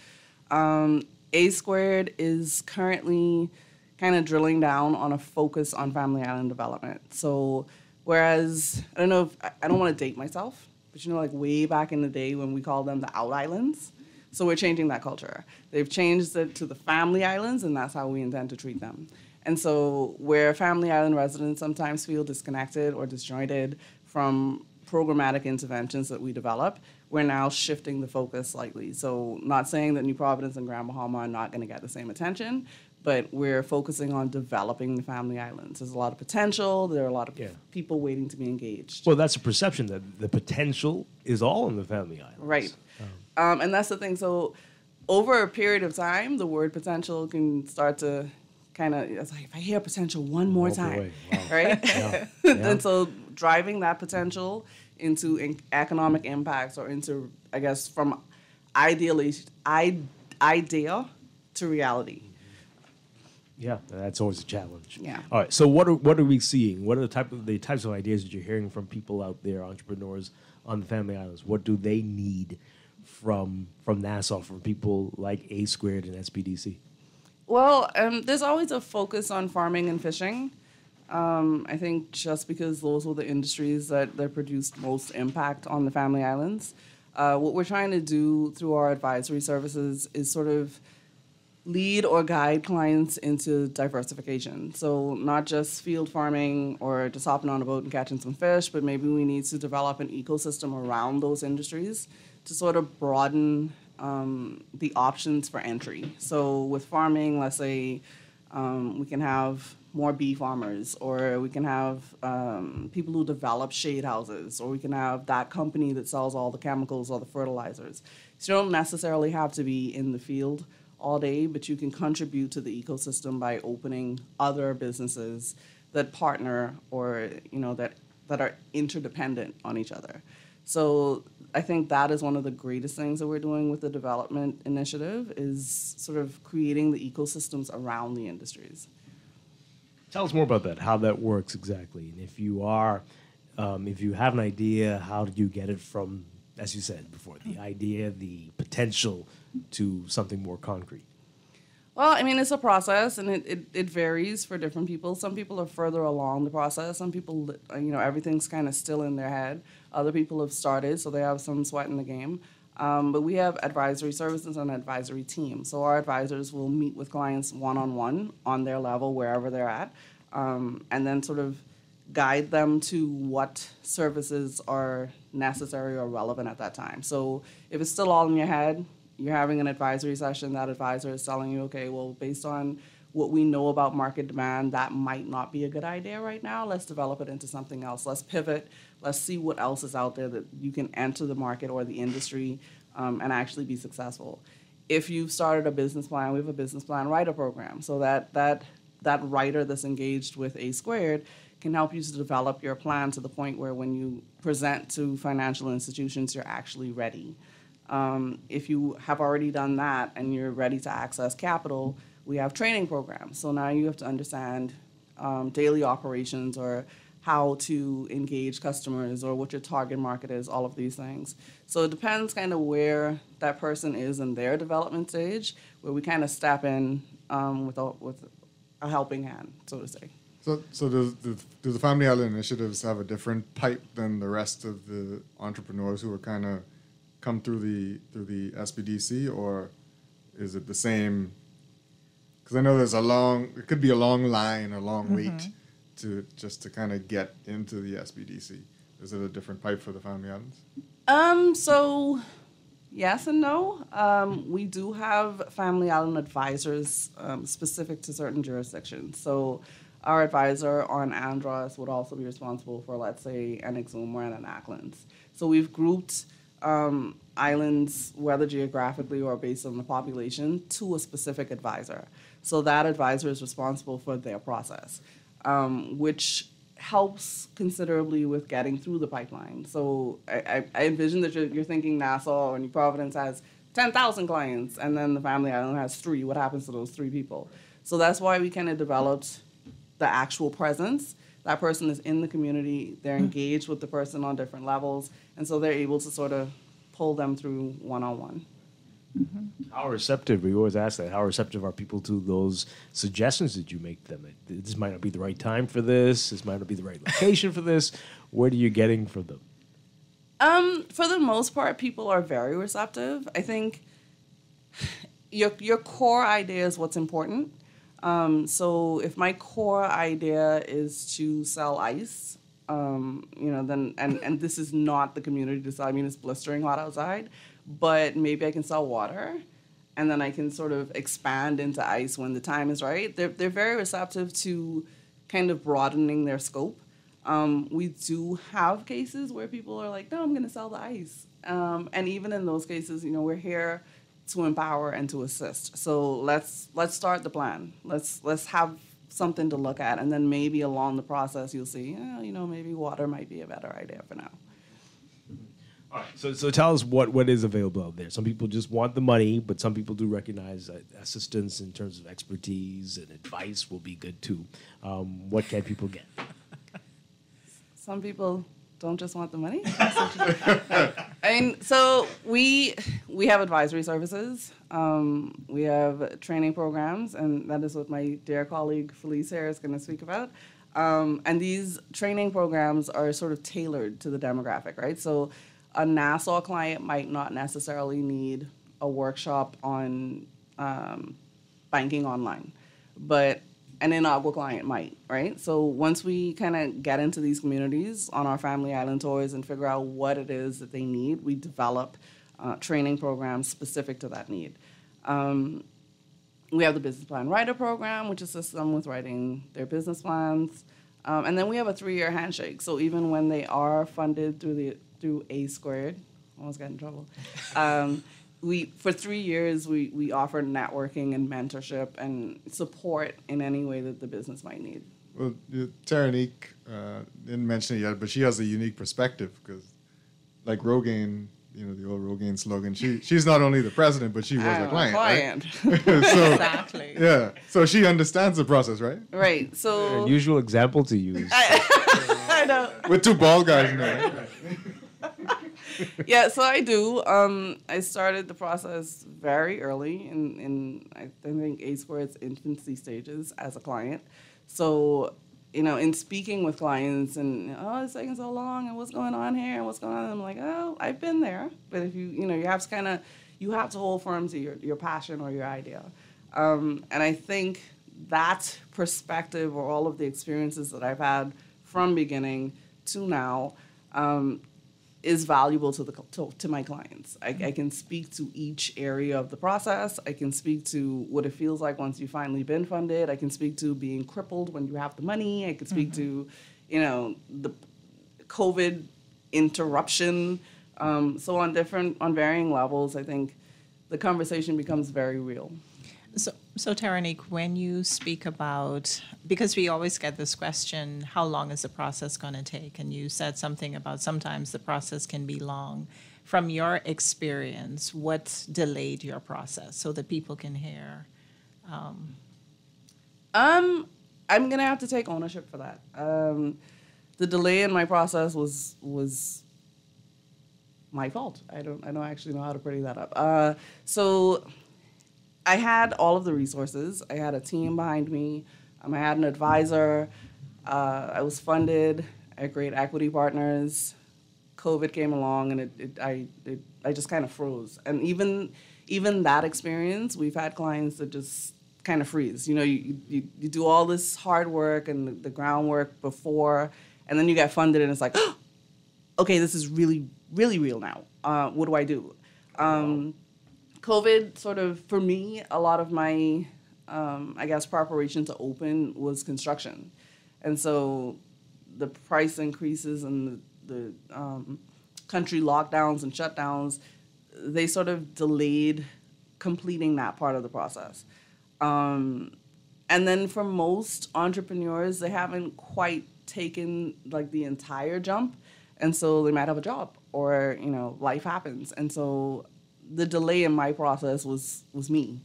A squared is currently kind of drilling down on a focus on family island development. So whereas, I don't want to date myself, but like way back in the day when we called them the out islands. So we're changing that culture. They've changed it to the family islands, and that's how we intend to treat them. And so where family island residents sometimes feel disconnected or disjointed from programmatic interventions that we develop, we're now shifting the focus slightly. So not saying that New Providence and Grand Bahama are not going to get the same attention, but we're focusing on developing the family islands. There's a lot of potential. There are a lot of people waiting to be engaged. Well, that's a perception that the potential is all in the family islands. Right. And that's the thing. So over a period of time, the word potential can start to kind of, it's like, if I hear potential one more time, right? And so driving that potential into economic impacts or into, I guess, from idea to reality. Yeah, that's always a challenge. Yeah. All right. So what are we seeing? What are the types of ideas that you're hearing from people out there, entrepreneurs on the family islands? What do they need from Nassau, from people like A squared and SBDC? Well, there's always a focus on farming and fishing. I think just because those were the industries that produced most impact on the family islands. What we're trying to do through our advisory services is sort of lead or guide clients into diversification. So not just field farming or just hopping on a boat and catching some fish, but maybe we need to develop an ecosystem around those industries to sort of broaden the options for entry. So with farming, let's say we can have more bee farmers, or we can have people who develop shade houses, or we can have that company that sells all the chemicals or the fertilizers. So you don't necessarily have to be in the field all day, but you can contribute to the ecosystem by opening other businesses that partner or that are interdependent on each other. So I think that is one of the greatest things that we're doing with the development initiative, is sort of creating the ecosystems around the industries. Tell us more about that, how that works exactly. And if you have an idea, how did you get it from, as you said before, the idea, the potential, to something more concrete? Well, I mean, it's a process, and it varies for different people. Some people are further along the process. Some people, everything's kind of still in their head. Other people have started, so they have some sweat in the game. But we have advisory services and an advisory team. So our advisors will meet with clients one-on-one on their level, wherever they're at, and then sort of guide them to what services are necessary or relevant at that time. So if it's still all in your head, you're having an advisory session, that advisor is telling you, okay, well, based on what we know about market demand, that might not be a good idea right now. Let's develop it into something else. Let's pivot. Let's see what else is out there that you can enter the market or the industry and actually be successful. If you've started a business plan, we have a business plan writer program. So that writer that's engaged with A Squared can help you to develop your plan to the point where when you present to financial institutions, you're actually ready. If you have already done that and you're ready to access capital, we have training programs. So now you have to understand daily operations or how to engage customers or what your target market is, all of these things. So it depends kind of where that person is in their development stage, where we kind of step in with a helping hand, so to say. So do the Family Island initiatives have a different pipe than the rest of the entrepreneurs who are kind of come through the SBDC, or is it the same? Because I know it could be a long line, a long wait to kind of get into the SBDC. Is it a different pipe for the Family Islands? So yes and no. We do have Family Island advisors specific to certain jurisdictions. So our advisor on Andros would also be responsible for, let's say, an Exuma or an Acklands. So we've grouped islands, whether geographically or based on the population, to a specific advisor. So that advisor is responsible for their process, which helps considerably with getting through the pipeline. So I envision that you're thinking Nassau or New Providence has 10,000 clients, and then the Family Island has 3. What happens to those 3 people? So that's why we kind of developed the actual presence. That person is in the community, they're engaged with the person on different levels, and so they're able to sort of pull them through one-on-one. How receptive, we always ask that, how receptive are people to those suggestions that you make them? This might not be the right time for this might not be the right location for this. What are you getting from them? For the most part, people are very receptive. I think your core idea is what's important. So if my core idea is to sell ice, then and this is not the community to sell. I mean, it's blistering hot outside, but maybe I can sell water, and then I can sort of expand into ice when the time is right. They're very receptive to kind of broadening their scope. We do have cases where people are like, no, I'm going to sell the ice. And even in those cases, we're here to empower and to assist. So let's start the plan. Let's have something to look at, and then maybe along the process you'll see, maybe water might be a better idea for now. All right. So tell us what is available out there. Some people just want the money, but some people do recognize that assistance in terms of expertise and advice will be good too. What can people get? Some people don't just want the money. So we have advisory services. We have training programs, and that is what my dear colleague Phyllice here is going to speak about. And these training programs are sort of tailored to the demographic, right? So a Nassau client might not necessarily need a workshop on banking online, but an Inagua client might, right? So once we kind of get into these communities on our Family Island tours and figure out what it is that they need, we develop training programs specific to that need. We have the Business Plan Writer program, which assists them with writing their business plans. And then we have a 3-year handshake. So even when they are funded through A Squared, almost got in trouble, for 3 years, we offer networking and mentorship and support in any way that the business might need. Well, Tehranique didn't mention it yet, but she has a unique perspective because, like Rogaine, the old Rogaine slogan, she's not only the president, but she was a client. Right? So, exactly. Yeah. So she understands the process, right? Right. So unusual example to use. I know. With 2 bald guys in there. Right? Yeah, so I do. I started the process very early in I think A Squared's infancy stages as a client. So, in speaking with clients and, it's taking so long and what's going on here and what's going on, I'm like, I've been there. But if you have to hold firm to your passion or your idea. And I think that perspective or all of the experiences that I've had from beginning to now, is valuable to my clients. I can speak to each area of the process. I can speak to what it feels like once you've finally been funded. I can speak to being crippled when you have the money. I can speak to, the COVID interruption. So on varying levels, I think the conversation becomes very real. So Tehranique, when you speak about, because we always get this question, how long is the process going to take? And you said something about sometimes the process can be long. From your experience, what delayed your process so that people can hear? I'm going to have to take ownership for that. The delay in my process was my fault. I don't actually know how to pretty that up. So I had all of the resources. I had a team behind me. I had an advisor. I was funded. I had great equity partners. COVID came along, and I just kind of froze. And even that experience, we've had clients that just kind of freeze. You do all this hard work and the groundwork before, and then you get funded, and it's like, oh, okay, this is really, really real now. What do I do? COVID sort of, for me, a lot of my, preparation to open was construction. And so the price increases and the country lockdowns and shutdowns, they sort of delayed completing that part of the process. And then for most entrepreneurs, they haven't quite taken like the entire jump. And so they might have a job or, life happens. And so the delay in my process was me.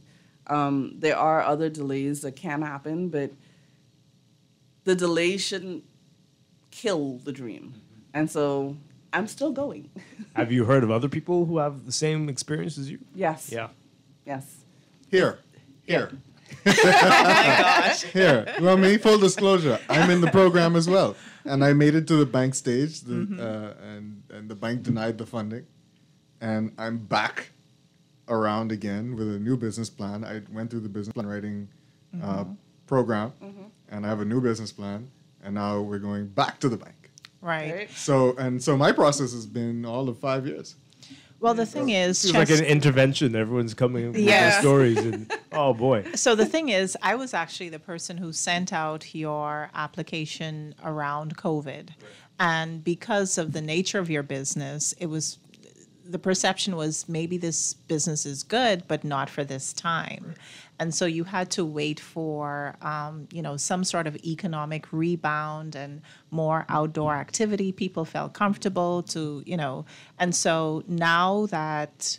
There are other delays that can happen, but the delay shouldn't kill the dream. And so I'm still going. Have you heard of other people who have the same experience as you? Yes. Yeah. Yes. Here. Oh my gosh. Here. Well, me, full disclosure, I'm in the program as well. And I made it to the bank stage, and the bank denied the funding. And I'm back around again with a new business plan. I went through the business plan writing program, and I have a new business plan, and now we're going back to the bank. Right. So my process has been all of 5 years. Well, the thing is, it's like an intervention. Everyone's coming with their stories, and oh boy. So the thing is, I was actually the person who sent out your application around COVID, and because of the nature of your business, the perception was maybe this business is good, but not for this time. Right. And so you had to wait for, some sort of economic rebound and more outdoor activity. People felt comfortable to, and so now that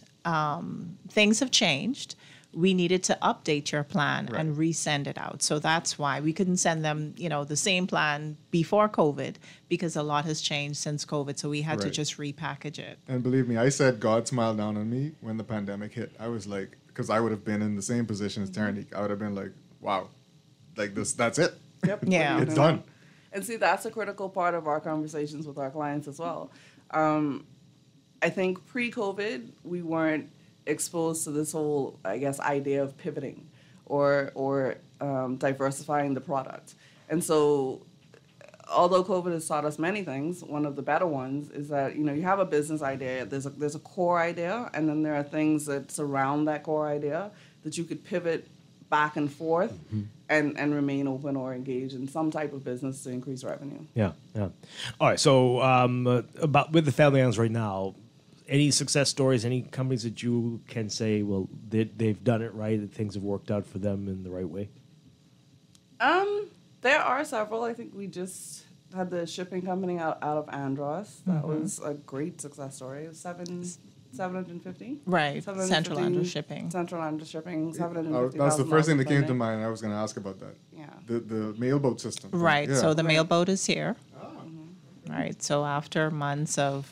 things have changed, we needed to update your plan and resend it out. So that's why we couldn't send them, the same plan before COVID, because a lot has changed since COVID. So we had to just repackage it. And believe me, I said God smiled down on me when the pandemic hit. I was like, because I would have been in the same position as Tehranique. I would have been like, wow, like this, that's it. Yep. Yeah. It's done. And see, that's a critical part of our conversations with our clients as well. I think pre-COVID, we weren't exposed to this whole, idea of pivoting or diversifying the product. And so although COVID has taught us many things, one of the better ones is that, you have a business idea, there's a core idea, and then there are things that surround that core idea that you could pivot back and forth and remain open or engage in some type of business to increase revenue. Yeah. All right, so about with the family islands right now, any success stories, any companies that you can say, well, they've done it right, that things have worked out for them in the right way? There are several. I think we just had the shipping company out of Andros. That was a great success story. It was 750. Right. Central Andros Shipping. Central Andros Shipping. 750. That's the first thing that came to mind. I was going to ask about that. Yeah. The mailboat system. Right. Yeah. So the mailboat is here. Right. So after months of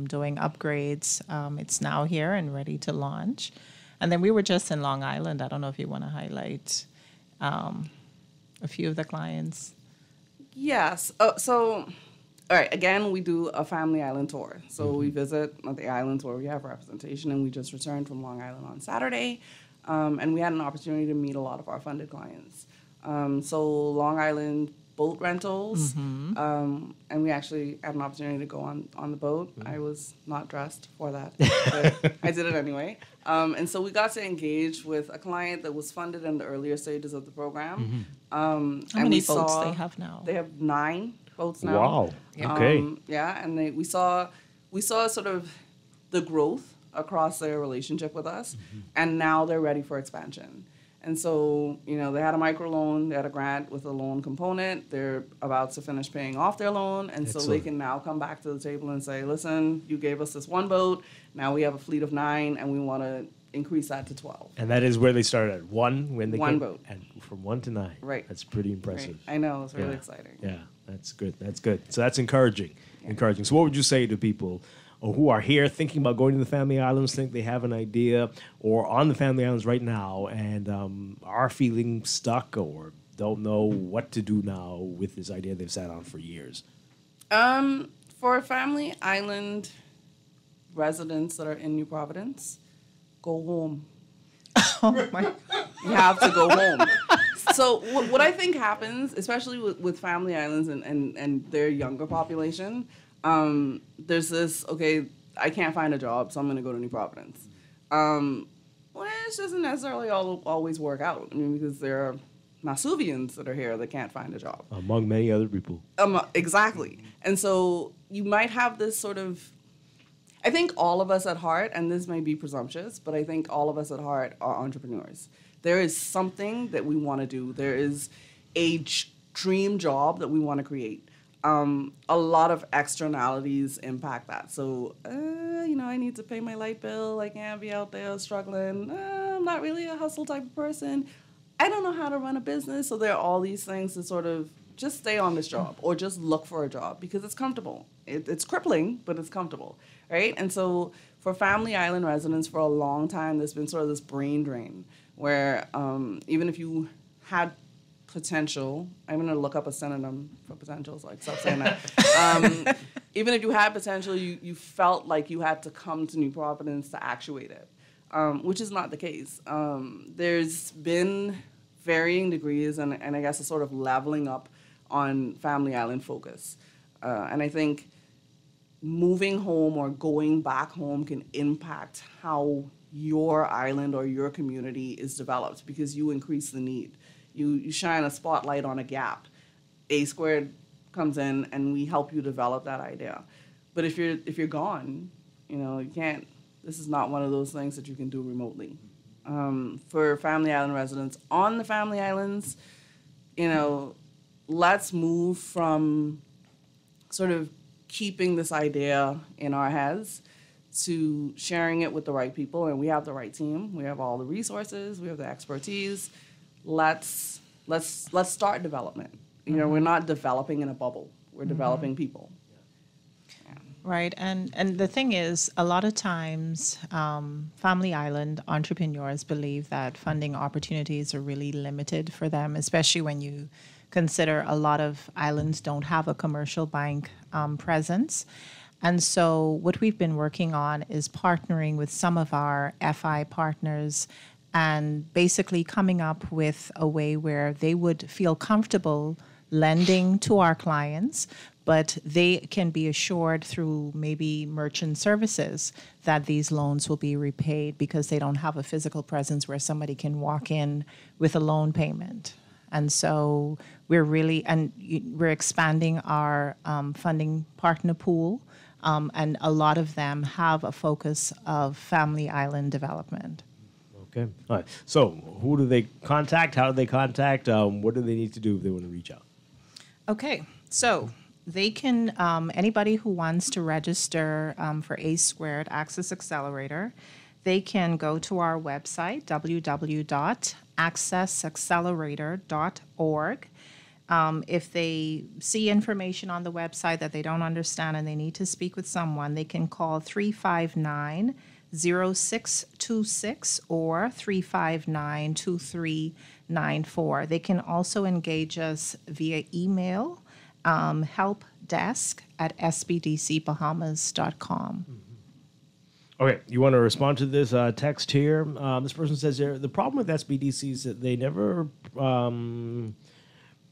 doing upgrades, it's now here and ready to launch. And then we were just in Long Island. I don't know if you want to highlight a few of the clients. Yes. All right. Again, we do a family island tour. So we visit the islands where we have representation, and we just returned from Long Island on Saturday. And we had an opportunity to meet a lot of our funded clients. So Long Island boat rentals. And we actually had an opportunity to go on the boat. I was not dressed for that, but I did it anyway. And so we got to engage with a client that was funded in the earlier stages of the program. How many boats they have now? They have 9 boats now. Wow. Okay. Yeah, and we saw sort of the growth across their relationship with us, and now they're ready for expansion. And so, they had a microloan, they had a grant with a loan component. They're about to finish paying off their loan, and so they can now come back to the table and say, listen, you gave us this 1 boat, now we have a fleet of 9, and we want to increase that to 12. And that is where they started at 1 when they 1 came, boat. and from 1 to 9. Right. That's pretty impressive. Right. I know, it's really exciting. Yeah, that's good. That's good. So that's encouraging. Encouraging. So what would you say to people who are here thinking about going to the Family Islands, think they have an idea, or on the Family Islands right now and are feeling stuck or don't know what to do now with this idea they've sat on for years? For Family Island residents that are in New Providence, go home. Oh my! You have to go home. So what I think happens, especially with Family Islands and their younger population, there's this, okay, I can't find a job, so I'm going to go to New Providence. Which doesn't necessarily always work out. I mean, because there are Masuvians that are here that can't find a job. Among many other people. Exactly. And so you might have this sort of, I think all of us at heart, and this may be presumptuous, but I think all of us at heart are entrepreneurs. There is something that we want to do. There is a dream job that we want to create. A lot of externalities impact that. So, I need to pay my light bill. I can't be out there struggling. I'm not really a hustle type of person. I don't know how to run a business. So there are all these things to sort of just stay on this job or just look for a job because it's comfortable. It's crippling, but it's comfortable, right? And so for Family Island residents, for a long time, there's been sort of this brain drain where even if you had potential, I'm going to look up a synonym for potential, so I stop saying that. Even if you had potential, you felt like you had to come to New Providence to actuate it, which is not the case. There's been varying degrees and I guess a sort of leveling up on Family Island focus. And I think moving home or going back home can impact how your island or your community is developed because you increase the need. You shine a spotlight on a gap. A Squared comes in and we help you develop that idea. But if you're gone, you can't. This is not one of those things that you can do remotely. For Family Island residents on the Family Islands, let's move from sort of keeping this idea in our heads to sharing it with the right people, and we have the right team. We have all the resources. We have the expertise. Let's start development. We're not developing in a bubble. We're developing people. Right, and the thing is, a lot of times, Family Island entrepreneurs believe that funding opportunities are really limited for them, especially when you consider a lot of islands don't have a commercial bank presence. And so what we've been working on is partnering with some of our FI partners and basically coming up with a way where they would feel comfortable lending to our clients, but they can be assured through maybe merchant services that these loans will be repaid because they don't have a physical presence where somebody can walk in with a loan payment. And so we're expanding our funding partner pool, and a lot of them have a focus of Family Island development. Okay. All right. So who do they contact? How do they contact? What do they need to do if they want to reach out? Okay. So they can, anybody who wants to register for A Squared Access Accelerator, they can go to our website, www.accessaccelerator.org. If they see information on the website that they don't understand and they need to speak with someone, they can call 359-0626 or 359-2394. They can also engage us via email, helpdesk@sbdcbahamas.com. Okay, you want to respond to this text here? This person says here, the problem with SBDC is that they never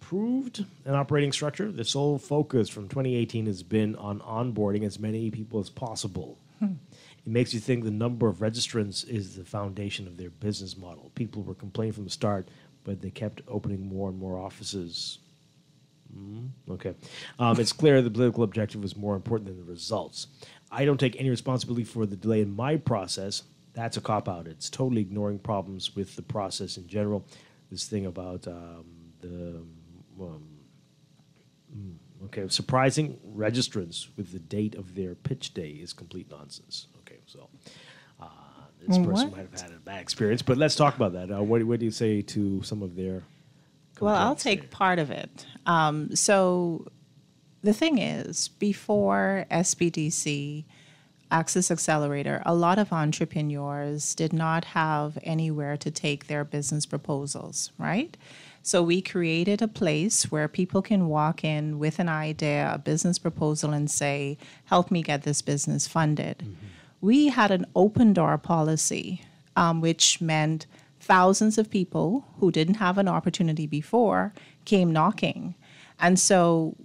improved an operating structure. The sole focus from 2018 has been on onboarding as many people as possible. It makes you think the number of registrants is the foundation of their business model. People were complaining from the start, but they kept opening more and more offices. Okay. It's clear the political objective was more important than the results. I don't take any responsibility for the delay in my process. That's a cop-out. It's totally ignoring problems with the process in general. This thing about surprising registrants with the date of their pitch day is complete nonsense. Okay, so this person might have had a bad experience, but let's talk about that. What do you say to some of their Well, I'll take part of it. So the thing is, before SBDC, Access Accelerator, a lot of entrepreneurs did not have anywhere to take their business proposals, right? So we created a place where people can walk in with an idea, a business proposal, and say, help me get this business funded. We had an open door policy, which meant thousands of people who didn't have an opportunity before came knocking. And so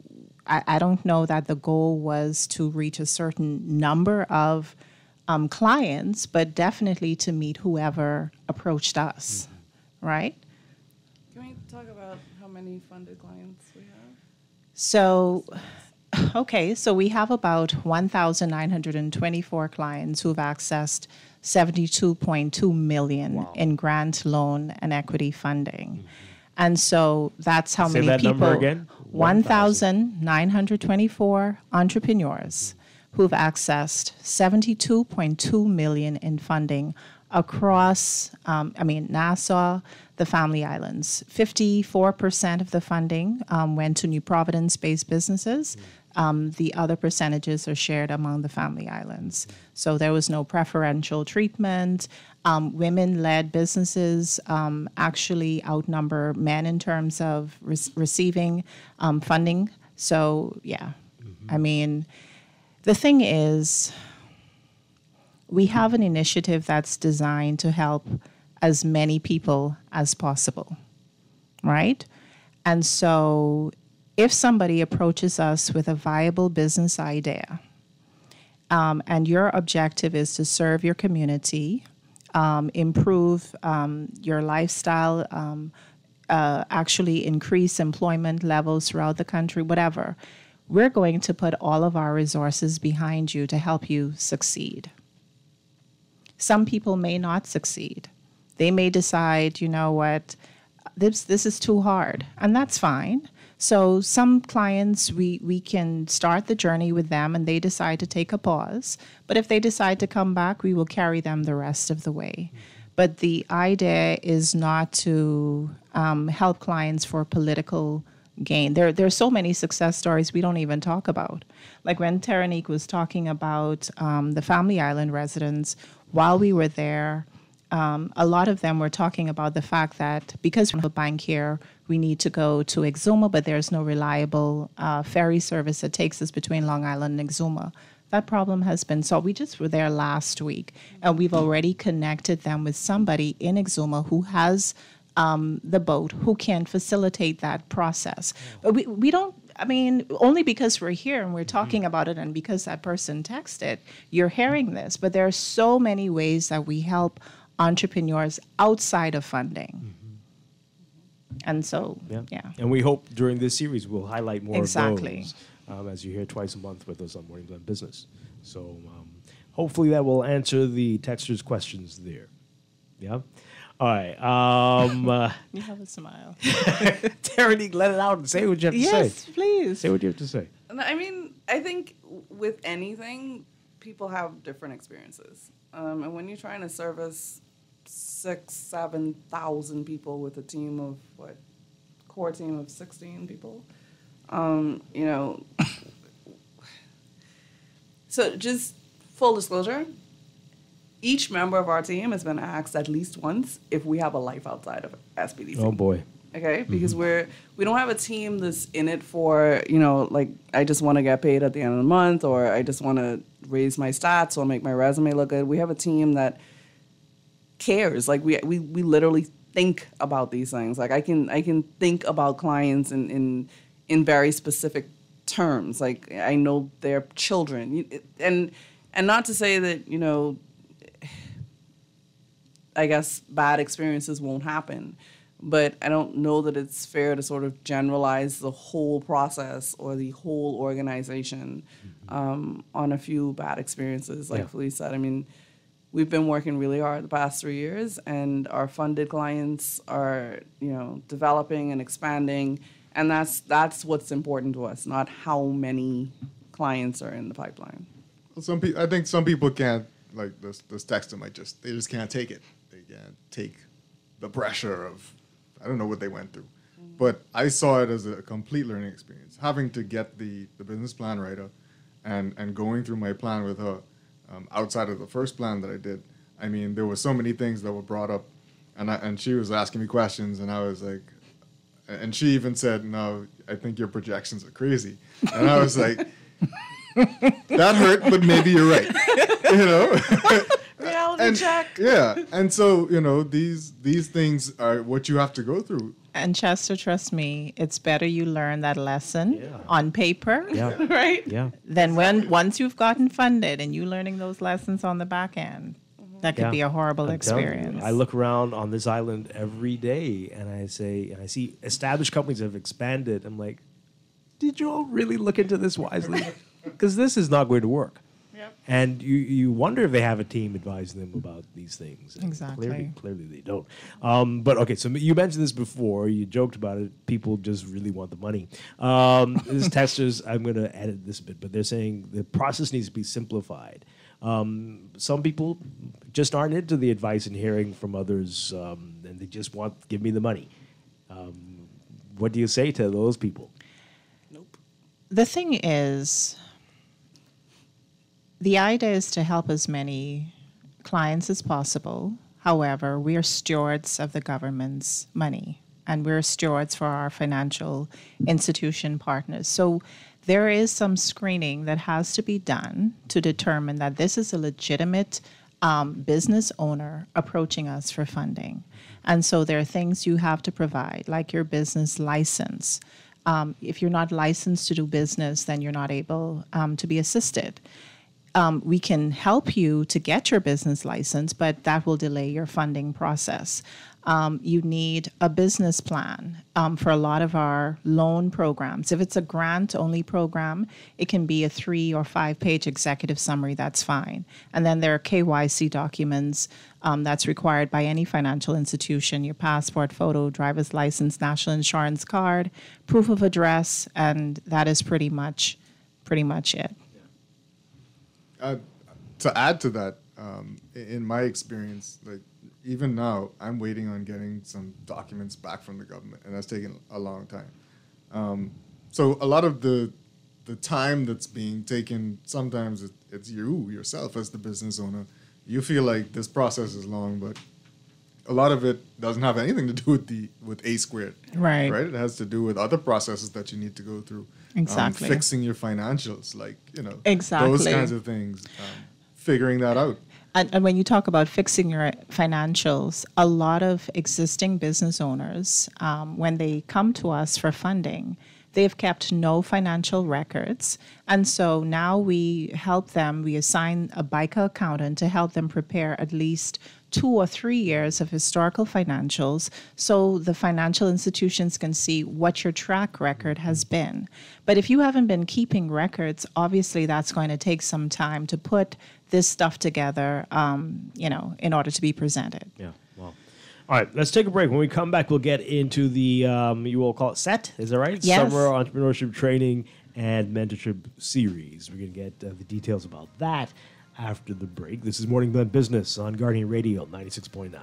I don't know that the goal was to reach a certain number of clients, but definitely to meet whoever approached us, right? Can we talk about how many funded clients we have? So, okay, so we have about 1,924 clients who've accessed $72.2 million in grant, loan, and equity funding. And so that's how Say many that people. number again? 1,924 entrepreneurs who've accessed $72.2 million in funding across, Nassau, the Family Islands. 54% of the funding went to New Providence-based businesses. The other percentages are shared among the Family Islands. So there was no preferential treatment. Women-led businesses actually outnumber men in terms of receiving funding. So, yeah. I mean, the thing is, we have an initiative that's designed to help as many people as possible, right? And so if somebody approaches us with a viable business idea, and your objective is to serve your community, improve your lifestyle, actually increase employment levels throughout the country, whatever, we're going to put all of our resources behind you to help you succeed. Some people may not succeed. They may decide, you know what, this is too hard, and that's fine. So some clients, we can start the journey with them and they decide to take a pause. But if they decide to come back, we will carry them the rest of the way. But the idea is not to help clients for political gain. There's so many success stories we don't even talk about. Like when Tehranique was talking about the Family Island residents, while we were there, a lot of them were talking about the fact that because we have a bank here, we need to go to Exuma, but there's no reliable ferry service that takes us between Long Island and Exuma. That problem has been solved. We just were there last week, and we've already connected them with somebody in Exuma who has the boat, who can facilitate that process. But we don't, only because we're here and we're talking about it and because that person texted, you're hearing this. But there are so many ways that we help entrepreneurs outside of funding. And so, yeah. And we hope during this series we'll highlight more Exactly. of those as you hear twice a month with us on Morning Blend Business. So hopefully that will answer the texters' questions there. Yeah? All right. You have a smile. Tehranique, let it out and say what you have to say. Yes, please. Say what you have to say. I think with anything, people have different experiences. And when you're trying to service 6,000-7,000 people with a team of core team of 16 people, so just full disclosure, each member of our team has been asked at least once if we have a life outside of SBDC. Oh boy. Okay, because we don't have a team that's in it for, I just want to get paid at the end of the month, or I just want to raise my stats or make my resume look good. We have a team that cares. Like we literally think about these things. Like I can think about clients in very specific terms. Like I know their children, and not to say that, you know, I guess bad experiences won't happen, but I don't know that it's fair to sort of generalize the whole process or the whole organization on a few bad experiences. Like Phyllice said, I mean, we've been working really hard the past 3 years, and our funded clients are, you know, developing and expanding, and that's what's important to us, not how many clients are in the pipeline. Well, I think some people can't, like this texter they just can't take it. They can't take the pressure of, I don't know what they went through. But I saw it as a complete learning experience. Having to get the business plan writer and going through my plan with her, outside of the first plan that I did, I mean, there were so many things that were brought up, and she was asking me questions, and I was like, and she even said, "No, I think your projections are crazy," and I was like, "That hurt, but maybe you're right," you know. Reality check. Yeah, and so, you know, these things are what you have to go through. And Chester, trust me, it's better you learn that lesson on paper, right? Yeah. Than once you've gotten funded and you learning those lessons on the back end. That could be a horrible experience. I look around on this island every day, and I see established companies that have expanded. I'm like, did you all really look into this wisely? Because this is not going to work. And you wonder if they have a team advising them about these things. And exactly. Clearly they don't. But okay, so you mentioned this before. You joked about it. People just really want the money. These testers, I'm going to edit this a bit, but they're saying the process needs to be simplified. Some people just aren't into the advice and hearing from others, and they just want, give me the money. What do you say to those people? The thing is, the idea is to help as many clients as possible. However, we are stewards of the government's money, and we're stewards for our financial institution partners. So there is some screening that has to be done to determine that this is a legitimate business owner approaching us for funding. And so there are things you have to provide, like your business license. If you're not licensed to do business, then you're not able to be assisted. We can help you to get your business license, but that will delay your funding process. You need a business plan for a lot of our loan programs. If it's a grant-only program, it can be a 3 or 5 page executive summary. That's fine. And then there are KYC documents that's required by any financial institution: your passport, photo, driver's license, national insurance card, proof of address, and that is pretty much it. To add to that, in my experience, like even now, I'm waiting on getting some documents back from the government, and that's taken a long time. So a lot of the time that's being taken, sometimes it's yourself as the business owner. You feel like this process is long, but a lot of it doesn't have anything to do with A squared. Right. Right? It has to do with other processes that you need to go through. Exactly. Fixing your financials, like, exactly. those kinds of things. Figuring that out. And when you talk about fixing your financials, a lot of existing business owners, when they come to us for funding, they've kept no financial records. And so now we help them, we assign a BICA accountant to help them prepare at least 2 or 3 years of historical financials so the financial institutions can see what your track record has been. But if you haven't been keeping records, obviously that's going to take some time to put this stuff together, in order to be presented. Yeah, well. All right, let's take a break. When we come back, we'll get into the, you will call it SET, is that right? Yes. Summer Entrepreneurship Training and Mentorship Series. We're going to get the details about that after the break. This is Morning Blend Business on Guardian Radio 96.9.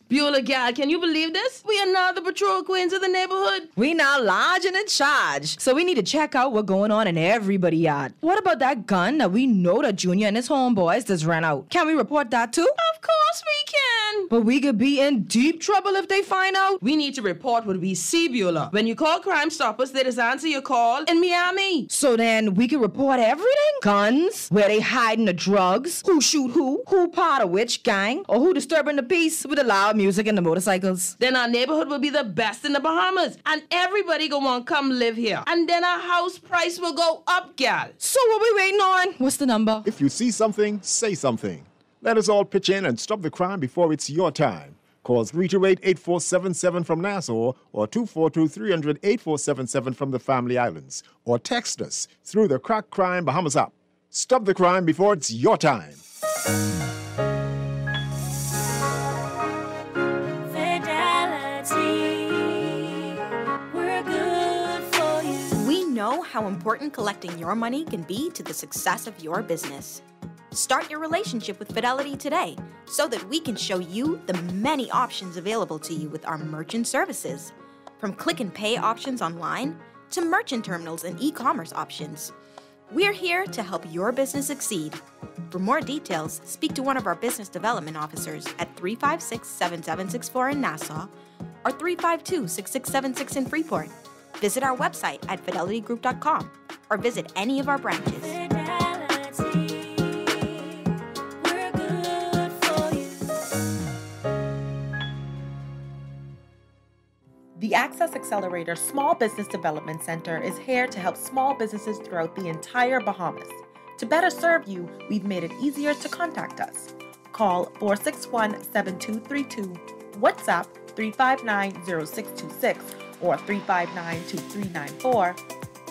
Beulah gal, can you believe this? We are now the patrol queens of the neighborhood. We now large and in charge. So we need to check out what's going on in everybody's yard. What about that gun that we know that Junior and his homeboys just ran out? Can we report that too? Of course we can. But we could be in deep trouble if they find out. We need to report what we see, Beulah. When you call Crime Stoppers, they just answer your call in Miami. So then we can report everything? Guns, where they hiding the drugs, who shoot who part of which gang, or who disturbing the peace with the loud music and the motorcycles. Then our neighborhood will be the best in the Bahamas, and everybody gonna want to come live here. And then our house price will go up, gal. So what we waiting on? What's the number? If you see something, say something. Let us all pitch in and stop the crime before it's your time. Call 328-8477 from Nassau or 242-300-8477 from the Family Islands. Or text us through the Crack Crime Bahamas app. Stop the crime before it's your time. We know how important collecting your money can be to the success of your business. Start your relationship with Fidelity today so that we can show you the many options available to you with our merchant services. From click and pay options online to merchant terminals and e-commerce options. We're here to help your business succeed. For more details, speak to one of our business development officers at 356-7764 in Nassau or 352-6676 in Freeport. Visit our website at fidelitygroup.com or visit any of our branches. The Access Accelerator Small Business Development Center is here to help small businesses throughout the entire Bahamas. To better serve you, we've made it easier to contact us. Call 461-7232, WhatsApp 359-0626 or 359-2394,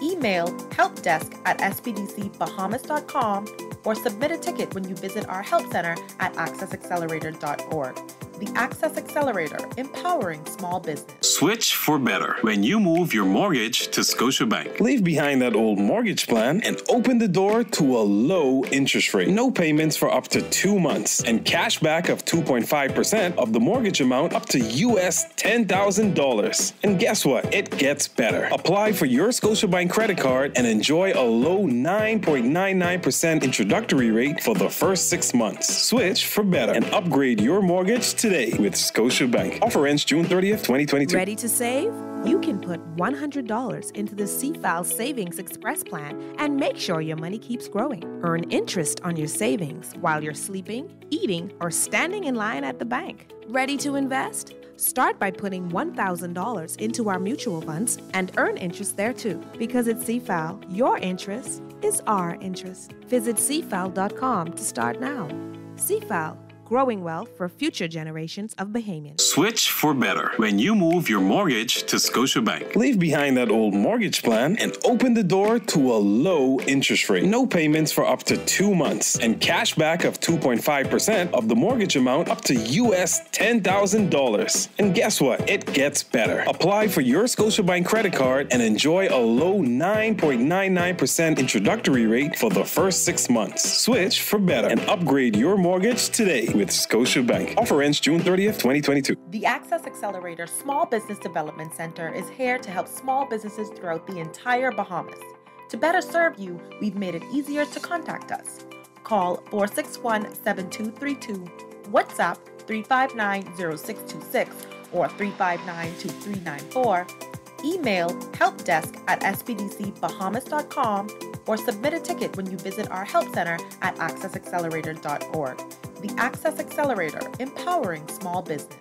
email helpdesk@spdcbahamas.com, or submit a ticket when you visit our help center at accessaccelerator.org. The Access Accelerator, empowering small business. Switch for better when you move your mortgage to Scotiabank. Leave behind that old mortgage plan and open the door to a low interest rate. No payments for up to 2 months and cash back of 2.5% of the mortgage amount up to US $10,000. And guess what? It gets better. Apply for your Scotiabank credit card and enjoy a low 9.99% introductory rate for the first 6 months. Switch for better and upgrade your mortgage today with Scotiabank. Offer ends June 30th, 2022. Ready to save? You can put $100 into the CFAL Savings Express Plan and make sure your money keeps growing. Earn interest on your savings while you're sleeping, eating, or standing in line at the bank. Ready to invest? Start by putting $1,000 into our mutual funds and earn interest there too. Because at CFAL, your interest is our interest. Visit CFAL.com to start now. CFAL, growing wealth for future generations of Bahamians. Switch for better when you move your mortgage to Scotiabank. Leave behind that old mortgage plan and open the door to a low interest rate. No payments for up to 2 months and cash back of 2.5% of the mortgage amount up to US $10,000. And guess what? It gets better. Apply for your Scotiabank credit card and enjoy a low 9.99% introductory rate for the first 6 months. Switch for better and upgrade your mortgage today with Scotiabank. Offer ends June 30th, 2022. The Access Accelerator Small Business Development Center is here to help small businesses throughout the entire Bahamas. To better serve you, we've made it easier to contact us. Call 461-7232, WhatsApp 359-0626 or 359-2394, email helpdesk@spdcbahamas.com, or submit a ticket when you visit our help center at accessaccelerator.org. The Access Accelerator, empowering small business.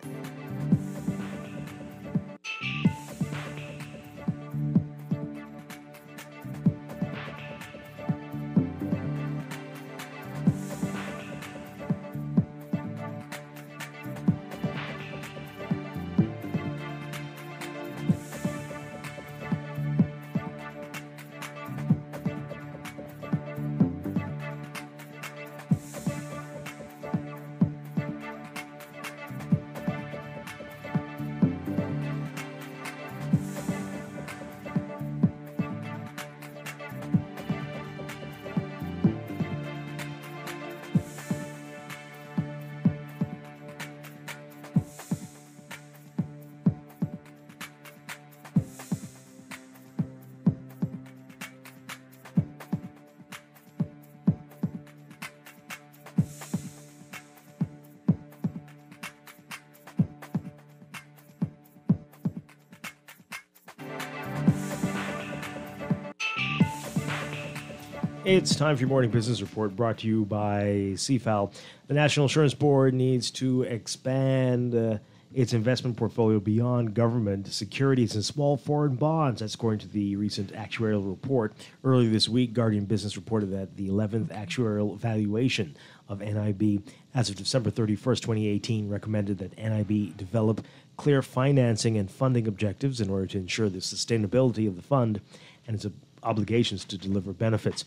It's time for your morning business report brought to you by CFAL. The National Insurance Board needs to expand its investment portfolio beyond government securities and small foreign bonds. That's according to the recent actuarial report. Earlier this week, Guardian Business reported that the 11th actuarial evaluation of NIB as of December 31st, 2018, recommended that NIB develop clear financing and funding objectives in order to ensure the sustainability of the fund and its obligations to deliver benefits.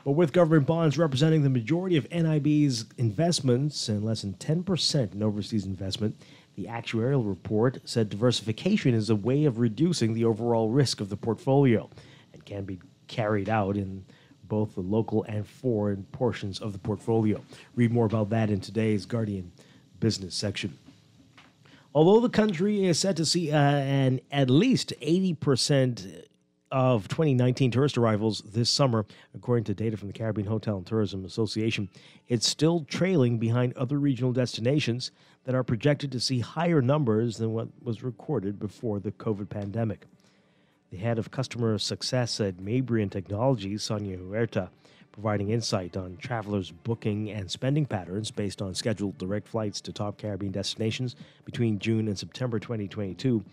But with government bonds representing the majority of NIB's investments and less than 10% in overseas investment, the actuarial report said diversification is a way of reducing the overall risk of the portfolio and can be carried out in both the local and foreign portions of the portfolio. Read more about that in today's Guardian Business section. Although the country is set to see an at least 80% of 2019 tourist arrivals this summer, according to data from the Caribbean Hotel and Tourism Association, it's still trailing behind other regional destinations that are projected to see higher numbers than what was recorded before the COVID pandemic. The head of customer success at Mabrian Technologies, Sonia Huerta, providing insight on travelers' booking and spending patterns based on scheduled direct flights to top Caribbean destinations between June and September 2022.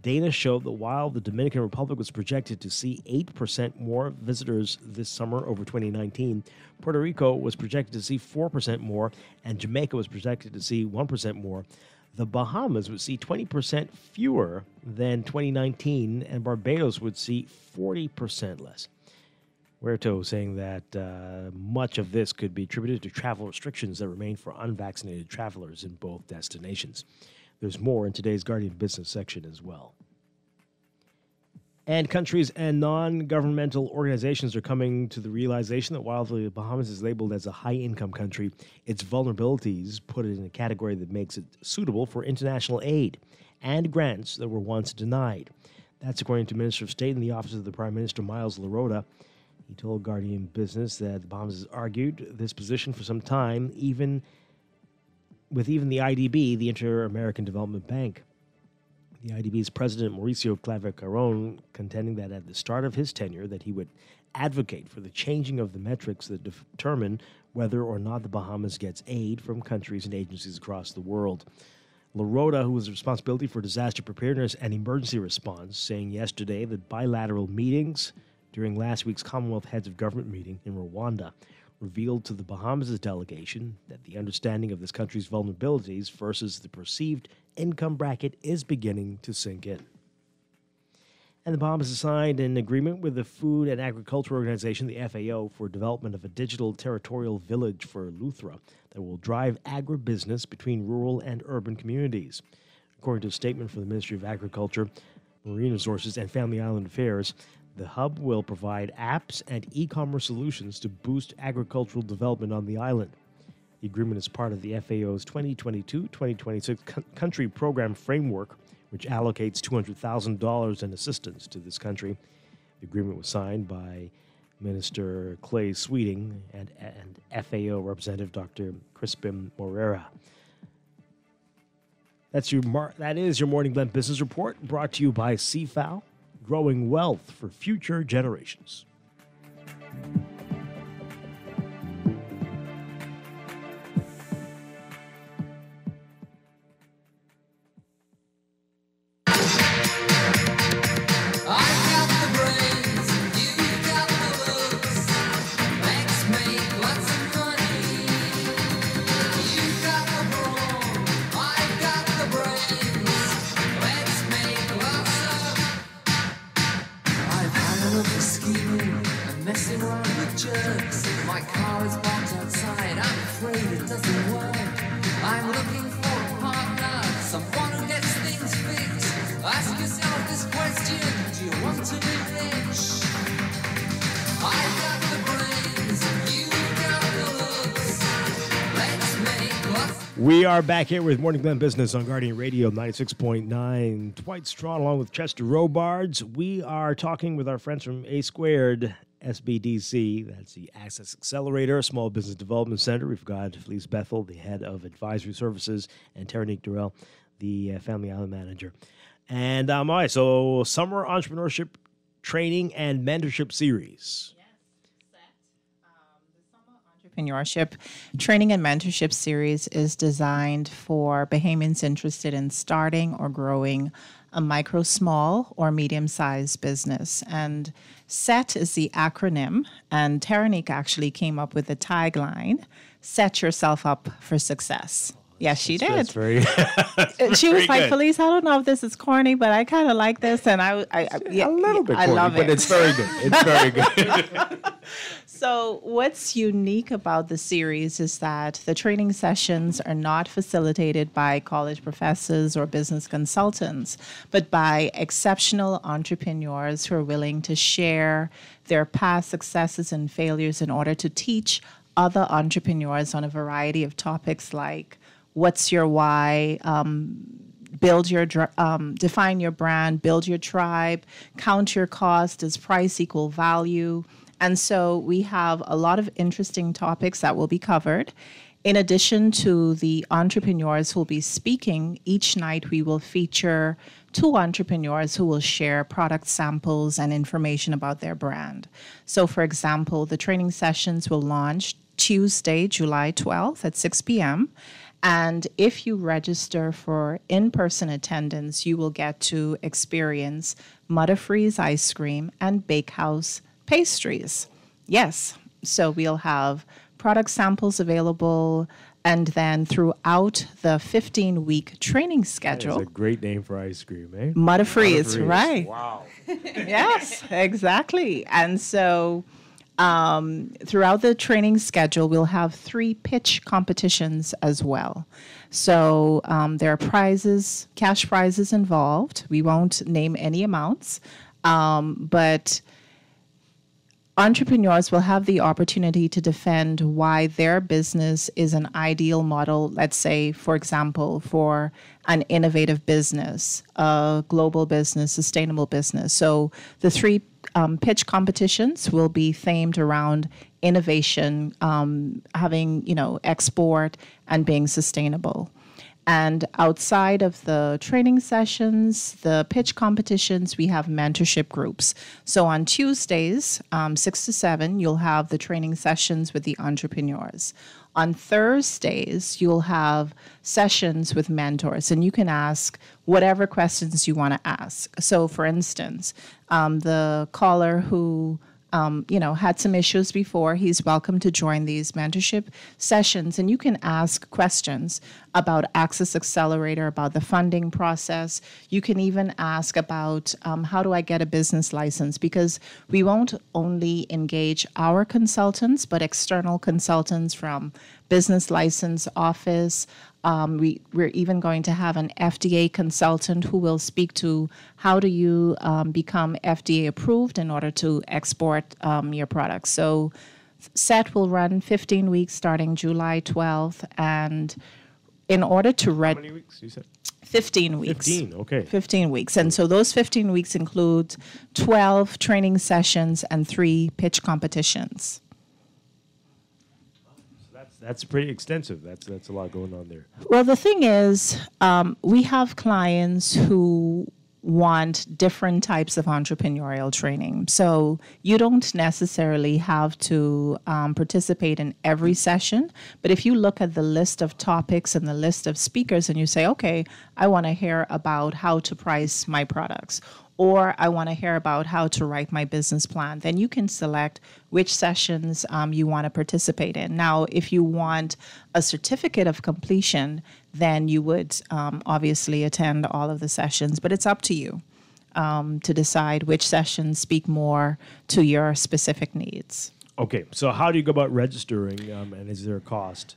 Data showed that while the Dominican Republic was projected to see 8% more visitors this summer over 2019, Puerto Rico was projected to see 4% more, and Jamaica was projected to see 1% more. The Bahamas would see 20% fewer than 2019, and Barbados would see 40% less. Huerto saying that much of this could be attributed to travel restrictions that remain for unvaccinated travelers in both destinations. There's more in today's Guardian Business section as well. And countries and non-governmental organizations are coming to the realization that while the Bahamas is labeled as a high-income country, its vulnerabilities put it in a category that makes it suitable for international aid and grants that were once denied. That's according to Minister of State in the Office of the Prime Minister, Miles Larota. He told Guardian Business that the Bahamas has argued this position for some time, even the IDB, the Inter-American Development Bank. The IDB's president, Mauricio Claver-Caron, contending that at the start of his tenure that he would advocate for the changing of the metrics that determine whether or not the Bahamas gets aid from countries and agencies across the world. Larota, who has responsibility for disaster preparedness and emergency response, saying yesterday that bilateral meetings during last week's Commonwealth Heads of Government meeting in Rwanda revealed to the Bahamas' delegation that the understanding of this country's vulnerabilities versus the perceived income bracket is beginning to sink in. And the Bahamas has signed an agreement with the Food and Agriculture Organization, the FAO, for development of a digital territorial village for Luthra that will drive agribusiness between rural and urban communities. According to a statement from the Ministry of Agriculture, Marine Resources, and Family Island Affairs, the hub will provide apps and e-commerce solutions to boost agricultural development on the island. The agreement is part of the FAO's 2022-2026 country program framework, which allocates $200,000 in assistance to this country. The agreement was signed by Minister Clay Sweeting and FAO Representative Dr. Crispin Morera. That is your Morning Blend Business Report, brought to you by CFAL, growing wealth for future generations. We are back here with Morning Glen Business on Guardian Radio 96.9. Dwight Strachan along with Chester Robards. We are talking with our friends from A Squared SBDC. That's the Access Accelerator, Small Business Development Center. We've got Phyllice Bethel, the head of advisory services, and Tehranique Darrell, the Family Island manager. And all right, so summer entrepreneurship training and mentorship series. Entrepreneurship Training and Mentorship Series is designed for Bahamians interested in starting or growing a micro, small, or medium-sized business. And SET is the acronym, and Tehranique actually came up with the tagline, "Set yourself up for success." Yes, she did. That's very. She was like, good. "Phyllice, I don't know if this is corny, but I kind of like this." And yeah, A little bit I corny, love but it. it's very good. It's very good. So what's unique about the series is that the training sessions are not facilitated by college professors or business consultants, but by exceptional entrepreneurs who are willing to share their past successes and failures in order to teach other entrepreneurs on a variety of topics like what's your why, define your brand, build your tribe, count your cost, does price equal value? And so we have a lot of interesting topics that will be covered. In addition to the entrepreneurs who will be speaking, each night we will feature 2 entrepreneurs who will share product samples and information about their brand. So for example, the training sessions will launch Tuesday, July 12th at 6 p.m. And if you register for in-person attendance, you will get to experience Mudda-Freeze ice cream and Bakehouse pastries. Yes, so we'll have product samples available, and then throughout the 15-week training schedule. That's a great name for ice cream, eh? Mudda-Freeze, Mudda-Freeze. right. Wow. Yes, exactly. And so throughout the training schedule, we'll have 3 pitch competitions as well. So there are prizes, cash prizes involved. We won't name any amounts, but entrepreneurs will have the opportunity to defend why their business is an ideal model, let's say, for example, for an innovative business, a global business, sustainable business. So the 3 pitch competitions will be themed around innovation, having, export and being sustainable. And outside of the training sessions, the pitch competitions, we have mentorship groups. So on Tuesdays, 6 to 7, you'll have the training sessions with the entrepreneurs. On Thursdays, you'll have sessions with mentors, and you can ask whatever questions you want to ask. So for instance, the caller who had some issues before, he's welcome to join these mentorship sessions. And you can ask questions about Access Accelerator, about the funding process. You can even ask about how do I get a business license? Because we won't only engage our consultants, but external consultants from business license office. We're even going to have an FDA consultant who will speak to how do you become FDA approved in order to export your products. So SET will run 15 weeks starting July 12th. And in order to How many weeks, you said? 15 weeks. 15, okay. 15 weeks. And so those 15 weeks include 12 training sessions and 3 pitch competitions. That's pretty extensive. That's a lot going on there. Well, the thing is, we have clients who want different types of entrepreneurial training. So you don't necessarily have to participate in every session. But if you look at the list of topics and the list of speakers and you say, okay, I want to hear about how to price my products, or I want to hear about how to write my business plan, then you can select which sessions you want to participate in. Now, if you want a certificate of completion, then you would obviously attend all of the sessions, but it's up to you to decide which sessions speak more to your specific needs. Okay, so how do you go about registering, and is there a cost?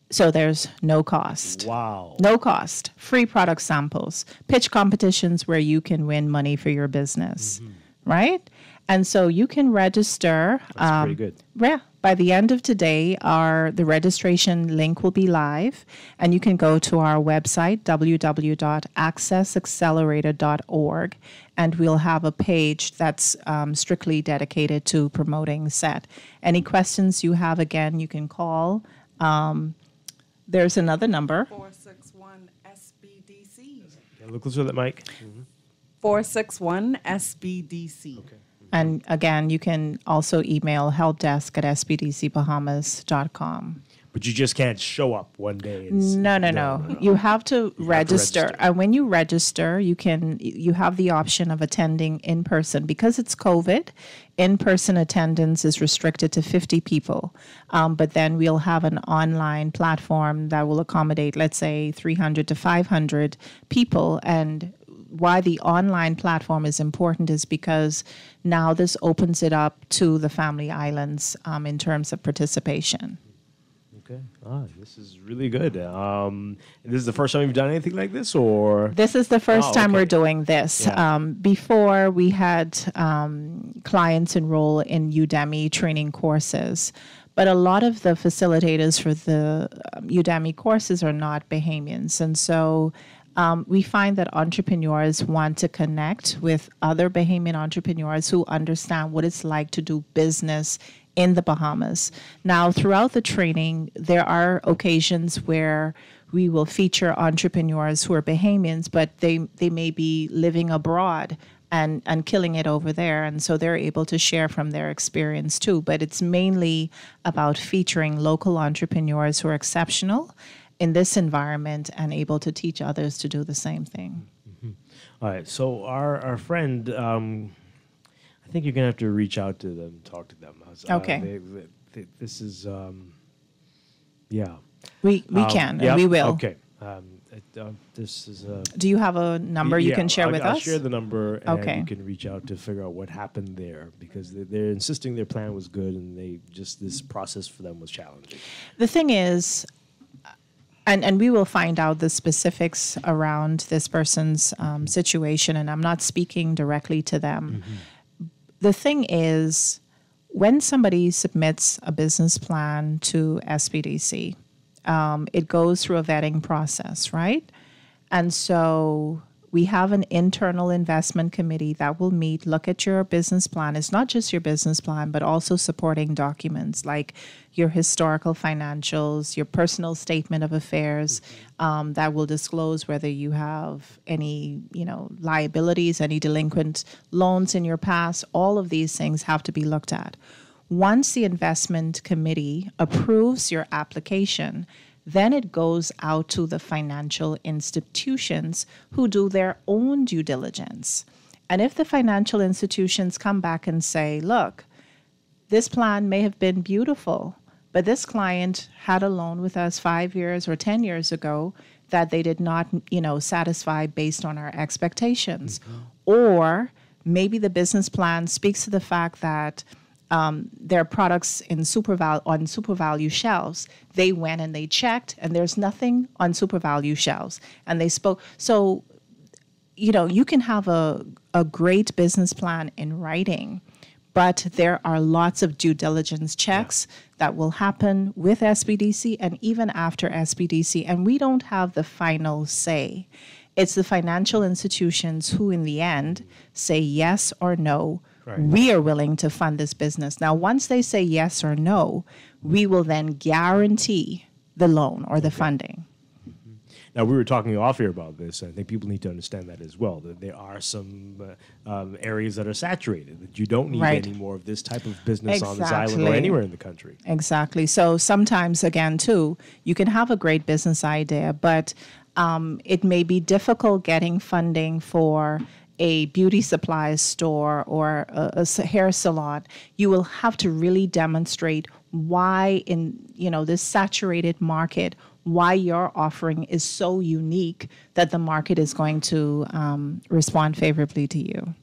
So there's no cost. Wow. No cost. Free product samples. Pitch competitions where you can win money for your business. Right? And so you can register. That's pretty good. Yeah. By the end of today, the registration link will be live, and you can go to our website, www.accessaccelerator.org, and we'll have a page that's strictly dedicated to promoting SET. Any questions you have, again, you can call. There's another number. 461 SBDC. Yeah, look closer to that mic. 461 SBDC. Okay. And again, you can also email helpdesk@sbdcbahamas.com. But you just can't show up one day. No. You have to register. And when you register, you have the option of attending in person. Because it's COVID, in-person attendance is restricted to 50 people. But then we'll have an online platform that will accommodate, let's say, 300 to 500 people. And why the online platform is important is because now this opens it up to the Family Islands in terms of participation. Okay. This is really good. This is the first time you've done anything like this, or? This is the first time we're doing this. Yeah. Before, we had clients enroll in Udemy training courses, but a lot of the facilitators for the Udemy courses are not Bahamians. And so we find that entrepreneurs want to connect with other Bahamian entrepreneurs who understand what it's like to do business in the Bahamas. Now, throughout the training, there are occasions where we will feature entrepreneurs who are Bahamians, but they may be living abroad and killing it over there. And so they're able to share from their experience too. But it's mainly about featuring local entrepreneurs who are exceptional in this environment and able to teach others to do the same thing. Mm-hmm. All right. So our friend, I think you're going to have to reach out to them, talk to them. Okay. This is, yeah. We can, and we will. Okay. This is. Do you have a number you can share with us? I'll share the number, and Okay. you can reach out to figure out what happened there, because they're insisting their plan was good, and this process for them was challenging. The thing is, and we will find out the specifics around this person's situation, and I'm not speaking directly to them. The thing is, when somebody submits a business plan to SBDC, it goes through a vetting process, right? And so we have an internal investment committee that will meet, look at your business plan. It's not just your business plan, but also supporting documents like your historical financials, your personal statement of affairs that will disclose whether you have any, liabilities, any delinquent loans in your past. All of these things have to be looked at. Once the investment committee approves your application, then it goes out to the financial institutions who do their own due diligence. And if the financial institutions come back and say, look, this plan may have been beautiful, but this client had a loan with us 5 years or 10 years ago that they did not, satisfy based on our expectations. Or maybe the business plan speaks to the fact that their products on SuperValue shelves, they went and they checked, and there's nothing on SuperValue shelves. And they spoke. So, you can have a great business plan in writing, but there are lots of due diligence checks that will happen with SBDC and even after SBDC. And we don't have the final say. It's the financial institutions who, in the end, say yes or no. Right. We are willing to fund this business. Now, once they say yes or no, we will then guarantee the loan or the funding. Now, we were talking off air about this. I think people need to understand that as well, that there are some areas that are saturated, that you don't need any more of this type of business on this island or anywhere in the country. Exactly. So sometimes, again, too, you can have a great business idea, but it may be difficult getting funding for a beauty supplies store or a hair salon. You will have to really demonstrate why in this saturated market, why your offering is so unique that the market is going to respond favorably to you.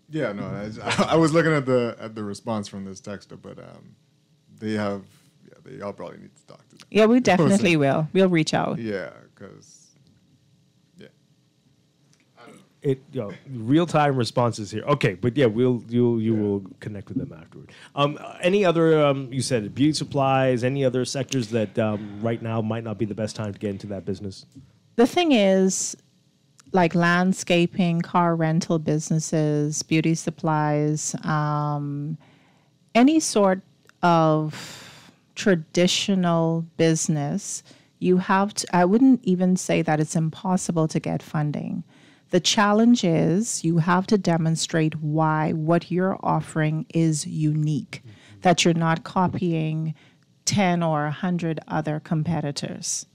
Yeah, no, I was looking at the response from this texter, but y'all probably need to talk to them. Yeah, we definitely will. We'll reach out. Yeah, because. Real-time responses here. Okay, but yeah, you will connect with them afterward. Any other, you said beauty supplies, any other sectors that right now might not be the best time to get into that business? The thing is, like landscaping, car rental businesses, beauty supplies, any sort of traditional business, you have to, I wouldn't even say that it's impossible to get funding. The challenge is you have to demonstrate why what you're offering is unique, that you're not copying 10 or 100 other competitors.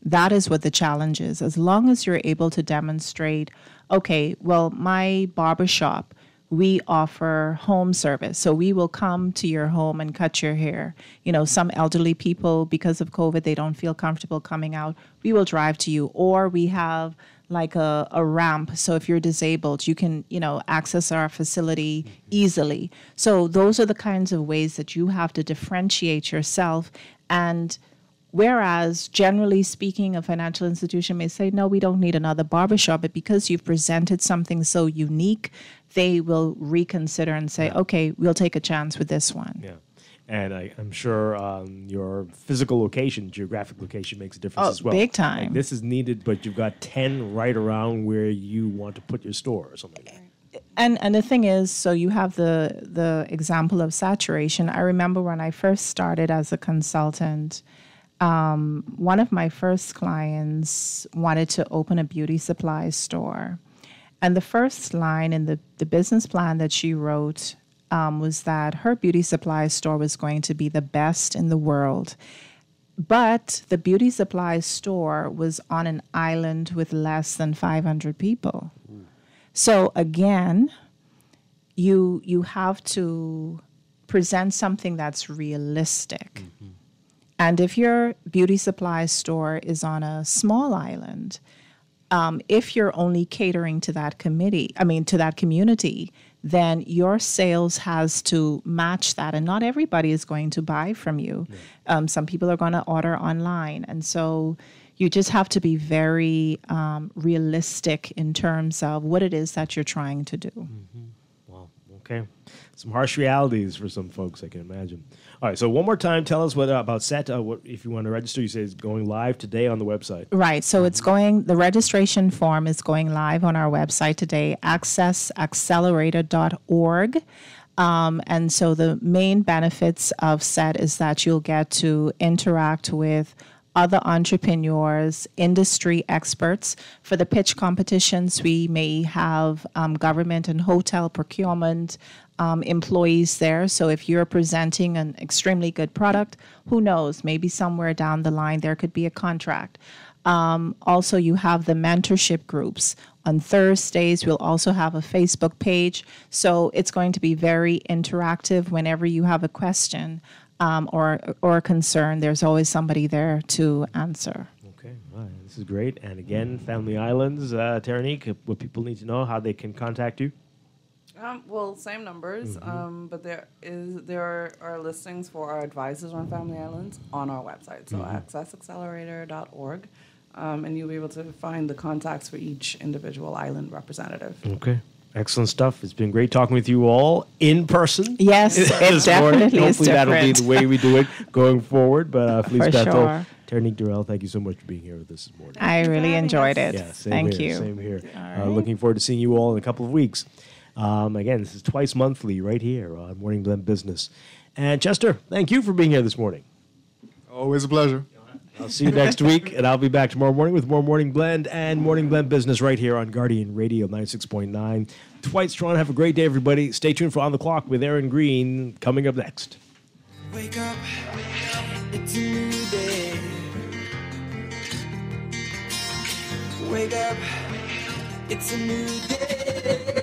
That is what the challenge is. As long as you're able to demonstrate, okay, well, my barbershop, we offer home service. So we will come to your home and cut your hair. You know, some elderly people, because of COVID, they don't feel comfortable coming out. We will drive to you. Or we have like a ramp. So if you're disabled, you can, access our facility easily. So those are the kinds of ways that you have to differentiate yourself. And whereas, generally speaking, a financial institution may say, no, we don't need another barbershop, but because you've presented something so unique, they will reconsider and say, okay, we'll take a chance with this one. Yeah. And I'm sure your physical location, geographic location makes a difference as well. Big time. Like this is needed, but you've got 10 right around where you want to put your store or something like that. And the thing is, so you have the example of saturation. I remember when I first started as a consultant, one of my first clients wanted to open a beauty supply store. And the first line in the business plan that she wrote was that her beauty supply store was going to be the best in the world. But the beauty supply store was on an island with less than 500 people. So again, you have to present something that's realistic. And if your beauty supply store is on a small island, if you're only catering to that community, then your sales has to match that. And not everybody is going to buy from you. Some people are going to order online. And so you just have to be very realistic in terms of what it is that you're trying to do. Well, okay. Some harsh realities for some folks, I can imagine. All right, so one more time, tell us about SET. What if you want to register, you say it's going live today on the website. Right, so the registration form is going live on our website today, accessaccelerator.org. And so the main benefits of SET is that you'll get to interact with other entrepreneurs, industry experts. For the pitch competitions, we may have government and hotel procurement employees there. So if you're presenting an extremely good product, who knows, maybe somewhere down the line there could be a contract. Also, you have the mentorship groups. On Thursdays, we'll also have a Facebook page. So it's going to be very interactive. Whenever you have a question or a concern, there's always somebody there to answer. Okay, all right. This is great. And again, Family Islands, Tehranique, what people need to know, how they can contact you? Well, same numbers, but there are listings for our advisors on Family Islands on our website, so accessaccelerator.org, and you'll be able to find the contacts for each individual island representative. Okay. Excellent stuff. It's been great talking with you all in person. Yes, it definitely is Hopefully that'll be the way we do it going forward. But Phyllice, Bethel, sure. Tehranique, Darrell, thank you so much for being here with us this morning. I really enjoyed it. Yeah, Thank you. Same here. All right. Looking forward to seeing you all in a couple of weeks. Again, this is twice monthly right here on Morning Blend Business. And Chester, thank you for being here this morning. Always a pleasure. I'll see you next week, and I'll be back tomorrow morning with more Morning Blend and Morning Blend Business right here on Guardian Radio 96.9. Dwight Strachan, have a great day, everybody. Stay tuned for On the Clock with Aaron Green coming up next. Wake up, it's a new day. Wake up, it's a new day.